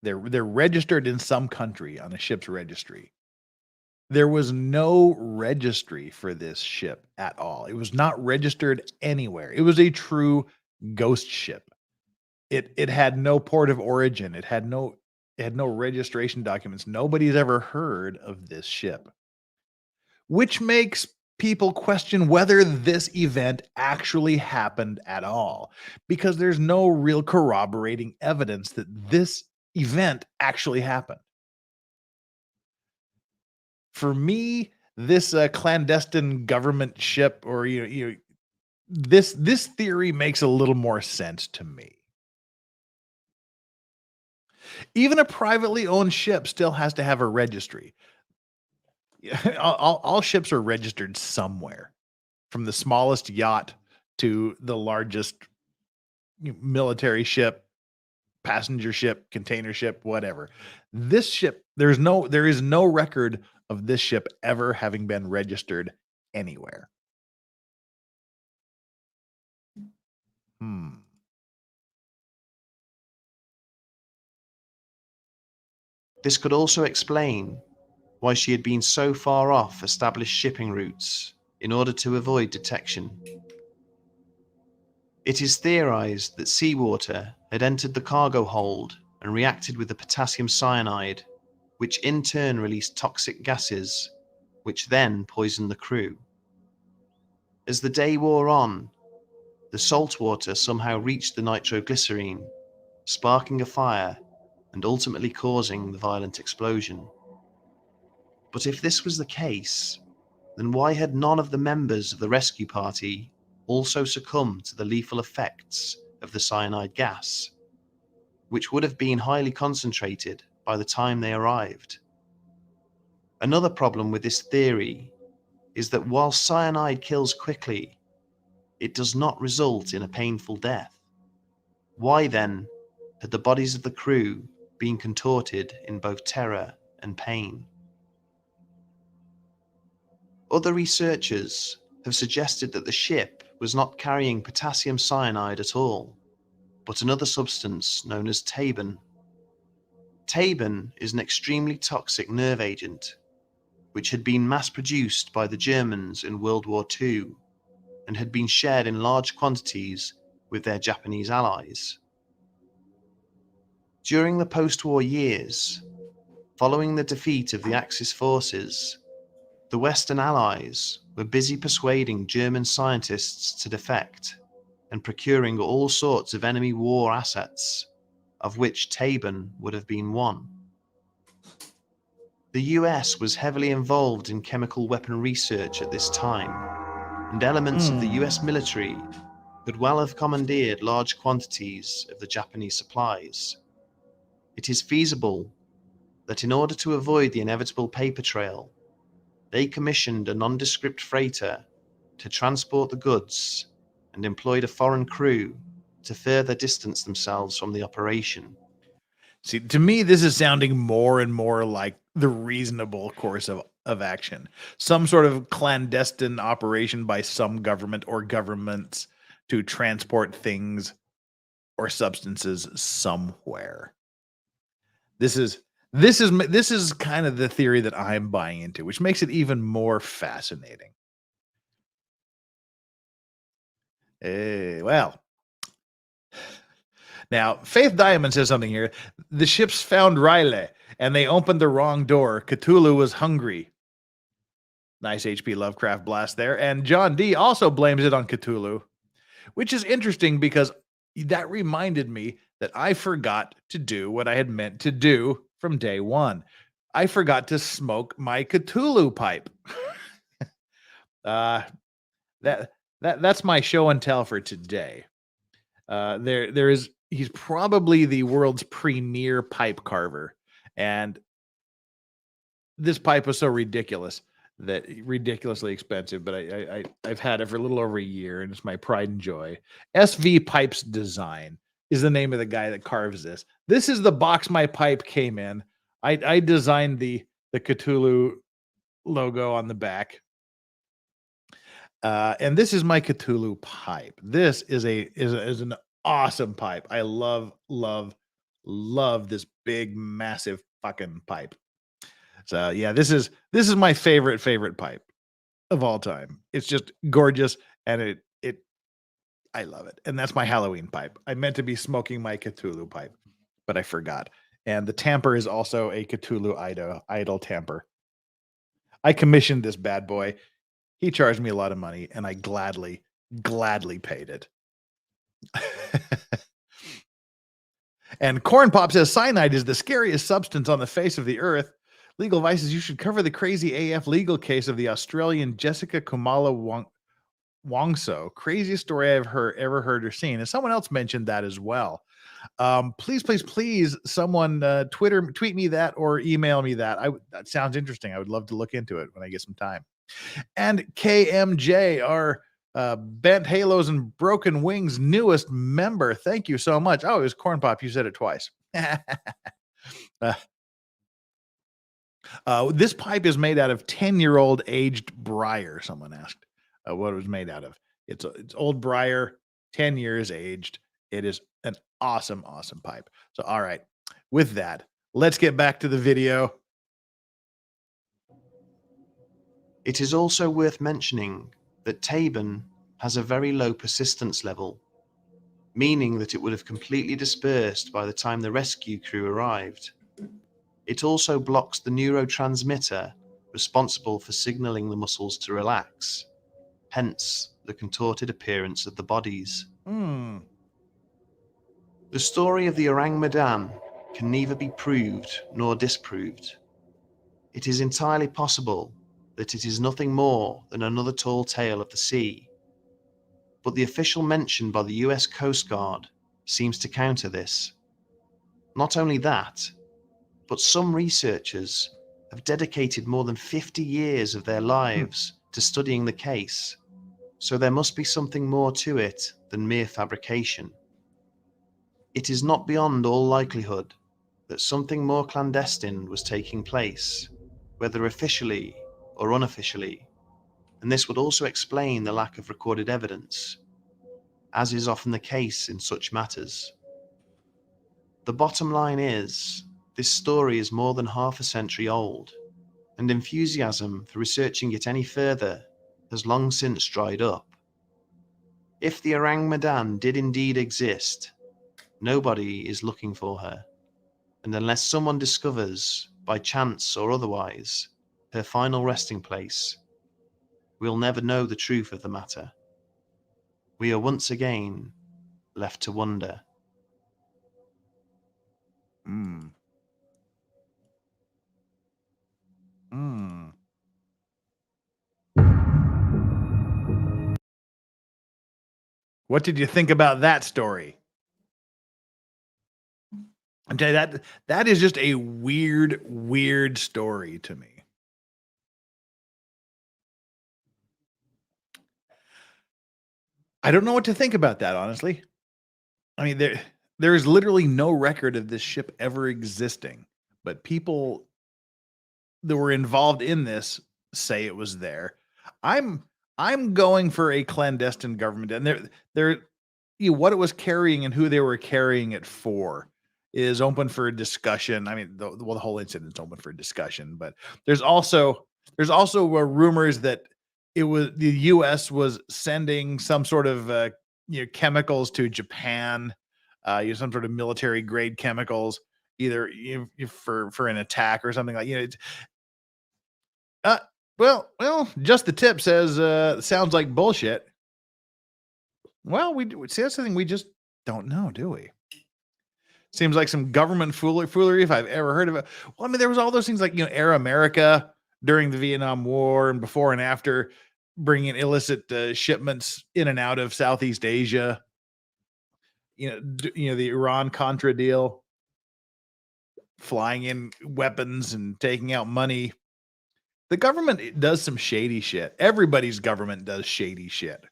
They're registered in some country on a ship's registry. There was no registry for this ship at all. It was not registered anywhere. It was a true ghost ship. It had no port of origin. It had no registration documents. Nobody's ever heard of this ship, which makes people question whether this event actually happened at all, because there's no real corroborating evidence that this event actually happened. For me, this clandestine government ship, or this theory makes a little more sense to me. Even a privately owned ship still has to have a registry. All ships are registered somewhere, from the smallest yacht to the largest military ship, passenger ship, container ship, whatever. This ship, there is no record of this ship ever having been registered anywhere. This could also explain why she had been so far off established shipping routes in order to avoid detection. It is theorized that seawater had entered the cargo hold and reacted with the potassium cyanide, which in turn released toxic gases, which then poisoned the crew. As the day wore on, the salt water somehow reached the nitroglycerine, sparking a fire and ultimately causing the violent explosion. But if this was the case, then why had none of the members of the rescue party also succumbed to the lethal effects of the cyanide gas, which would have been highly concentrated by the time they arrived? Another problem with this theory is that while cyanide kills quickly, it does not result in a painful death. Why then had the bodies of the crew been contorted in both terror and pain? Other researchers have suggested that the ship was not carrying potassium cyanide at all, but another substance known as tabun. Tabun is an extremely toxic nerve agent, which had been mass-produced by the Germans in World War II and had been shared in large quantities with their Japanese allies. During the post-war years, following the defeat of the Axis forces, the Western Allies were busy persuading German scientists to defect and procuring all sorts of enemy war assets, of which tabun would have been one. The US was heavily involved in chemical weapon research at this time, and elements of the US military could well have commandeered large quantities of the Japanese supplies. It is feasible that in order to avoid the inevitable paper trail, they commissioned a nondescript freighter to transport the goods and employed a foreign crew to further distance themselves from the operation. See, to me, this is sounding more and more like the reasonable course of action. Some sort of clandestine operation by some government or governments to transport things or substances somewhere. This is kind of the theory that I'm buying into, which makes it even more fascinating. Well, now Faith Diamond says something here. The ships found Riley and they opened the wrong door. Cthulhu was hungry. Nice H.P. Lovecraft blast there. And John D also blames it on Cthulhu, which is interesting because that reminded me that I forgot to do what I had meant to do from day one. I forgot to smoke my Cthulhu pipe. That's my show and tell for today. He's probably the world's premier pipe carver, and this pipe was so ridiculously expensive, but I've had it for a little over a year, and it's my pride and joy. SV Pipes Design is the name of the guy that carves this. This is the box my pipe came in. I designed the Cthulhu logo on the back. And this is my Cthulhu pipe. This is an awesome pipe. I love this big, massive fucking pipe. So yeah, this is my favorite pipe of all time. It's just gorgeous, and I love it. And that's my Halloween pipe. I meant to be smoking my Cthulhu pipe, but I forgot. And the tamper is also a Cthulhu idol tamper. I commissioned this bad boy. He charged me a lot of money, and I gladly paid it. And Corn Pop says cyanide is the scariest substance on the face of the earth. Legal Vices, you should cover the crazy AF legal case of the Australian Jessica Kumala Wongso. Craziest story I've ever heard or seen. And someone else mentioned that as well. Please, someone tweet me that or email me that. That sounds interesting. I would love to look into it when I get some time. And KMJ, our Bent Halos and Broken Wings newest member. Thank you so much. Oh, it was Corn Pop. You said it twice. This pipe is made out of 10-year-old aged briar. Someone asked what it was made out of. It's old briar, 10 years aged. It is an awesome pipe. So, all right. With that, let's get back to the video. It is also worth mentioning that Tabon has a very low persistence level, meaning that it would have completely dispersed by the time the rescue crew arrived. It also blocks the neurotransmitter responsible for signaling the muscles to relax, hence the contorted appearance of the bodies. The story of the Orang Medan can neither be proved nor disproved. It is entirely possible that it is nothing more than another tall tale of the sea, but the official mention by the US Coast Guard seems to counter this. Not only that, but some researchers have dedicated more than 50 years of their lives to studying the case, so there must be something more to it than mere fabrication. It is not beyond all likelihood that something more clandestine was taking place, whether officially or unofficially, and this would also explain the lack of recorded evidence, as is often the case in such matters. The bottom line is, this story is more than half a century old, and enthusiasm for researching it any further has long since dried up. If the Orang Medan did indeed exist, nobody is looking for her, and unless someone discovers, by chance or otherwise, her final resting place, we'll never know the truth of the matter. We are once again left to wonder. What did you think about that story? I'm telling you, that is just a weird story to me. I don't know what to think about that, honestly. I mean, there is literally no record of this ship ever existing, but people that were involved in this say it was there. I'm going for a clandestine government, and what it was carrying and who they were carrying it for is open for discussion. I mean, the whole incident's open for discussion, but there's also rumors that it was the U.S. was sending some sort of chemicals to Japan, some sort of military grade chemicals, either for an attack or something like Well, just the tip says sounds like bullshit. Well, see, that's the thing, we just don't know, do we? Seems like some government foolery if I've ever heard of it. Well, I mean, there was all those things like Air America during the Vietnam War and before and after, bringing illicit shipments in and out of Southeast Asia. The Iran-Contra deal, flying in weapons and taking out money. The government does some shady shit. Everybody's government does shady shit.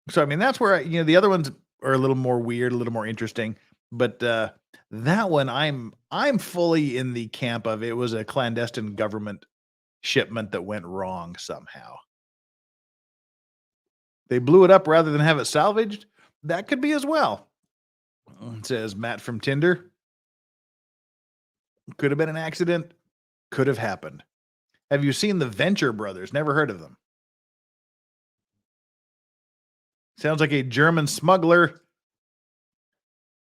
So, I mean, that's where, the other ones are a little more weird, a little more interesting. But that one, I'm fully in the camp of it was a clandestine government shipment that went wrong somehow. They blew it up rather than have it salvaged. That could be as well. Says Matt from Tinder. Could have been an accident. Could have happened. Have you seen the Venture Brothers? Never heard of them. Sounds like a German smuggler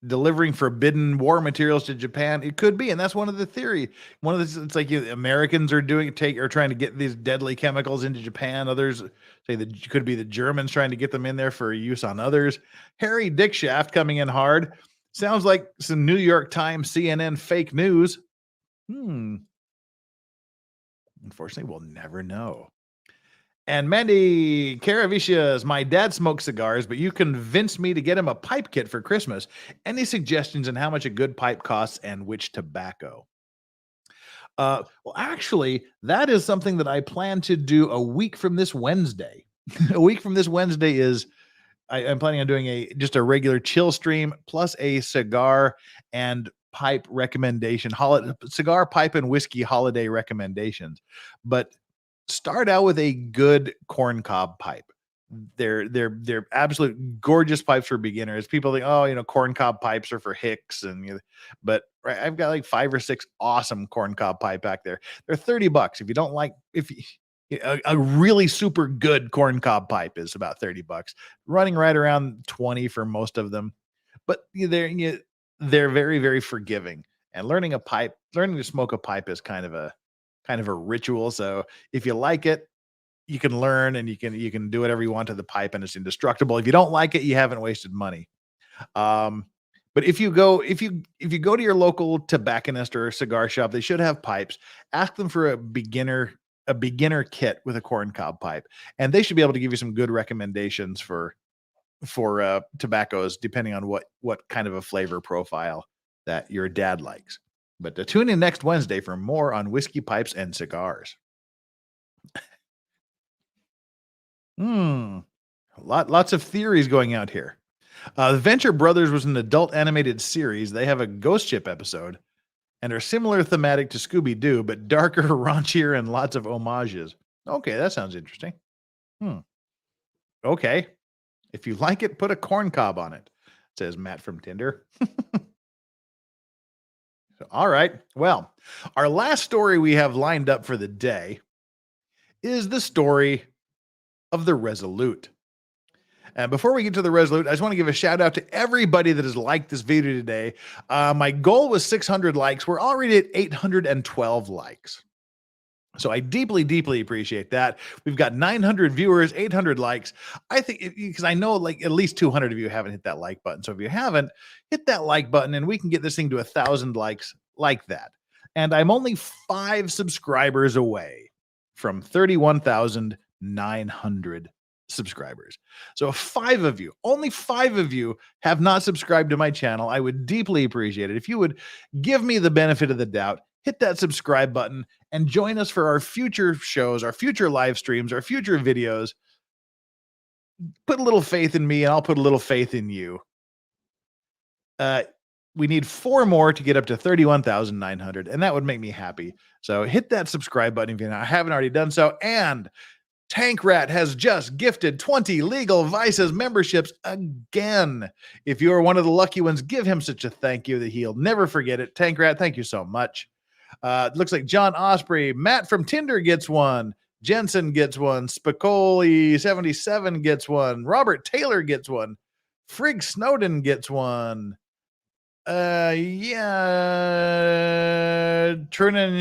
delivering forbidden war materials to Japan. It could be, and that's one of the theory. One of the it's like Americans are trying to get these deadly chemicals into Japan. Others say that it could be the Germans trying to get them in there for use on others. Harry Dickshaft coming in hard. Sounds like some New York Times, CNN fake news. Unfortunately, we'll never know. And Mandy Caravicias, my dad smokes cigars, but you convinced me to get him a pipe kit for Christmas. Any suggestions on how much a good pipe costs and which tobacco? Well, actually, that is something that I plan to do a week from this Wednesday. A week from this Wednesday is I'm planning on doing just a regular chill stream plus a cigar and pipe recommendation, cigar, pipe, and whiskey holiday recommendations. But start out with a good corncob pipe. They're absolute gorgeous pipes for beginners. People think, corncob pipes are for hicks, but I've got like 5 or 6 awesome corncob pipe back there. They're $30. If you don't like, a really super good corncob pipe is about $30, running right around 20 for most of them. But they're very, very forgiving. And learning to smoke a pipe is kind of a ritual. So if you like it, you can learn, and you can do whatever you want to the pipe, and it's indestructible. If you don't like it, you haven't wasted money. But if you go to your local tobacconist or cigar shop, they should have pipes. Ask them for a beginner kit with a corncob pipe, and they should be able to give you some good recommendations for tobaccos, depending on what kind of a flavor profile that your dad likes. But tune in next Wednesday for more on whiskey, pipes, and cigars. Lots of theories going out here. The Venture Brothers was an adult animated series. They have a ghost ship episode and are similar thematic to Scooby-Doo, but darker, raunchier, and lots of homages. Okay, that sounds interesting. Okay. If you like it, put a corncob on it, says Matt from Tinder. All right. Well, our last story we have lined up for the day is the story of the Resolute. And before we get to the Resolute, I just want to give a shout out to everybody that has liked this video today. My goal was 600 likes. We're already at 812 likes. So I deeply, deeply appreciate that. We've got 900 viewers, 800 likes. I think because I know like at least 200 of you haven't hit that like button. So if you haven't, hit that like button and we can get this thing to 1,000 likes like that. And I'm only 5 subscribers away from 31,900 subscribers. So 5 of you, only 5 of you have not subscribed to my channel. I would deeply appreciate it if you would give me the benefit of the doubt. Hit that subscribe button and join us for our future shows, our future live streams, our future videos. Put a little faith in me and I'll put a little faith in you. We need 4 more to get up to 31,900, and that would make me happy. So hit that subscribe button if you haven't already done so. And Tank Rat has just gifted 20 Legal Vices memberships again. If you are one of the lucky ones, give him such a thank you that he'll never forget it. Tank Rat, thank you so much. Looks like John Osprey, Matt from Tinder gets one. Jensen gets one. Spicoli77 gets one. Robert Taylor gets one. Frig Snowden gets one. Turnin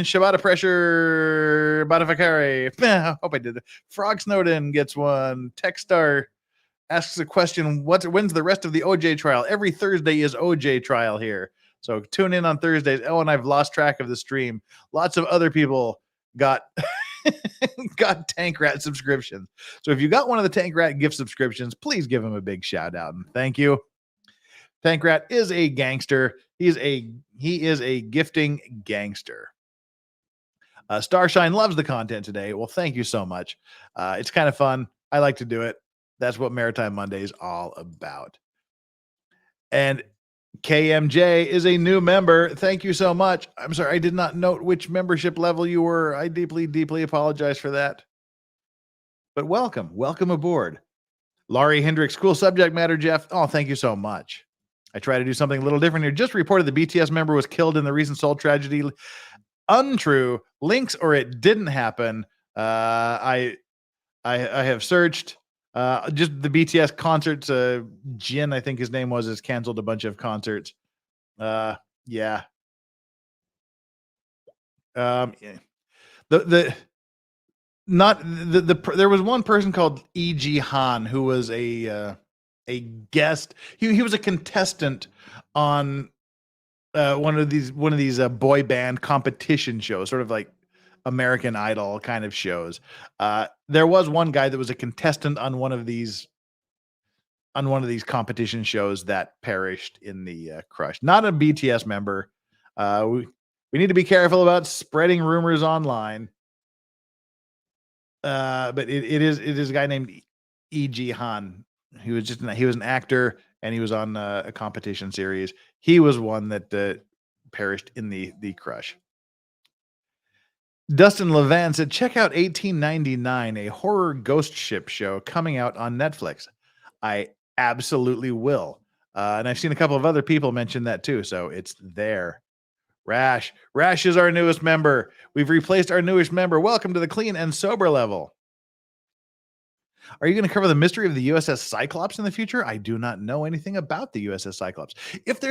Shabata Pressure Batafikari. I hope I did it. Frog Snowden gets one. Techstar asks a question. When's the rest of the OJ trial? Every Thursday is OJ trial here. So tune in on Thursdays. Oh, and I've lost track of the stream. Lots of other people got got Tank Rat subscriptions. So if you got one of the Tank Rat gift subscriptions, please give him a big shout out and thank you. Tank Rat is a gangster. He is a gifting gangster. Starshine loves the content today. Well, thank you so much. It's kind of fun. I like to do it. That's what Maritime Monday is all about. And KMJ is a new member. Thank you so much. I'm sorry, I did not note which membership level you were. I deeply, deeply apologize for that. But welcome aboard. Laurie Hendricks, cool subject matter, Jeff. Oh, thank you so much. I try to do something a little different here. Just reported the BTS member was killed in the recent Seoul tragedy. Untrue. Links or it didn't happen. I have searched. Just the BTS concerts. Jin, I think his name was, has canceled a bunch of concerts. Yeah. There was one person called E.G. Han who was a guest. He was a contestant on one of these boy band competition shows, sort of like American Idol kind of shows. There was one guy that was a contestant on one of these competition shows that perished in the crush. Not a BTS member. We need to be careful about spreading rumors online. But it is a guy named E.G. Han. He was an actor, and he was on a competition series. He was one that perished in the crush. Dustin Levan said, check out 1899, a horror ghost ship show coming out on Netflix. I absolutely will. And I've seen a couple of other people mention that too, so it's there. Rash is our newest member. We've replaced our newest member. Welcome to the clean and sober level. Are you going to cover the mystery of the USS Cyclops in the future? I do not know anything about the USS Cyclops. If there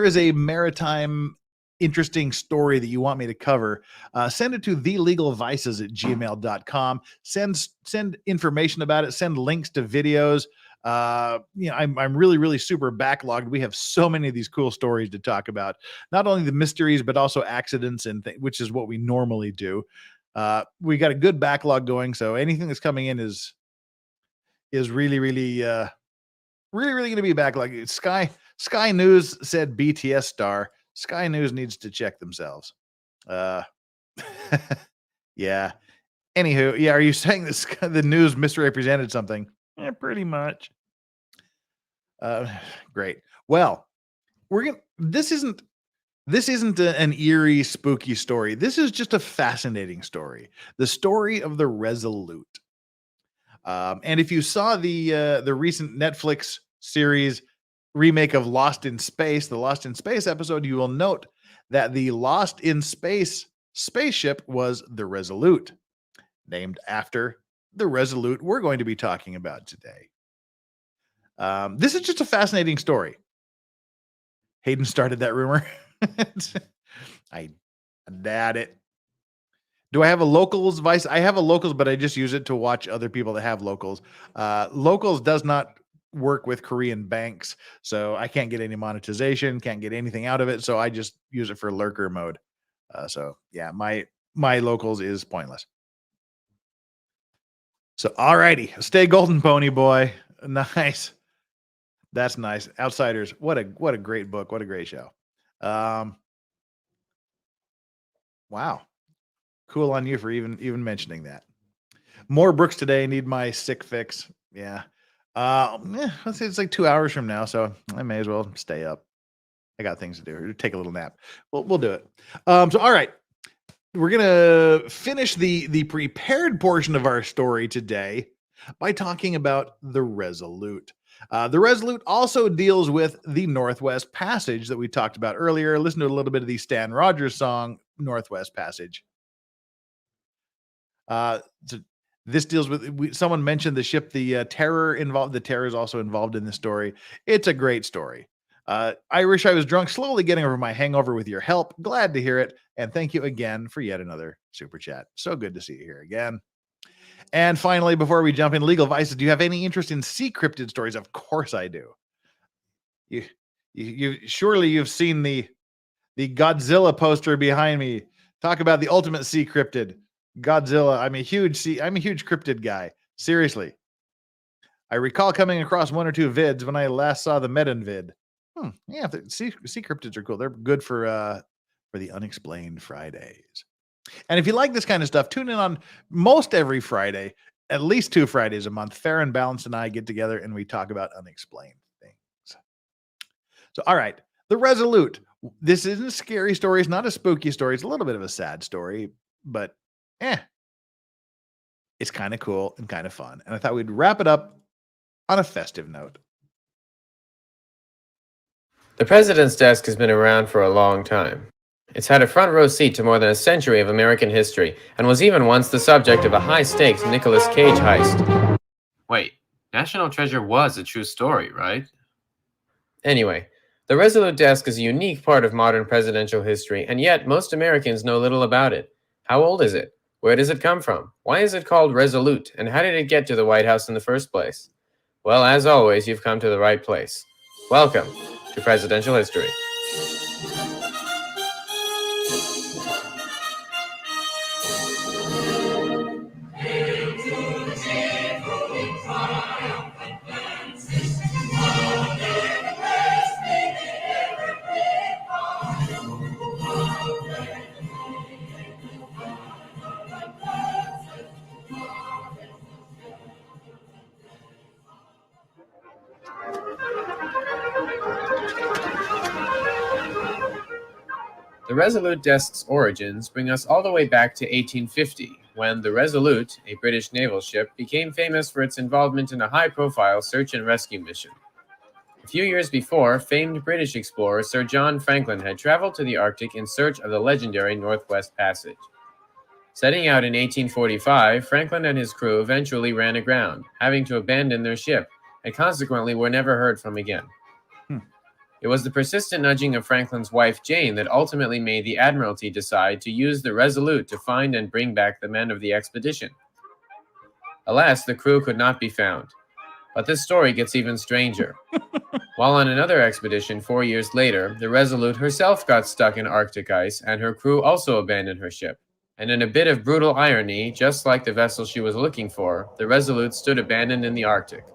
is a maritime interesting story that you want me to cover, send it to thelegalvices@gmail.com. Send information about it. Send links to videos. I'm really super backlogged. We have so many of these cool stories to talk about, not only the mysteries but also accidents and which is what we normally do. We got a good backlog going, so anything that's coming in is really going to be a backlog. Sky News said BTS star. Sky News needs to check themselves. Yeah. Anywho, yeah, are you saying the news misrepresented something? Yeah, pretty much. Great. Well, this isn't an eerie, spooky story. This is just a fascinating story. The story of the Resolute. And if you saw the recent Netflix series remake of Lost in Space, the Lost in Space episode, you will note that the Lost in Space spaceship was the Resolute, named after the Resolute we're going to be talking about today. This is just a fascinating story. Hayden started that rumor. I doubt it. Do I have a locals vice? I have a locals, but I just use it to watch other people that have locals. Locals does not work with Korean banks, so I can't get any monetization, can't get anything out of it. So I just use it for lurker mode. So yeah, my locals is pointless. So alrighty, stay golden, pony boy. Nice. That's nice. Outsiders. What a great book. What a great show. Wow. Cool on you for even mentioning that. More Brooks today. Need my sick fix. Yeah. Let's say it's like 2 hours from now, so I may as well stay up. I got things to do. Take a little nap. We'll do it. So all right. We're gonna finish the prepared portion of our story today by talking about the Resolute. The Resolute also deals with the Northwest Passage that we talked about earlier. Listen to a little bit of the Stan Rogers song, Northwest Passage. This deals with, someone mentioned the ship, the Terror involved. The Terror is also involved in this story. It's a great story. Irish, I was drunk, slowly getting over my hangover with your help. Glad to hear it. And thank you again for yet another super chat. So good to see you here again. And finally, before we jump in, Legal Vices, do you have any interest in sea cryptid stories? Of course I do. You surely you've seen the Godzilla poster behind me. Talk about the ultimate sea cryptid. Godzilla. I'm a huge cryptid guy. Seriously. I recall coming across one or two vids when I last saw the Medan vid. Yeah, sea cryptids are cool. They're good for the Unexplained Fridays. And if you like this kind of stuff, tune in on most every Friday, at least 2 Fridays a month. Farron Balance and I get together and we talk about unexplained things. So, all right, the Resolute. This isn't a scary story. It's not a spooky story. It's a little bit of a sad story, but it's kind of cool and kind of fun. And I thought we'd wrap it up on a festive note. The president's desk has been around for a long time. It's had a front row seat to more than a century of American history, and was even once the subject of a high-stakes Nicolas Cage heist. Wait, National Treasure was a true story, right? Anyway, the Resolute desk is a unique part of modern presidential history, and yet most Americans know little about it. How old is it? Where does it come from? Why is it called Resolute, and how did it get to the White House in the first place? Well, as always, you've come to the right place. Welcome to Presidential History. The Resolute desk's origins bring us all the way back to 1850, when the Resolute, a British naval ship, became famous for its involvement in a high-profile search and rescue mission. A few years before, famed British explorer Sir John Franklin had traveled to the Arctic in search of the legendary Northwest Passage. Setting out in 1845, Franklin and his crew eventually ran aground, having to abandon their ship, and consequently were never heard from again. It was the persistent nudging of Franklin's wife, Jane, that ultimately made the Admiralty decide to use the Resolute to find and bring back the men of the expedition. Alas, the crew could not be found. But this story gets even stranger. While on another expedition 4 years later, the Resolute herself got stuck in Arctic ice, and her crew also abandoned her ship. And in a bit of brutal irony, just like the vessel she was looking for, the Resolute stood abandoned in the Arctic.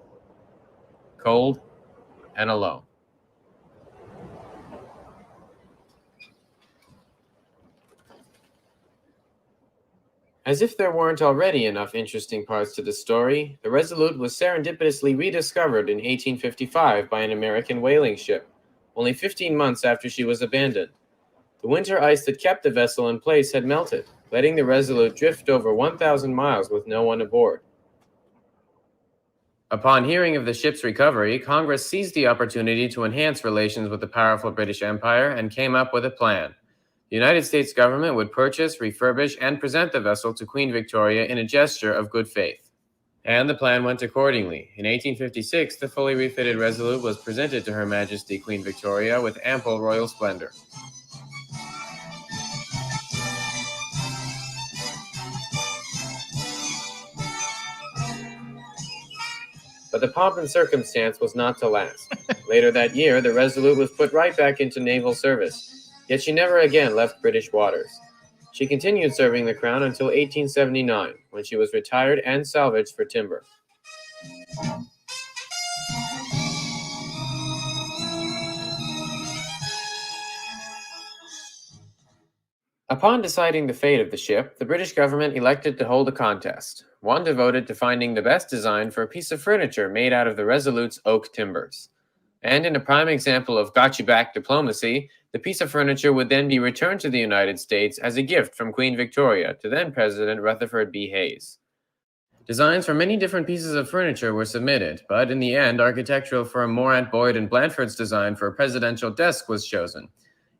Cold and alone. As if there weren't already enough interesting parts to the story, the Resolute was serendipitously rediscovered in 1855 by an American whaling ship, only 15 months after she was abandoned. The winter ice that kept the vessel in place had melted, letting the Resolute drift over 1,000 miles with no one aboard. Upon hearing of the ship's recovery, Congress seized the opportunity to enhance relations with the powerful British Empire and came up with a plan. The United States government would purchase, refurbish, and present the vessel to Queen Victoria in a gesture of good faith. And the plan went accordingly. In 1856, the fully refitted Resolute was presented to Her Majesty Queen Victoria with ample royal splendor. But the pomp and circumstance was not to last. Later that year, the Resolute was put right back into naval service. Yet she never again left British waters. She continued serving the Crown until 1879, when she was retired and salvaged for timber. Upon deciding the fate of the ship, the British government elected to hold a contest, one devoted to finding the best design for a piece of furniture made out of the Resolute's oak timbers. And in a prime example of got-you-back diplomacy, the piece of furniture would then be returned to the United States as a gift from Queen Victoria to then-President Rutherford B. Hayes. Designs for many different pieces of furniture were submitted, but in the end, architectural firm Morant, Boyd & Blandford's design for a presidential desk was chosen.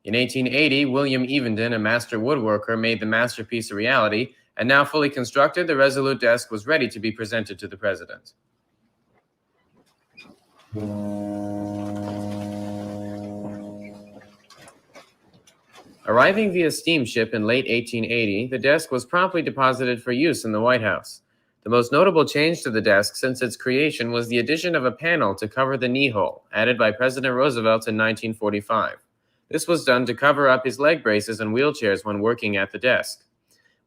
In 1880, William Evenden, a master woodworker, made the masterpiece a reality, and now fully constructed, the Resolute desk was ready to be presented to the president. Arriving via steamship in late 1880, the desk was promptly deposited for use in the White House. The most notable change to the desk since its creation was the addition of a panel to cover the knee hole, added by President Roosevelt in 1945. This was done to cover up his leg braces and wheelchairs when working at the desk.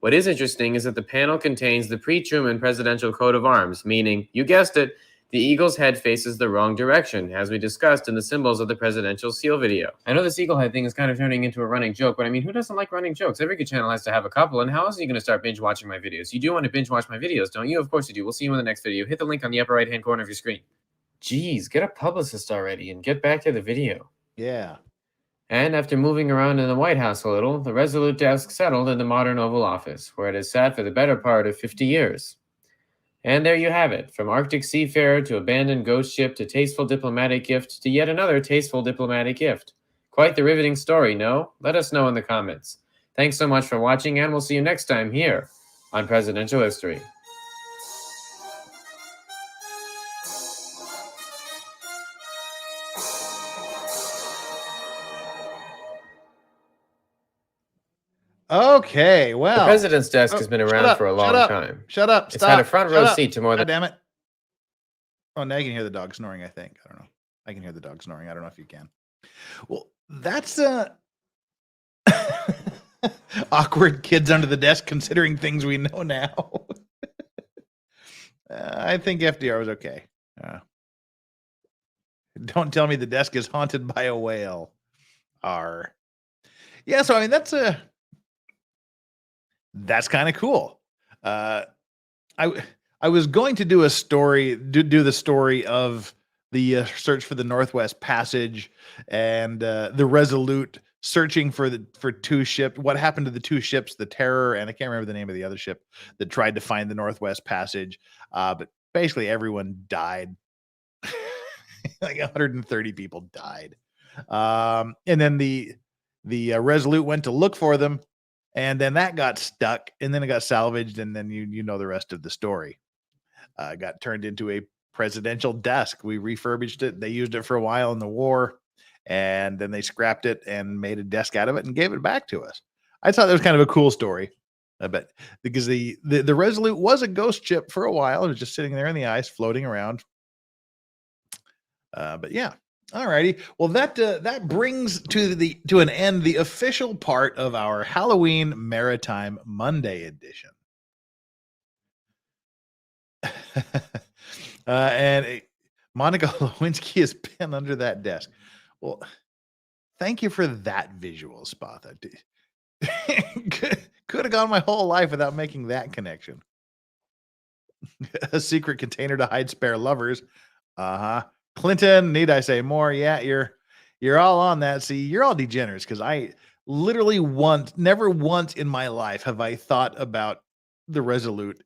What is interesting is that the panel contains the pre-Truman presidential coat of arms, meaning, you guessed it, the eagle's head faces the wrong direction, as we discussed in the symbols of the presidential seal video. I know this eagle head thing is kind of turning into a running joke, but I mean, who doesn't like running jokes? Every good channel has to have a couple, and how else are you going to start binge watching my videos? You do want to binge watch my videos, don't you? Of course you do. We'll see you in the next video. Hit the link on the upper right-hand corner of your screen. Jeez, get a publicist already and get back to the video. Yeah. And after moving around in the White House a little, the Resolute desk settled in the modern Oval Office, where it has sat for the better part of 50 years. And there you have it. From Arctic seafarer to abandoned ghost ship to tasteful diplomatic gift to yet another tasteful diplomatic gift. Quite the riveting story, no? Let us know in the comments. Thanks so much for watching, and we'll see you next time here on Presidential History. Okay, well. The president's desk has been around for a long time. Shut up. It's had a front row seat to more than... God damn it. Oh, now you can hear the dog snoring, I think. I don't know. I can hear the dog snoring. I don't know if you can. Well, that's awkward kids under the desk considering things we know now. I think FDR was okay. Don't tell me the desk is haunted by a whale. Yeah, so I mean that's kind of cool. I was going to do a story, do the story of the search for the Northwest Passage and the Resolute searching for two ships. What happened to the two ships, the Terror, and I can't remember the name of the other ship that tried to find the Northwest Passage. But basically everyone died. Like 130 people died. And then the Resolute went to look for them, and then that got stuck, and then it got salvaged, and then you know the rest of the story. Got turned into a presidential desk. We refurbished it. They used it for a while in the war, and then they scrapped it and made a desk out of it and gave it back to us. I thought that was kind of a cool story. I bet, because the Resolute was a ghost ship for a while. It was just sitting there in the ice, floating around. But yeah. All righty. Well, that brings to an end the official part of our Halloween Maritime Monday edition. And Monica Lewinsky has been under that desk. Well, thank you for that visual, Spatha. Could have gone my whole life without making that connection. A secret container to hide spare lovers. Clinton, need I say more? Yeah, you're all on that. See, you're all degenerates, because I literally never once in my life have I thought about the Resolute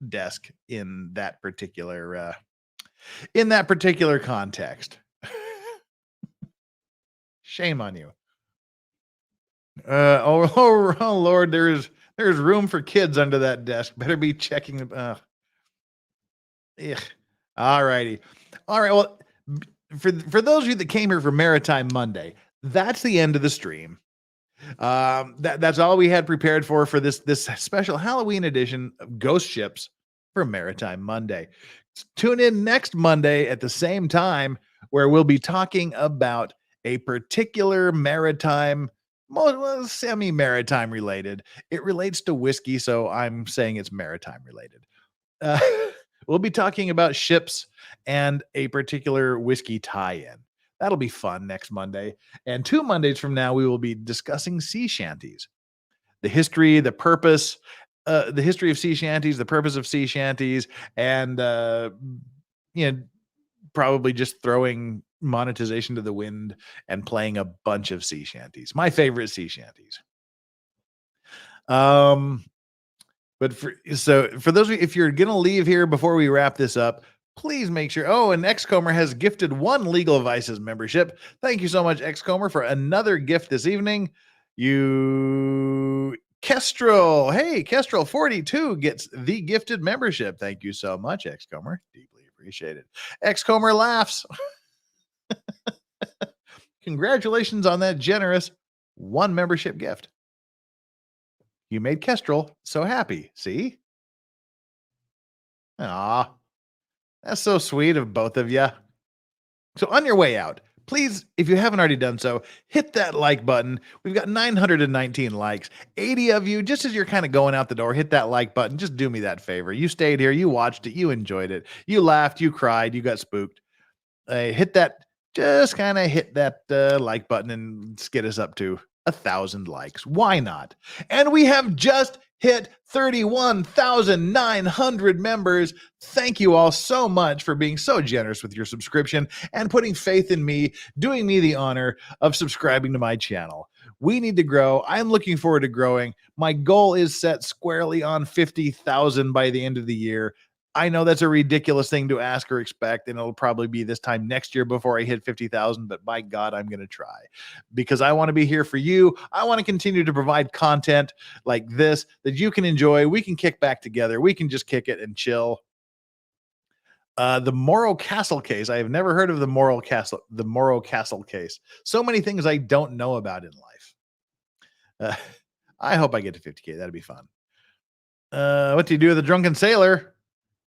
desk in that particular context. Shame on you. Oh Lord, there's room for kids under that desk. Better be checking. All righty. All right. Well, for those of you that came here for Maritime Monday, that's the end of the stream. That's all we had prepared for this special Halloween edition of Ghost Ships for Maritime Monday. Tune in next Monday at the same time, where we'll be talking about a particular maritime, semi-maritime related. It relates to whiskey, so I'm saying it's maritime related. We'll be talking about ships and a particular whiskey tie-in. That'll be fun next Monday. And 2 Mondays from now, we will be discussing sea shanties, the history, the purpose, the history of sea shanties, the purpose of sea shanties, and probably just throwing monetization to the wind and playing a bunch of sea shanties. My favorite sea shanties. But for those of you, if you're going to leave here before we wrap this up, please make sure. Oh, and Xcomer has gifted 1 Legal Vices membership. Thank you so much, Xcomer, for another gift this evening. Kestrel. Hey, Kestrel 42 gets the gifted membership. Thank you so much, Xcomer. Deeply appreciated. Xcomer laughs. Congratulations on that generous 1 membership gift. You made Kestrel so happy. See? Aw, that's so sweet of both of you. So on your way out, please, if you haven't already done so, hit that like button. We've got 919 likes. 80 of you, just as you're kind of going out the door, hit that like button. Just do me that favor. You stayed here, you watched it, you enjoyed it, you laughed, you cried, you got spooked. Hit that like button and get us up to 1,000 likes. Why not? And we have just hit 31,900 members. Thank you all so much for being so generous with your subscription and putting faith in me, doing me the honor of subscribing to my channel. We need to grow. I'm looking forward to growing. My goal is set squarely on 50,000 by the end of the year. I know that's a ridiculous thing to ask or expect, and it'll probably be this time next year before I hit 50,000, but by God, I'm going to try because I want to be here for you. I want to continue to provide content like this that you can enjoy. We can kick back together. We can just kick it and chill. The Morrow Castle case. I have never heard of the Morrow Castle case. So many things I don't know about in life. I hope I get to 50K. That'd be fun. What do you do with a drunken sailor?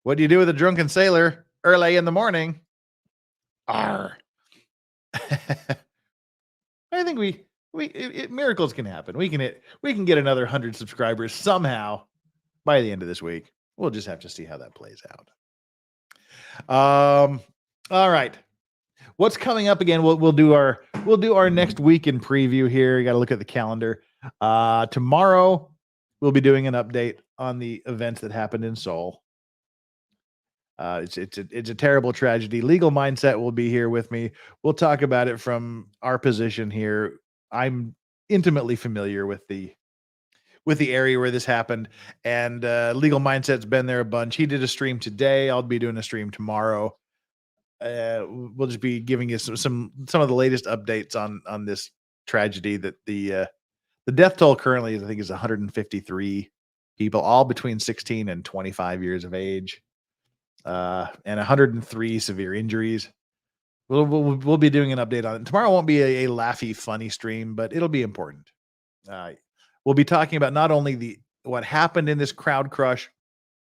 What do you do with a drunken sailor early in the morning? Arr. I think miracles can happen. We can get another 100 subscribers somehow by the end of this week. We'll just have to see how that plays out. All right. What's coming up again? We'll do our next week in preview here. You got to look at the calendar. Tomorrow we'll be doing an update on the events that happened in Seoul. It's a terrible tragedy. Legal Mindset will be here with me. We'll talk about it from our position here. I'm intimately familiar with the area where this happened, and Legal Mindset's been there a bunch. He did a stream today. I'll be doing a stream tomorrow. We'll just be giving you some of the latest updates on this tragedy. That the death toll currently, I think, is 153 people, all between 16 and 25 years of age, and 103 severe injuries. We'll be doing an update on it. Tomorrow won't be a laughy, funny stream, but it'll be important. We'll be talking about not only what happened in this crowd crush,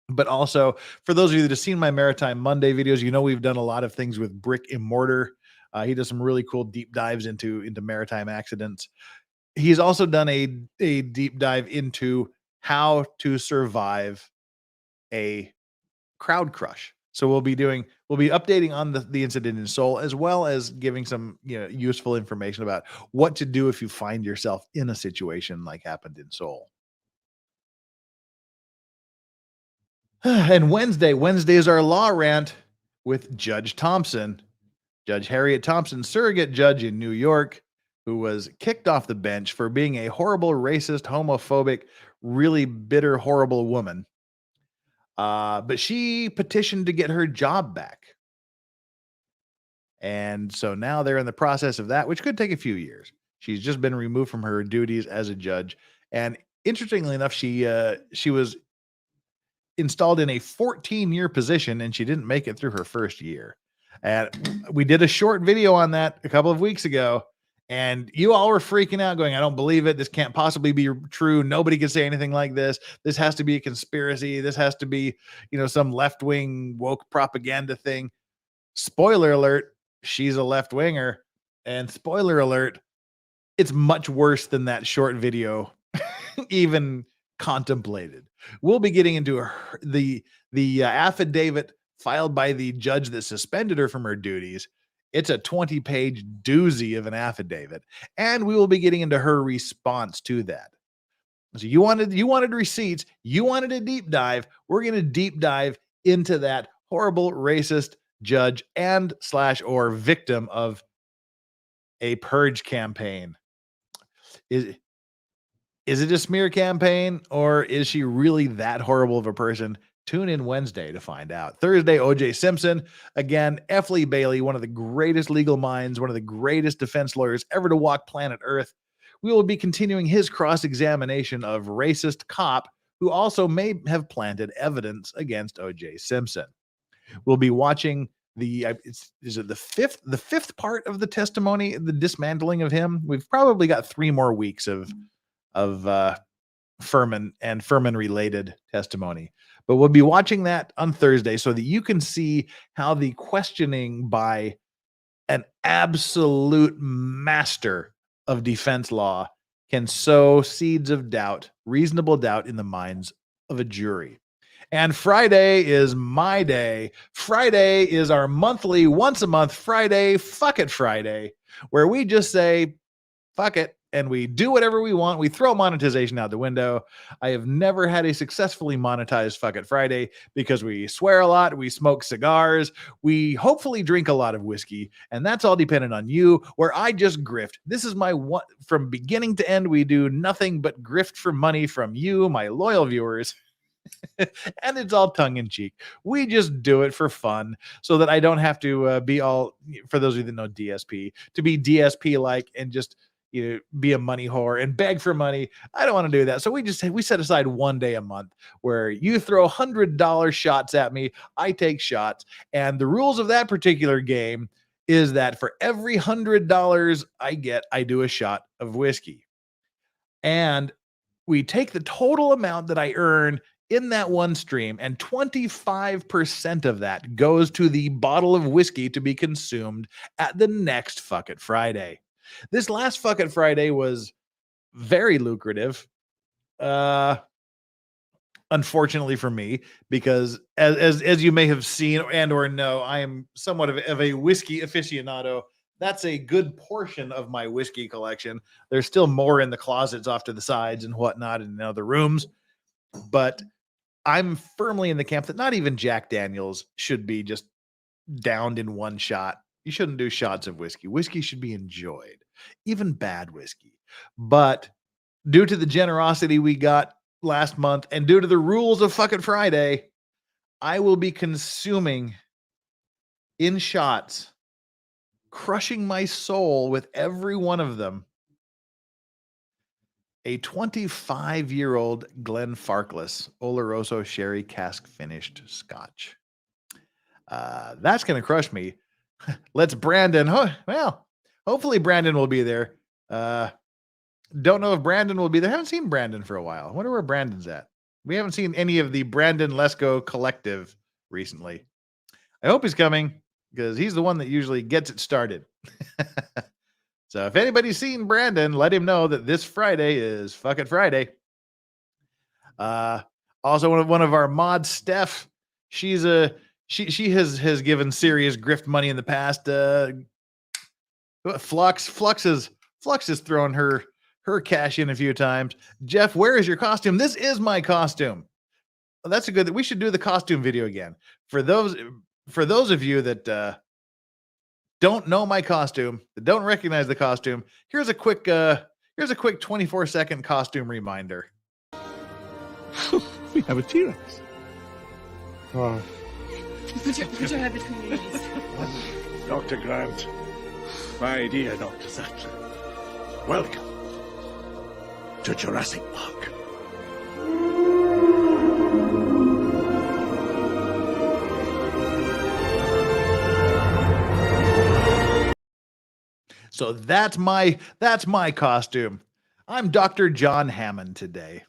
but also for those of you that have seen my Maritime Monday videos, you know we've done a lot of things with Brick and Mortar. He does some really cool deep dives into maritime accidents. He's also done a deep dive into how to survive a crowd crush. So we'll be updating on the incident in Seoul, as well as giving some useful information about what to do if you find yourself in a situation like happened in Seoul. And Wednesday is our law rant with Judge Thompson, Judge Harriet Thompson, surrogate judge in New York, who was kicked off the bench for being a horrible, racist, homophobic, really bitter, horrible woman. But she petitioned to get her job back. And so now they're in the process of that, which could take a few years. She's just been removed from her duties as a judge. And interestingly enough, she was installed in a 14-year position, and she didn't make it through her first year. And we did a short video on that a couple of weeks ago, and you all were freaking out going, I don't believe it. This can't possibly be true. Nobody can say anything like this. This has to be a conspiracy. This has to be, some left-wing woke propaganda thing. Spoiler alert, she's a left-winger. And spoiler alert, it's much worse than that short video even contemplated. We'll be getting into the affidavit filed by the judge that suspended her from her duties. It's a 20-page doozy of an affidavit, and we will be getting into her response to that. So you wanted receipts, you wanted a deep dive. We're going to deep dive into that horrible racist judge and / or victim of a purge campaign. Is it a smear campaign, or is she really that horrible of a person? Tune in Wednesday to find out. Thursday, O.J. Simpson. Again, F. Lee Bailey, one of the greatest legal minds, one of the greatest defense lawyers ever to walk planet Earth. We will be continuing his cross-examination of racist cop who also may have planted evidence against O.J. Simpson. We'll be watching the fifth part of the testimony, the dismantling of him. We've probably got 3 more weeks of Furman and Furman-related testimony. But we'll be watching that on Thursday so that you can see how the questioning by an absolute master of defense law can sow seeds of doubt, reasonable doubt in the minds of a jury. And Friday is my day. Friday is our monthly, once a month Friday, Fuck It Friday, where we just say, fuck it, and we do whatever we want. We throw monetization out the window. I have never had a successfully monetized Fuck It Friday because we swear a lot, we smoke cigars, we hopefully drink a lot of whiskey, and that's all dependent on you, where I just grift. This is my one, from beginning to end, we do nothing but grift for money from you, my loyal viewers. And it's all tongue in cheek. We just do it for fun so that I don't have to be all, for those of you that know DSP, to be DSP like and just be a money whore and beg for money. I don't want to do that. So we set aside one day a month where you throw $100 shots at me. I take shots. And the rules of that particular game is that for every $100 I get, I do a shot of whiskey. And we take the total amount that I earn in that one stream, and 25% of that goes to the bottle of whiskey to be consumed at the next Fuck It Friday. This last Fuck It Friday was very lucrative. Unfortunately for me, because as you may have seen and or know, I am somewhat of a whiskey aficionado. That's a good portion of my whiskey collection. There's still more in the closets off to the sides and whatnot in other rooms, but I'm firmly in the camp that not even Jack Daniels should be just downed in one shot. You shouldn't do shots of whiskey. Whiskey should be enjoyed, even bad whiskey. But due to the generosity we got last month and due to the rules of Fuck It Friday, I will be consuming in shots, crushing my soul with every one of them, a 25-year-old Glenfarclas Oloroso Sherry Cask Finished Scotch. That's going to crush me. Let's Brandon. Well, hopefully Brandon will be there. Don't know if Brandon will be there. Haven't seen Brandon for a while. I wonder where Brandon's at. We haven't seen any of the Brandon Lesko collective recently. I hope he's coming because he's the one that usually gets it started. So if anybody's seen Brandon, let him know that this Friday is Fuck It Friday. Also, one of our mods, Steph, she has given serious grift money in the past. Flux has thrown her cash in a few times. Jeff, where is your costume? This is my costume. Well, that's a good. We should do the costume video again. For those of you that don't know my costume, that don't recognize the costume, here's a quick 24-second costume reminder. We have a T-Rex. Oh. Put your head between your knees. Dr. Grant, my dear Dr. Sattler, welcome to Jurassic Park. So that's my costume. I'm Dr. John Hammond today.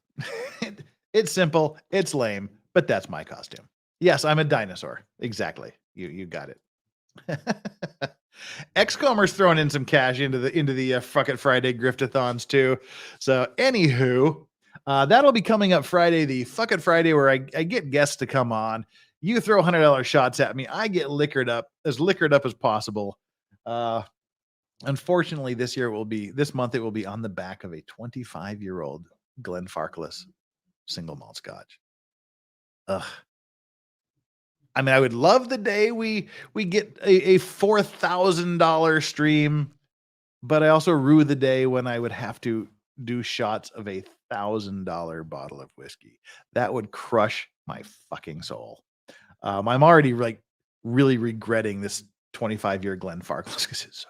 It's simple, it's lame, but that's my costume. Yes, I'm a dinosaur. Exactly. You got it. XCOMer's throwing in some cash into the Fuck It Friday griftathons too. So anywho, that'll be coming up Friday, the Fuck It Friday, where I get guests to come on. You throw $100 shots at me, I get liquored up as possible. Unfortunately, this month it will be on the back of a 25-year-old Glenfarclas single malt scotch. Ugh. I mean, I would love the day we get a $4,000 stream, but I also rue the day when I would have to do shots of a $1,000 bottle of whiskey. That would crush my fucking soul. I'm already like really regretting this 25-year Glenfarclas because it's so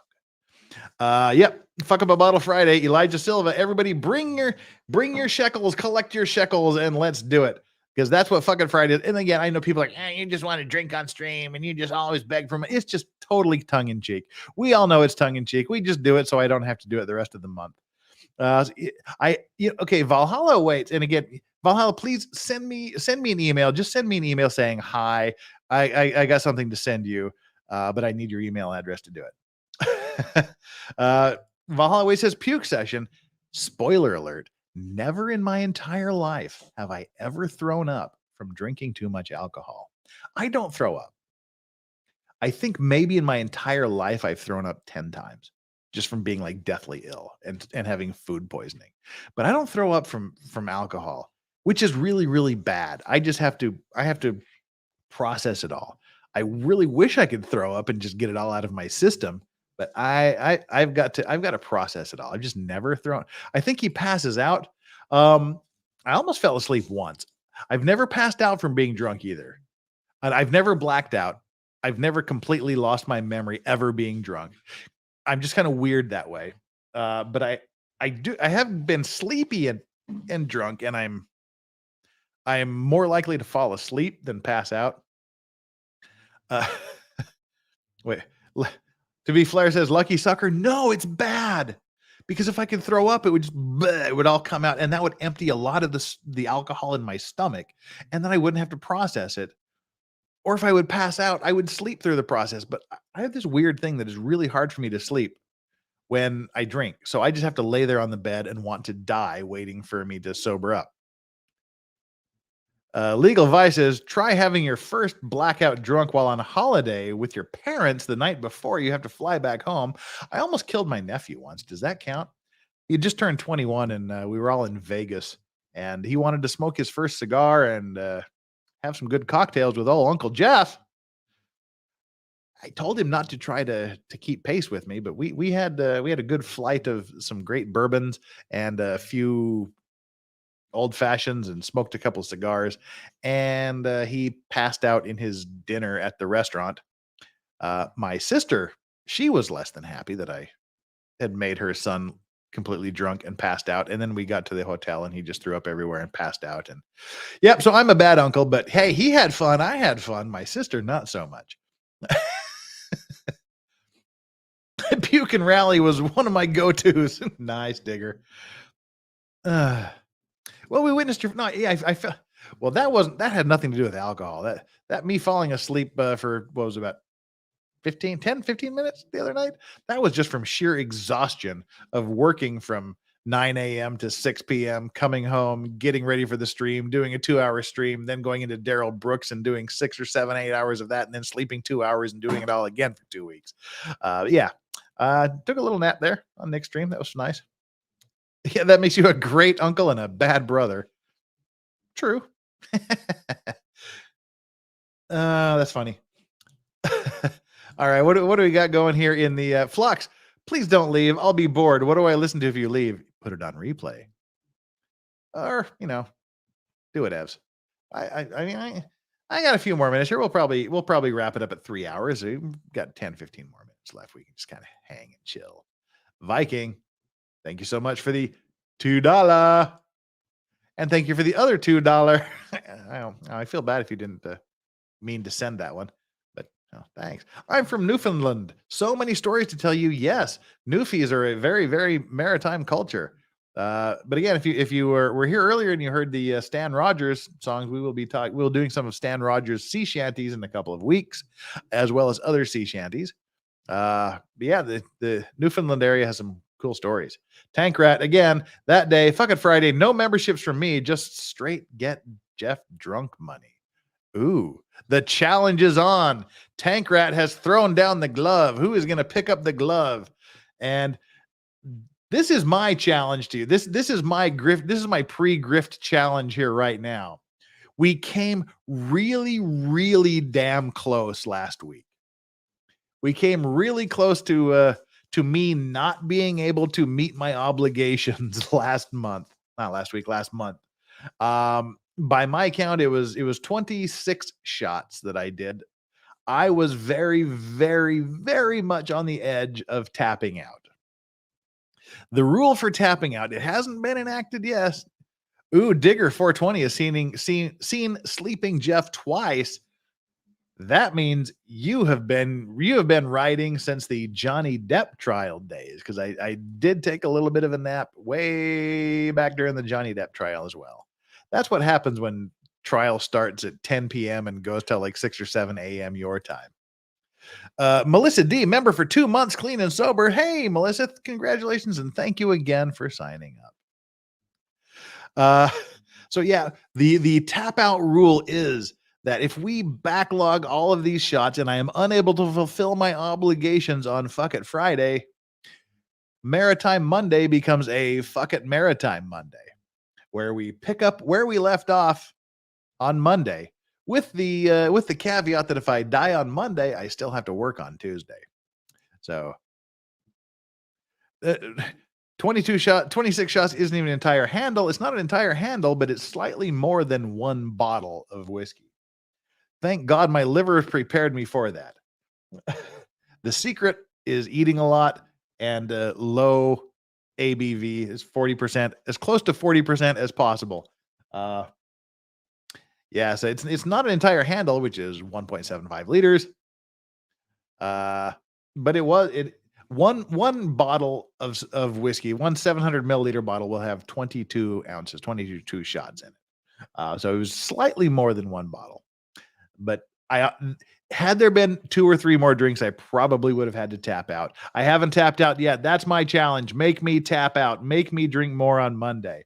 good. Yep. Fuck Up a Bottle Friday. Elijah Silva. Everybody bring your shekels, collect your shekels, and let's do it. Because that's what fucking Friday is. And again, I know people are like, you just want to drink on stream and you just always beg for money. It's just totally tongue in cheek. We all know it's tongue in cheek. We just do it so I don't have to do it the rest of the month. Okay, Valhalla waits. And again, Valhalla, please send me an email. Just send me an email saying, hi, I got something to send you, but I need your email address to do it. Valhalla waits says puke session. Spoiler alert. Never in my entire life have I ever thrown up from drinking too much alcohol. I don't throw up. I think maybe in my entire life I've thrown up 10 times just from being like deathly ill and having food poisoning. But I don't throw up from alcohol, which is really, really bad. I have to process it all. I really wish I could throw up and just get it all out of my system. But I've got to process it all. I've just never thrown. I think he passes out. I almost fell asleep once. I've never passed out from being drunk either. And I've never blacked out. I've never completely lost my memory ever being drunk. I'm just kind of weird that way. But I have been sleepy and drunk, and I'm more likely to fall asleep than pass out. Wait, to be Flair says, lucky sucker. No, it's bad. Because if I could throw up, it would just, it would all come out, and that would empty a lot of the alcohol in my stomach, and then I wouldn't have to process it. Or if I would pass out, I would sleep through the process. But I have this weird thing that is really hard for me to sleep when I drink. So I just have to lay there on the bed and want to die waiting for me to sober up. Legal Vices, try having your first blackout drunk while on a holiday with your parents the night before you have to fly back home. I almost killed my nephew once. Does that count? He just turned 21 and we were all in Vegas, and he wanted to smoke his first cigar and have some good cocktails with old Uncle Jeff. I told him not to try to keep pace with me, but we had a good flight of some great bourbons and a few old fashions and smoked a couple of cigars, and he passed out in his dinner at the restaurant. My sister, she was less than happy that I had made her son completely drunk and passed out. And then we got to the hotel and he just threw up everywhere and passed out. And yep. So I'm a bad uncle, but hey, he had fun. I had fun. My sister, not so much. Puke and rally was one of my go-tos. Nice, Digger. Well, we witnessed your, no, yeah, I felt, well, that had nothing to do with alcohol. That me falling asleep for what was about 15 minutes the other night. That was just from sheer exhaustion of working from 9 a.m. to 6 p.m., coming home, getting ready for the stream, doing a 2-hour stream, then going into Daryl Brooks and doing 6 or 7, 8 hours of that, and then sleeping 2 hours and doing it all again for 2 weeks. Yeah. Took a little nap there on Nick's stream. That was nice. Yeah, that makes you a great uncle and a bad brother. True. That's funny. All right, what do we got going here in the Flux? Please don't leave. I'll be bored. What do I listen to if you leave? Put it on replay. Or, do it, Evs. I mean, I got a few more minutes here. We'll probably wrap it up at 3 hours. We've got 10, 15 more minutes left. We can just kind of hang and chill. Viking, thank you so much for the $2. And thank you for the other $2. I feel bad if you didn't mean to send that one. Oh, thanks. I'm from Newfoundland. So many stories to tell you. Yes, Newfies are a very, very maritime culture. But again, if you were here earlier and you heard the Stan Rogers songs, we'll be doing some of Stan Rogers' sea shanties in a couple of weeks, as well as other sea shanties. But yeah, the Newfoundland area has some cool stories. Tank Rat, again, that day, fuck it Friday, no memberships from me, just straight get Jeff drunk money. Ooh, the challenge is on. Tank Rat has thrown down the glove. Who is going to pick up the glove? And this is my challenge to you. This is my grift. This is my pre-grift challenge here right now. We came really, really damn close last week. We came really close to me not being able to meet my obligations last month. Not last week, last month. By my count, it was 26 shots that I did. I was very, very, very much on the edge of tapping out. The rule for tapping out, it hasn't been enacted yet. Ooh, Digger 420 is seen sleeping Jeff twice. That means you have been riding since the Johnny Depp trial days, because I did take a little bit of a nap way back during the Johnny Depp trial as well. That's what happens when trial starts at 10 p.m. and goes till like 6 or 7 a.m. your time. Melissa D, member for 2 months, clean and sober. Hey, Melissa, congratulations and thank you again for signing up. So yeah, the tap out rule is that if we backlog all of these shots and I am unable to fulfill my obligations on Fuck It Friday, Maritime Monday becomes a Fuck It Maritime Monday, where we pick up where we left off on Monday, with the caveat that if I die on Monday, I still have to work on Tuesday. So 26 shots isn't even an entire handle. It's not an entire handle, but it's slightly more than one bottle of whiskey. Thank God my liver prepared me for that. The secret is eating a lot and low ABV is 40%, as close to 40% as possible. Yeah, so it's not an entire handle, which is 1.75 liters. But one bottle of whiskey, one 700 milliliter bottle will have 22 ounces, 22 shots in it. So it was slightly more than one bottle. But had there been 2 or 3 more drinks, I probably would have had to tap out. I haven't tapped out yet. That's my challenge. Make me tap out. Make me drink more on Monday.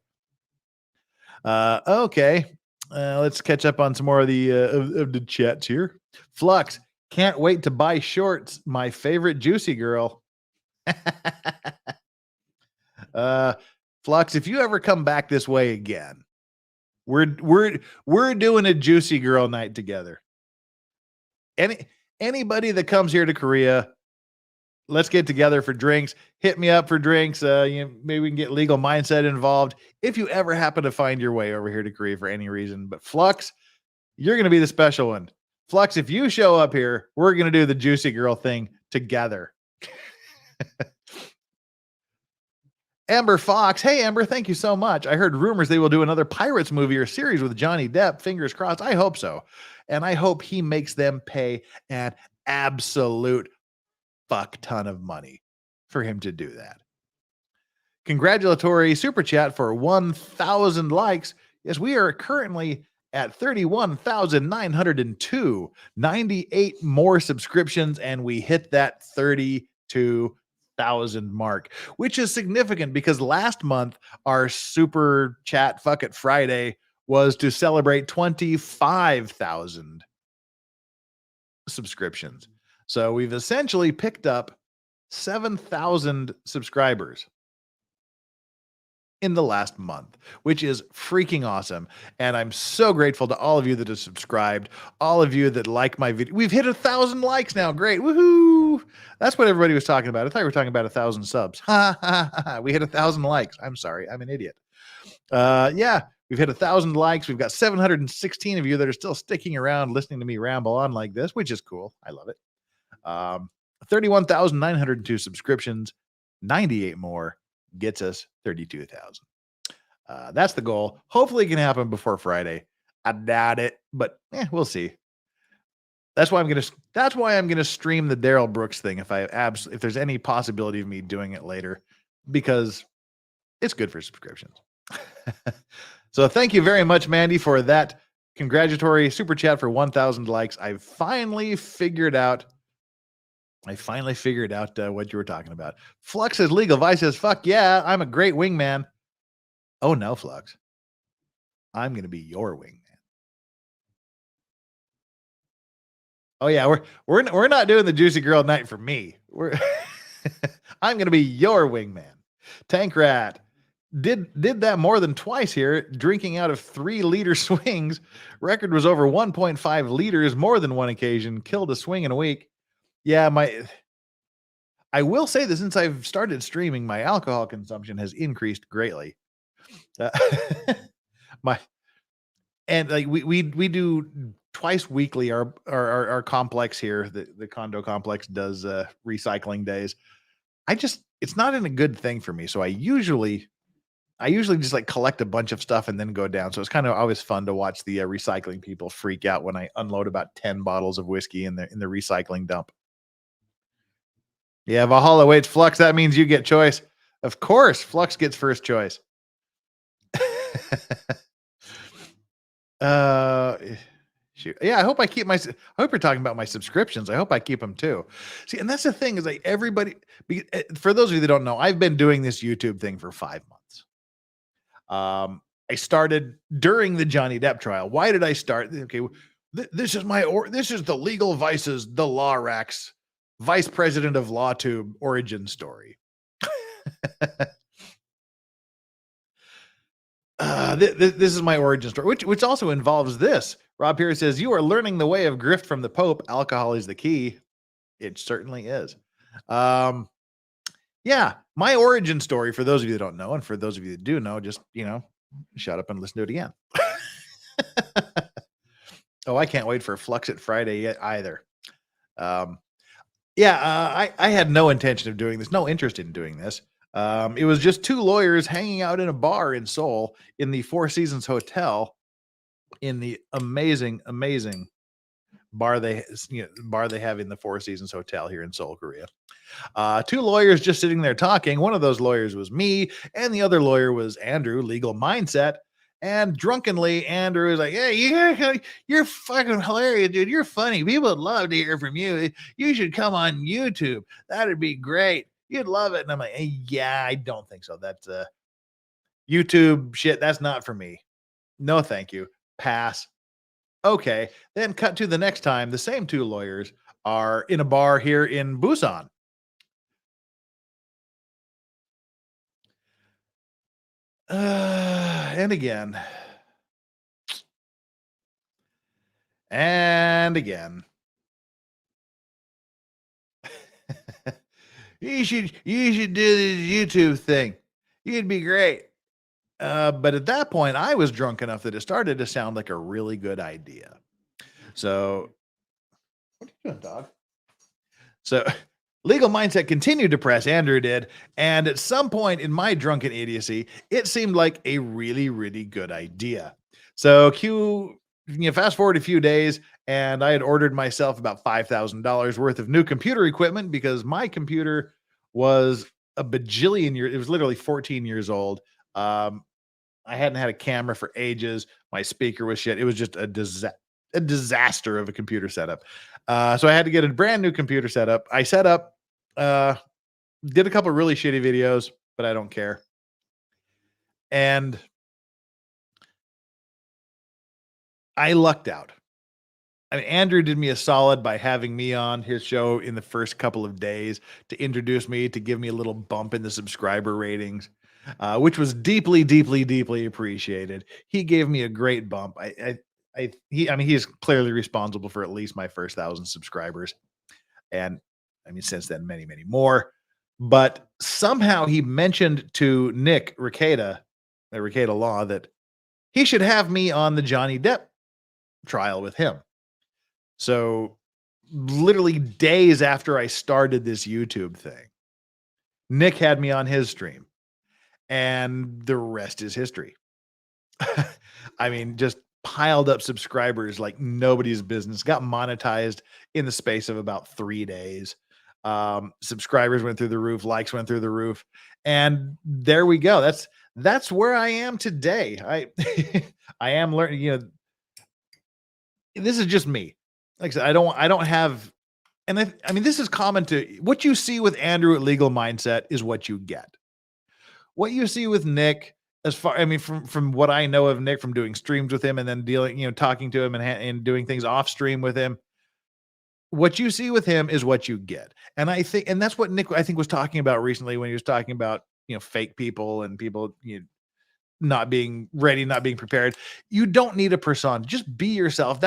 Okay. Let's catch up on some more of the chats here. Flux, can't wait to buy shorts. My favorite juicy girl. Flux, if you ever come back this way again, we're doing a juicy girl night together. Anybody that comes here to Korea, let's get together for drinks. Hit me up for drinks. Maybe we can get Legal Mindset involved. If you ever happen to find your way over here to Korea for any reason, but Flux, you're going to be the special one. Flux, if you show up here, we're going to do the juicy girl thing together. Amber Fox. Hey, Amber, thank you so much. I heard rumors they will do another Pirates movie or series with Johnny Depp. Fingers crossed. I hope so. And I hope he makes them pay an absolute fuck ton of money for him to do that. Congratulatory super chat for 1,000 likes. Yes, we are currently at 31,902, 98 more subscriptions, and we hit that 32,000 mark, which is significant because last month our super chat fuck it Friday was to celebrate 25,000 subscriptions. So we've essentially picked up 7,000 subscribers in the last month, which is freaking awesome. And I'm so grateful to all of you that have subscribed, all of you that like my video. We've hit 1,000 likes now. Great. Woohoo. That's what everybody was talking about. I thought we were talking about 1,000 subs. Ha ha ha. We hit 1,000 likes. I'm sorry. I'm an idiot. Yeah, we've hit 1,000 likes. We've got 716 of you that are still sticking around listening to me ramble on like this, which is cool. I love it. 31,902 subscriptions, 98 more gets us 32,000. That's the goal. Hopefully it can happen before Friday. I doubt it, but we'll see. That's why I'm gonna stream the Daryl Brooks thing if there's any possibility of me doing it later, because it's good for subscriptions. So thank you very much, Mandy, for that congratulatory super chat for 1,000 likes. I finally figured out what you were talking about. Flux is legal. Vice says, fuck yeah, I'm a great wingman. Oh no, Flux. I'm going to be your wingman. Oh yeah, we're not doing the juicy girl night for me. I'm going to be your wingman. Tank Rat did that more than twice here, drinking out of 3-liter swings. Record was over 1.5 liters more than one occasion. Killed a swing in a week. Yeah, I will say that since I've started streaming, my alcohol consumption has increased greatly. We do twice weekly. Our complex here, the condo complex, does recycling days. It's not in a good thing for me. So I usually just like collect a bunch of stuff and then go down. So it's kind of always fun to watch the recycling people freak out when I unload about 10 bottles of whiskey in the recycling dump. Yeah, Valhalla waits. Flux, that means you get choice. Of course, Flux gets first choice. Shoot. Yeah, I hope you're talking about my subscriptions. I hope I keep them too. See, and that's the thing is like everybody, for those of you that don't know, I've been doing this YouTube thing for 5 months. I started during the Johnny Depp trial. Why did I start? Okay, this is the Legal Vices, the Law Racks, Vice President of LawTube origin story. This is my origin story, which also involves this. Rob here says, you are learning the way of grift from the Pope. Alcohol is the key. It certainly is. Yeah, my origin story, for those of you that don't know, and for those of you that do know, just, shut up and listen to it again. Oh, I can't wait for Flux It Friday yet either. I had no intention of doing this, no interest in doing this. It was just two lawyers hanging out in a bar in Seoul in the Four Seasons Hotel in the amazing bar they have in the Four Seasons Hotel here in Seoul, Korea. Two lawyers just sitting there talking. One of those lawyers was me, and the other lawyer was Andrew, Legal Mindset. And drunkenly, Andrew was like, "Hey, you're fucking hilarious, dude. You're funny. People would love to hear from you. You should come on YouTube. That'd be great. You'd love it." And I'm like, "Hey, yeah, I don't think so. That's YouTube shit. That's not for me. No, thank you. Pass." Okay. Then cut to the next time. The same two lawyers are in a bar here in Busan. And again. And again. You should do this YouTube thing. You'd be great. But at that point, I was drunk enough that it started to sound like a really good idea. So, what are you doing, dog? So, Legal Mindset continued to press, Andrew did, and at some point in my drunken idiocy, it seemed like a really, really good idea. So, fast forward a few days, and I had ordered myself about $5,000 worth of new computer equipment because my computer was a bajillion years. It was literally 14 years old. I hadn't had a camera for ages. My speaker was shit. It was just a disaster of a computer setup. So I had to get a brand new computer setup. I set up, did a couple of really shitty videos, but I don't care. And I lucked out. I mean, Andrew did me a solid by having me on his show in the first couple of days to introduce me, to give me a little bump in the subscriber ratings, which was deeply, deeply, deeply appreciated. He gave me a great bump. He is clearly responsible for at least my first 1,000 subscribers. And I mean, since then, many, many more. But somehow he mentioned to Nick Rekieta Law, that he should have me on the Johnny Depp trial with him. So literally days after I started this YouTube thing, Nick had me on his stream, and the rest is history. I mean, just piled up subscribers like nobody's business, got monetized in the space of about 3 days. Subscribers went through the roof, likes went through the roof, and there we go. That's where I am today. I am learning, this is just me. Like I said, I don't have, and I mean, this is common to what you see with Andrew at Legal Mindset is what you get. What you see with Nick, from what I know of Nick, from doing streams with him and then dealing, talking to him and doing things off stream with him, what you see with him is what you get. And I think, and that's what Nick, I think, was talking about recently when he was talking about, fake people and people, not being ready, not being prepared. You don't need a persona. Just be yourself.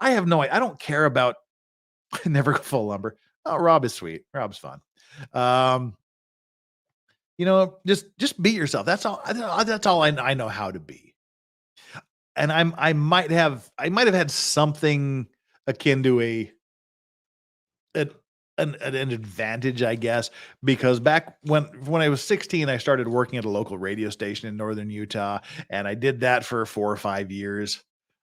I don't care about never go full lumber. Oh, Rob is sweet. Rob's fun. Just be yourself. That's all I know how to be. And I might have had something akin to an advantage, I guess, because back when I was 16, I started working at a local radio station in northern Utah, and I did that for 4 or 5 years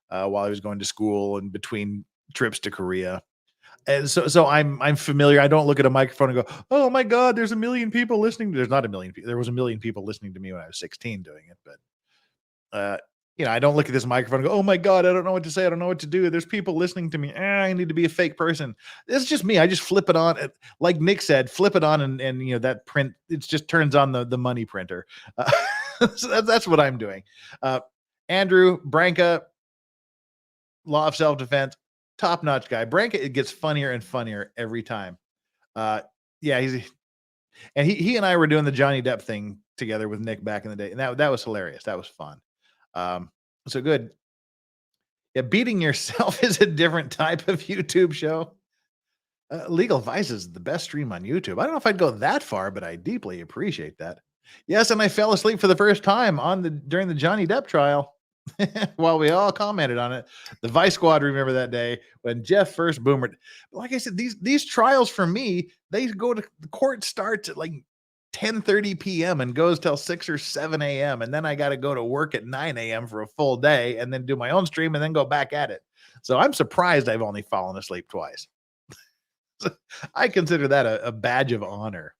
while I was going to school and between trips to Korea. And so I'm familiar. I don't look at a microphone and go, "Oh my God, there's a million people listening." There's not a million people. There was a million people listening to me when I was 16 doing it, but I don't look at this microphone and go, "Oh my God, I don't know what to say. I don't know what to do. There's people listening to me. I need to be a fake person." It's just me. I just flip it on. Like Nick said, flip it on and that print, it just turns on the money printer. So that's what I'm doing. Andrew, Branca, Law of Self-Defense, top-notch guy. Branca, it gets funnier and funnier every time. He and I were doing the Johnny Depp thing together with Nick back in the day, and that was hilarious. That was fun. So good. Yeah, beating yourself is a different type of YouTube show. Legal Vices is the best stream on YouTube. I don't know if I'd go that far, but I deeply appreciate that. Yes, and I fell asleep for the first time during the Johnny Depp trial while we all commented on it. The Vice Squad remember that day when Jeff first boomered. Like I said, these trials for me, they go to the court starts at like 10:30 p.m. and goes till 6 or 7 a.m. And then I got to go to work at 9 a.m. for a full day and then do my own stream and then go back at it. So I'm surprised I've only fallen asleep twice. I consider that a badge of honor.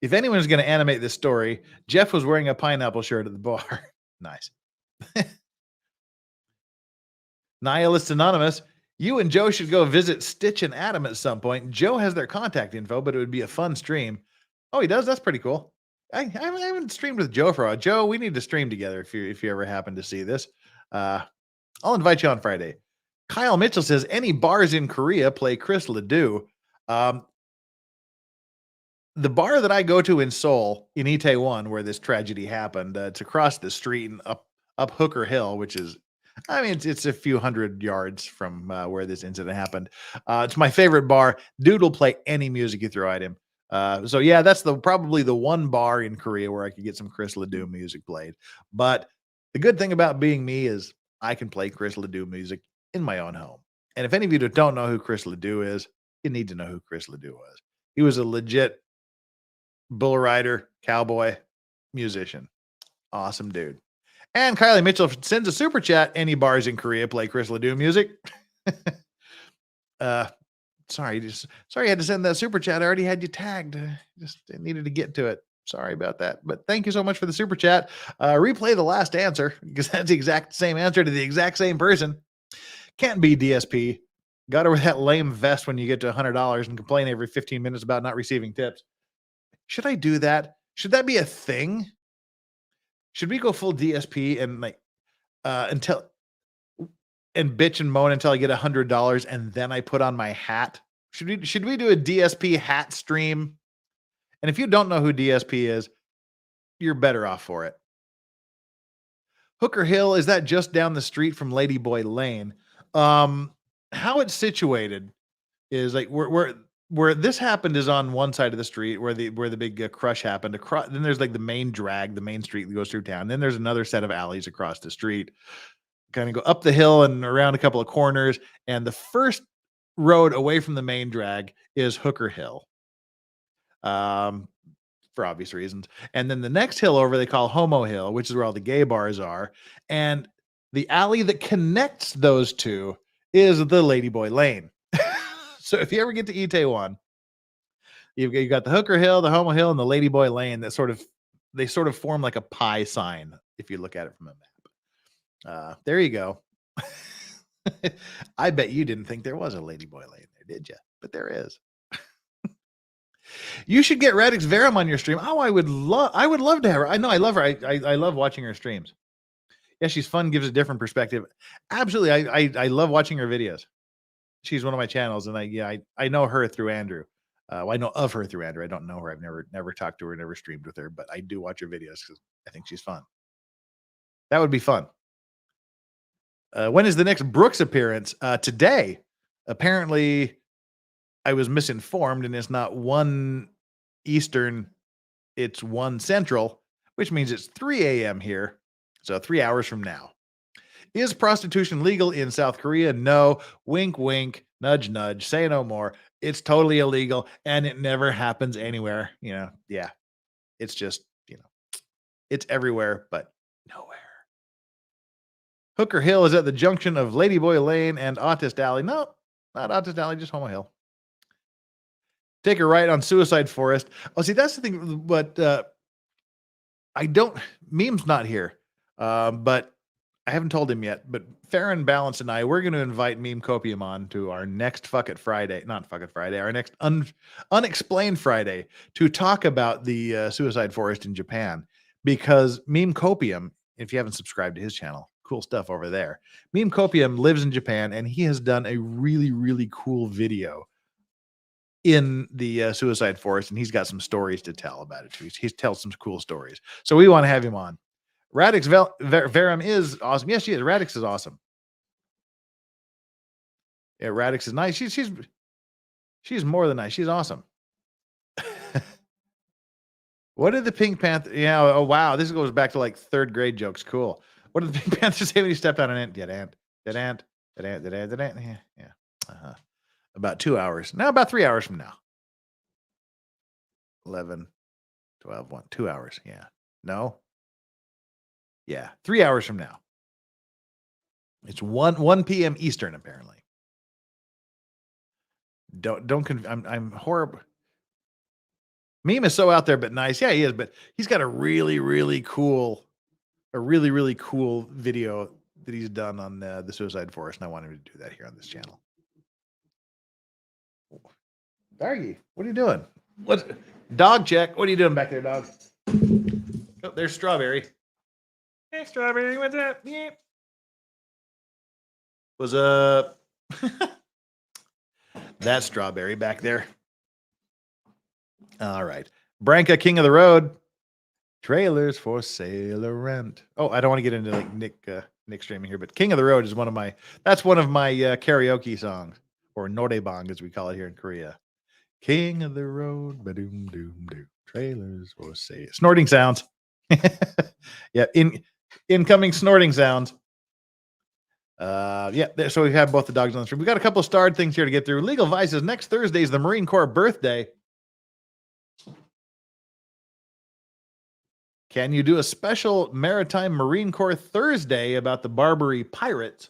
If anyone's going to animate this story, Jeff was wearing a pineapple shirt at the bar. Nice. Nihilist Anonymous, you and Joe should go visit Stitch and Adam at some point. Joe has their contact info, but it would be a fun stream. Oh, he does? That's pretty cool. I haven't streamed with Joe for a while. Joe, we need to stream together if you ever happen to see this. I'll invite you on Friday. Kyle Mitchell says, any bars in Korea play Chris Ledoux. The bar that I go to in Seoul, in Itaewon, where this tragedy happened, it's across the street and up Hooker Hill, which is, I mean, it's a few hundred yards from where this incident happened. It's my favorite bar. Dude will play any music you throw at him. So yeah, that's probably the one bar in Korea where I could get some Chris Ledoux music played. But the good thing about being me is I can play Chris Ledoux music in my own home. And if any of you don't know who Chris Ledoux is, you need to know who Chris Ledoux was. He was a legit bull rider, cowboy, musician. Awesome dude. And Kylie Mitchell sends a super chat. Any bars in Korea play Chris Ledoux music? Sorry, I had to send that super chat. I already had you tagged. Just needed to get to it. Sorry about that. But thank you so much for the super chat. Replay the last answer because that's the exact same answer to the exact same person. Can't be DSP. Got to wear that lame vest when you get to $100 and complain every 15 minutes about not receiving tips. Should I do that? Should that be a thing? Should we go full DSP and and bitch and moan until I get $100 and then I put on my hat? Should we do a DSP hat stream? And if you don't know who DSP is, you're better off for it. Hooker Hill, is that just down the street from Ladyboy Lane? How it's situated is like where this happened is on one side of the street where the big crush happened. Then there's like the main street that goes through town. Then there's another set of alleys across the street. Kind of go up the hill and around a couple of corners. And the first road away from the main drag is Hooker Hill. For obvious reasons. And then the next hill over they call Homo Hill, which is where all the gay bars are. And the alley that connects those two is the Ladyboy Lane. So if you ever get to Itaewon, you've got the Hooker Hill, the Homo Hill, and the Ladyboy Lane that sort of form like a pie sign if you look at it from a map. There you go. I bet you didn't think there was a Ladyboy Lane there, did you? But there is. You should get Radix Verum on your stream. Oh, I would love to have her. I know I love her. I love watching her streams. Yeah, she's fun, gives a different perspective. Absolutely. I love watching her videos. She's one of my channels, and I know her through Andrew. I know of her through Andrew. I don't know her. I've never talked to her, never streamed with her, but I do watch her videos because I think she's fun. That would be fun. When is the next Brooks appearance? Today. Apparently, I was misinformed, and it's not 1 Eastern, it's 1 Central, which means it's 3 a.m. here. So 3 hours from now. Is prostitution legal in South Korea? No. Wink, wink, nudge, nudge, say no more. It's totally illegal, and it never happens anywhere. Yeah. It's just, it's everywhere, but nowhere. Hooker Hill is at the junction of Ladyboy Lane and Autist Alley. No, not Autist Alley, just Homo Hill. Take a right on Suicide Forest. Oh, see, that's the thing. But Meme's not here. But I haven't told him yet. But Farron Balance and we're going to invite Meme Copium on to our next Fuck It Friday. Not Fuck It Friday. Our next Unexplained Friday to talk about the Suicide Forest in Japan. Because Meme Copium, if you haven't subscribed to his channel, cool stuff over there. Meme Copium lives in Japan, and he has done a really, really cool video in the Suicide Forest, and he's got some stories to tell about it. He tells some cool stories. So we want to have him on. Radix Verum is awesome. Yes, she is. Radix is awesome. Yeah, Radix is nice. She's more than nice. She's awesome. What did the Pink Panther? Yeah. Oh, wow. This goes back to like third grade jokes. Cool. What did the Pink Panther say when he stepped on an ant? Dead ant. Dead ant. Dead ant. Dead ant. Dead ant. Yeah. Yeah. Uh-huh. About 2 hours. Now, about 3 hours from now. 11, 12, 1, 2 hours. Yeah. No. Yeah. 3 hours from now. It's 1 p.m. Eastern, apparently. I'm horrible. Meme is so out there, but nice. Yeah, he is, but he's got a really cool video that he's done on the Suicide Forest, and I want him to do that here on this channel. Dargy, what are you doing? What dog check? What are you doing back there, dog? Oh, there's Strawberry. Hey, Strawberry, what's up? Yeah. What's up? That's Strawberry back there. All right. Branca, King of the Road. Trailers for sale or rent. Oh, I don't want to get into like Nick streaming here, but King of the Road is one of my karaoke songs, or norebang as we call it here in Korea. King of the Road, ba-doom doom doom. Trailers for sale. Snorting sounds. Yeah, incoming snorting sounds. So we have both the dogs on the stream. We got a couple of starred things here to get through. Legal Vices. Next Thursday is the Marine Corps birthday. Can you do a special Maritime Marine Corps Thursday about the Barbary pirates?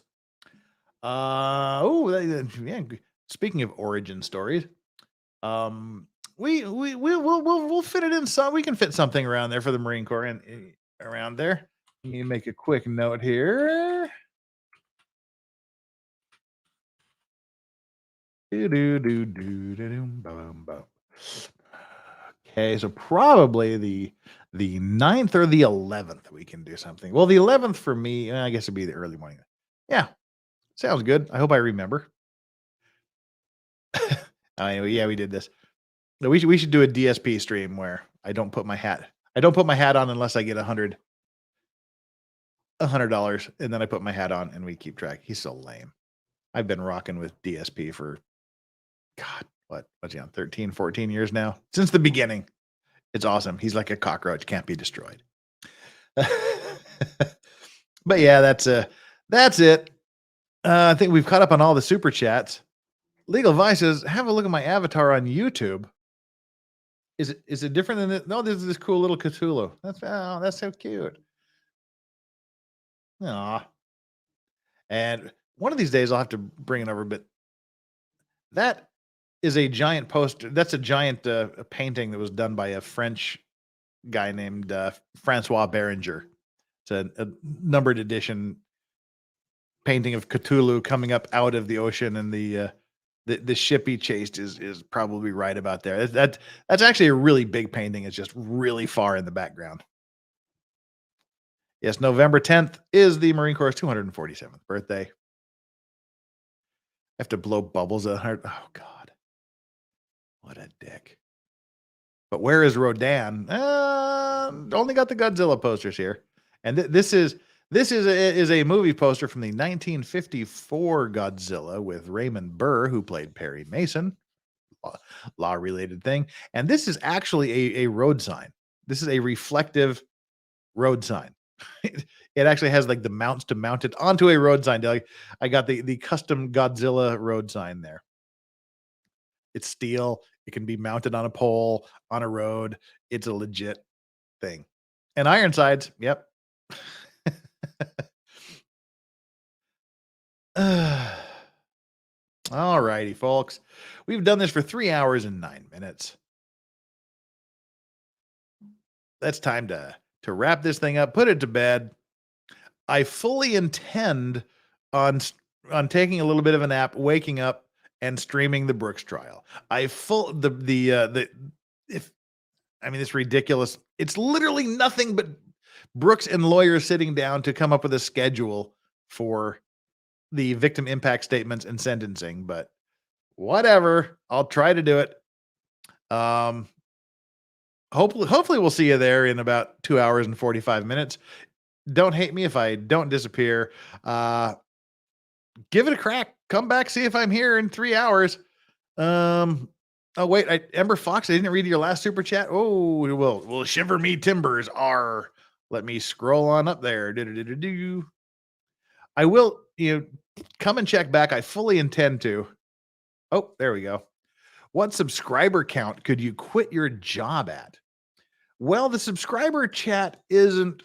Speaking of origin stories, we'll fit it in some. We can fit something around there for the Marine Corps and around there. Let me make a quick note here. Okay, so probably the 9th or the 11th we can do something. Well, the 11th for me, I guess it'd be the early morning. Yeah, sounds good. I hope I remember. Yeah, we did this. We should do a DSP stream where I don't put my hat on unless I get $100, and then I put my hat on and we keep track. He's so lame. I've been rocking with DSP for what's he on, 13, 14 years now? Since the beginning. It's awesome. He's like a cockroach, can't be destroyed. But yeah, that's it. I think we've caught up on all the super chats. Legal Vices, have a look at my avatar on YouTube. Is it different than it? No, this is this cool little Cthulhu. That's so cute. Aw. And one of these days I'll have to bring it over, but that is a giant poster. That's a giant painting that was done by a French guy named Francois Berenger. It's a numbered edition painting of Cthulhu coming up out of the ocean, and the ship he chased is probably right about there. That's actually a really big painting. It's just really far in the background. Yes, November 10th is the Marine Corps' 247th birthday. I have to blow bubbles at heart. Oh God, what a dick! But where is Rodan? Only got the Godzilla posters here, and this is a movie poster from the 1954 Godzilla with Raymond Burr, who played Perry Mason, law-related thing. And this is actually a road sign. This is a reflective road sign. It actually has like the mounts to mount it onto a road sign. I got the custom Godzilla road sign there. It's steel. It can be mounted on a pole, on a road. It's a legit thing. And Ironsides, yep. All righty, folks. We've done this for 3 hours and 9 minutes. That's time to wrap this thing up, put it to bed. I fully intend on taking a little bit of a nap, waking up, and streaming the Brooks trial. It's ridiculous. It's literally nothing but Brooks and lawyers sitting down to come up with a schedule for the victim impact statements and sentencing, but whatever. I'll try to do it. Hopefully we'll see you there in about 2 hours and 45 minutes. Don't hate me if I don't disappear. Give it a crack. Come back, see if I'm here in 3 hours. Oh wait, Ember Fox, I didn't read your last super chat. Oh, will shiver me timbers. Let me scroll on up there. Do. I will, come and check back. I fully intend to. Oh, there we go. What subscriber count could you quit your job at? Well, the subscriber count isn't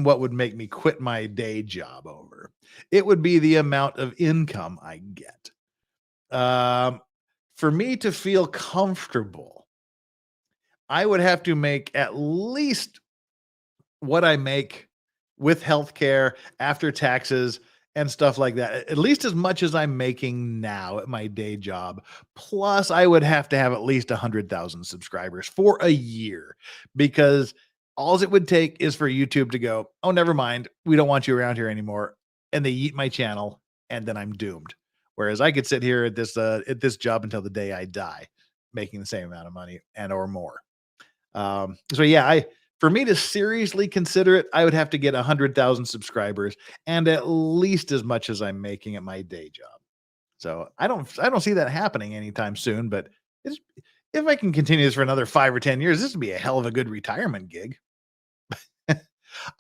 what would make me quit my day job over. It would be the amount of income I get. For me to feel comfortable, I would have to make at least what I make with healthcare after taxes and stuff like that, at least as much as I'm making now at my day job. Plus, I would have to have at least 100,000 subscribers for a year, because all it would take is for YouTube to go, oh, never mind, we don't want you around here anymore, and they eat my channel, and then I'm doomed. Whereas I could sit here at this job until the day I die, making the same amount of money or more. So yeah, for me to seriously consider it, I would have to get 100,000 subscribers and at least as much as I'm making at my day job. So I don't see that happening anytime soon. But if I can continue this for another 5 or 10 years, this would be a hell of a good retirement gig.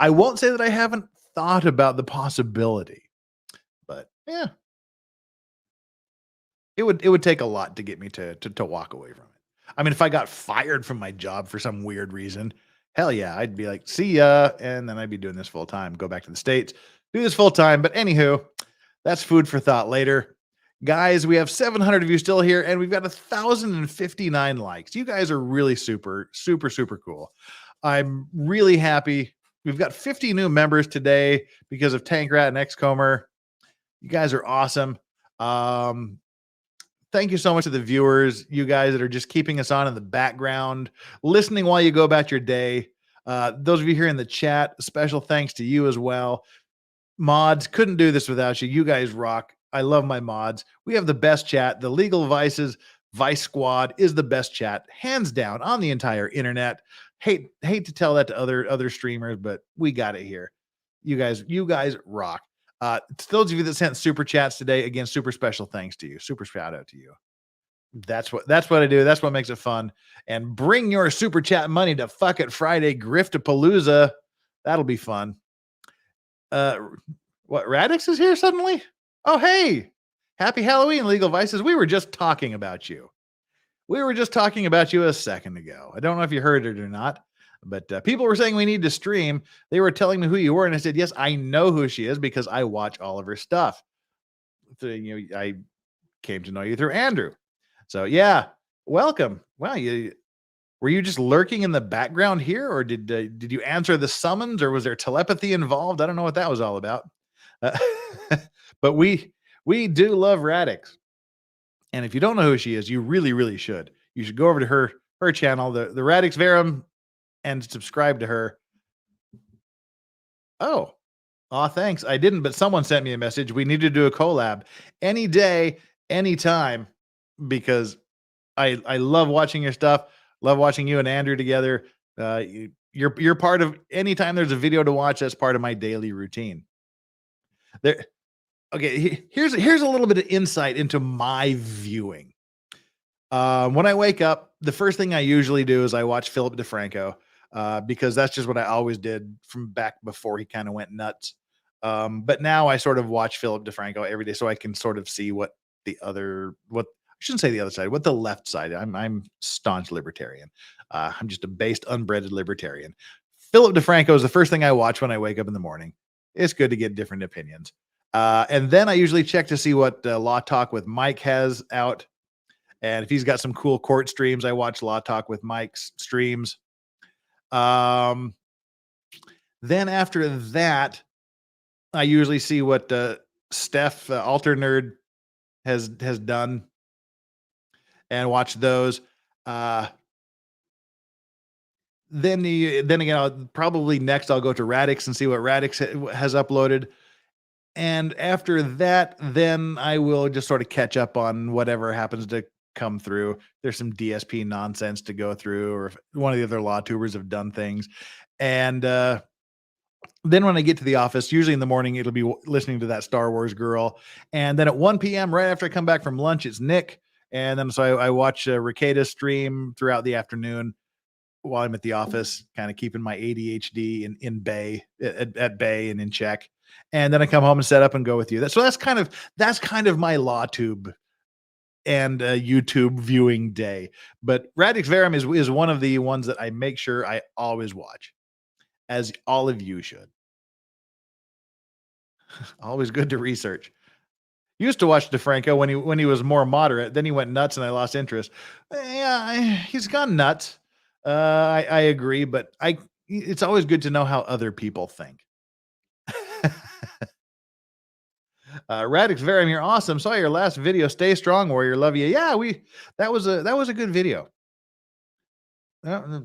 I won't say that I haven't thought about the possibility, but yeah. It would take a lot to get me to walk away from it. I mean, if I got fired from my job for some weird reason, hell yeah, I'd be like, see ya, and then I'd be doing this full time. Go back to the States, do this full time. But anywho, that's food for thought later. Guys, we have 700 of you still here, and we've got 1,059 likes. You guys are really super, super, super cool. I'm really happy. We've got 50 new members today because of Tank Rat and Xcomer. You guys are awesome. Thank you so much to the viewers, you guys that are just keeping us on in the background, listening while you go about your day. Those of you here in the chat, special thanks to you as well. Mods, couldn't do this without you. You guys rock. I love my mods. We have the best chat. The Legal Vices Vice Squad is the best chat, hands down, on the entire internet. Hate to tell that to other streamers, but we got it here. You guys rock. To those of you that sent super chats today, again, super special thanks to you. Super shout out to you. That's what I do. That's what makes it fun. And bring your super chat money to Fuck It Friday Griftapalooza. That'll be fun. What, Radix is here suddenly? Oh, hey, happy Halloween, Legal Vices. We were just talking about you. A second ago. I don't know if you heard it or not. But people were saying we need to stream. They were telling me who you were, and I said, yes, I know who she is because I watch all of her stuff. So, I came to know you through Andrew. So yeah, welcome. Wow, were you just lurking in the background here, or did you answer the summons, or was there telepathy involved? I don't know what that was all about. But we do love Radix, and if you don't know who she is, you really, really should. You should go over to her channel, the Radix Verum, and subscribe to her. Oh, thanks. I didn't, but someone sent me a message. We need to do a collab any day, anytime, because I love watching your stuff. Love watching you and Andrew together. You're part of, anytime there's a video to watch, that's part of my daily routine. Okay, here's a little bit of insight into my viewing. When I wake up, the first thing I usually do is I watch Philip DeFranco. Because that's just what I always did from back before he kind of went nuts. But now I sort of watch Philip DeFranco every day, so I can sort of see what I shouldn't say the other side, what the left side. I'm staunch libertarian. I'm just a based, unbreaded libertarian. Philip DeFranco is the first thing I watch when I wake up in the morning. It's good to get different opinions. And then I usually check to see what Law Talk with Mike has out. And if he's got some cool court streams, I watch Law Talk with Mike's streams. Then after that, I usually see what Steph Alter Nerd has done and watch those. Then again, probably next I'll go to Radix and see what Radix has uploaded. And after that, then I will just sort of catch up on whatever happens to come through. There's some DSP nonsense to go through, or if one of the other law tubers have done things. And Then when I get to the office, usually in the morning, it'll be listening to that Star Wars girl. And then at 1 p.m., right after I come back from lunch, it's Nick. And then so I watch Ricada's stream throughout the afternoon while I'm at the office, kind of keeping my ADHD in bay at bay and in check. And then I come home and set up and go with you. So that's kind of my LawTube and YouTube viewing day. But Radix Verum is one of the ones that I make sure I always watch, as all of you should. Always good to research. Used to watch DeFranco when he was more moderate. Then he went nuts, and I lost interest. He's gone nuts. I agree, but it's always good to know how other people think. Radix Verum, you're awesome. Saw your last video. Stay strong, warrior. Love you. Yeah, that was a good video. I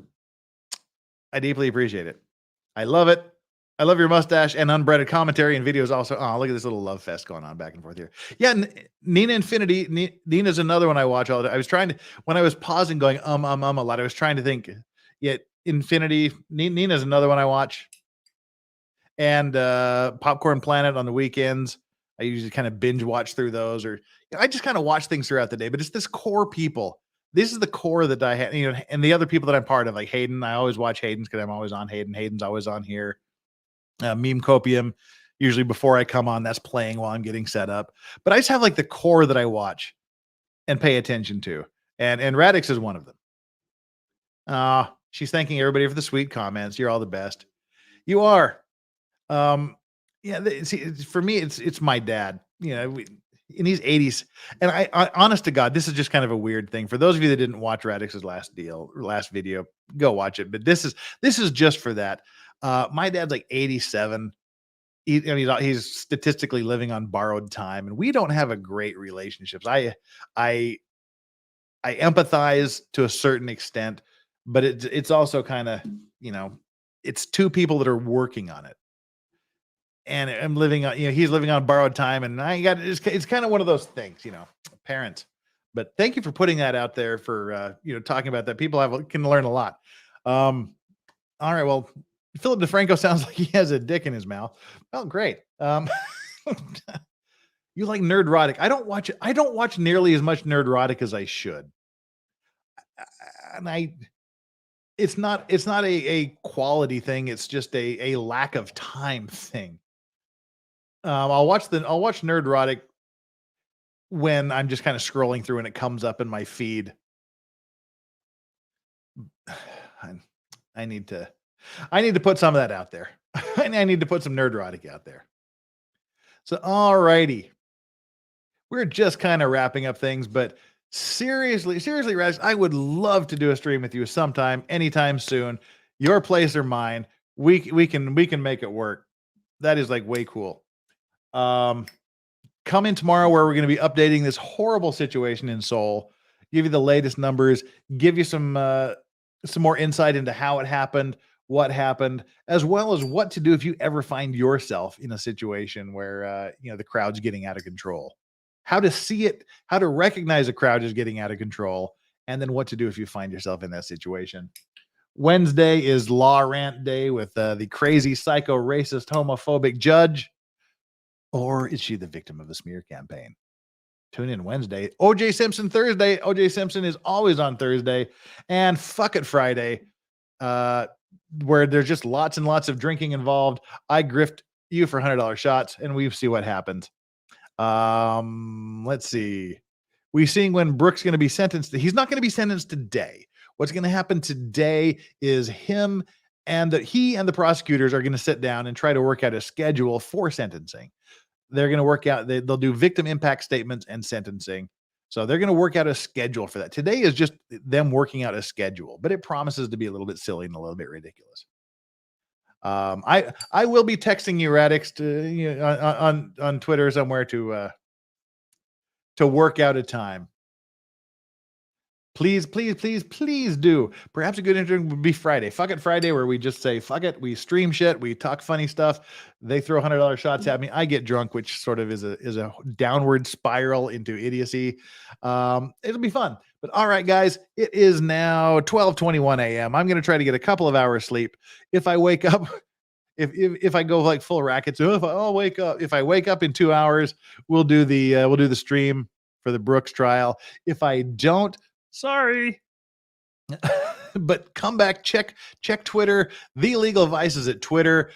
deeply appreciate it. I love it. I love your mustache and unbreaded commentary and videos also. Oh, look at this little love fest going on back and forth here. Yeah, Nina Infinity. Nina's another one I watch all the time. I was trying to, when I was pausing going a lot, I was trying to think. Yeah, Infinity. Nina's another one I watch. And Popcorn Planet on the weekends. I usually kind of binge watch through those, or I just kind of watch things throughout the day. But it's this core people. This is the core that I have, and the other people that I'm part of, like Hayden. I always watch Hayden's because I'm always on Hayden. Hayden's always on here. Meme Copium, usually before I come on, that's playing while I'm getting set up. But I just have like the core that I watch and pay attention to. And Radix is one of them. She's thanking everybody for the sweet comments. You're all the best. You are. For me, it's my dad, in his 80s. And I honest to God, this is just kind of a weird thing. For those of you that didn't watch Radix's last video, go watch it. But this is just for that. My dad's like 87. He's statistically living on borrowed time, and we don't have a great relationship. I empathize to a certain extent, but it's also kind of, it's two people that are working on it. And I'm living on, he's living on borrowed time, and it's kind of one of those things, parents. But thank you for putting that out there, for talking about that. People can learn a lot. All right, well, Philip DeFranco sounds like he has a dick in his mouth. Well, great. You like Nerdrotic. I don't watch nearly as much Nerdrotic as I should. And it's not a quality thing. It's just a lack of time thing. I'll watch Nerdrotic when I'm just kind of scrolling through and it comes up in my feed. I need to put some of that out there. I need to put some Nerdrotic out there. So, all righty. We're just kind of wrapping up things, but seriously, Radix, I would love to do a stream with you sometime, anytime soon. Your place or mine. We can make it work. That is like way cool. Come in tomorrow, where we're going to be updating this horrible situation in Seoul, give you the latest numbers, give you some more insight into how it happened, what happened, as well as what to do if you ever find yourself in a situation where the crowd's getting out of control. How to see it, how to recognize a crowd is getting out of control, and then what to do if you find yourself in that situation. Wednesday is Law Rant Day with the crazy, psycho, racist, homophobic judge. Or is she the victim of a smear campaign? Tune in Wednesday. OJ Simpson Thursday. OJ Simpson is always on Thursday. And Fuck It Friday, where there's just lots and lots of drinking involved. I grift you for $100 shots, and we see what happens. Let's see. We're seeing when Brooks going to be sentenced. He's not going to be sentenced today. What's going to happen today is he and the prosecutors are going to sit down and try to work out a schedule for sentencing. They're going to work out, they'll do victim impact statements and sentencing. So they're going to work out a schedule for that. Today is just them working out a schedule, but it promises to be a little bit silly and a little bit ridiculous. I will be texting you, Radix, on Twitter somewhere to work out a time. Please do. Perhaps a good intro would be Friday. Fuck It Friday, where we just say, fuck it. We stream shit. We talk funny stuff. They throw $100 shots at me. I get drunk, which sort of is a downward spiral into idiocy. It'll be fun. But all right, guys, it is now 12:21 a.m. I'm going to try to get a couple of hours sleep. If I wake up If I go like full racket, so if I wake up in 2 hours, we'll do the stream for the Brooks trial. If I don't, sorry. But come back, check Twitter, The Legal Vices at Twitter.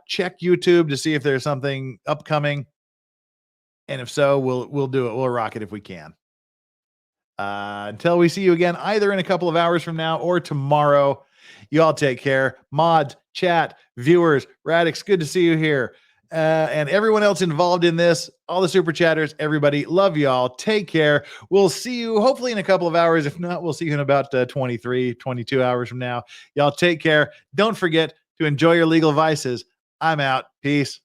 Check YouTube to see if there's something upcoming. And if so, we'll do it. We'll rock it if we can. Until we see you again, either in a couple of hours from now or tomorrow, you all take care. Mods, chat, viewers, Radix, good to see you here. And everyone else involved in this, all the super chatters, everybody, love y'all. Take care. We'll see you hopefully in a couple of hours. If not, we'll see you in about 23, 22 hours from now. Y'all take care. Don't forget to enjoy your legal vices. I'm out. Peace.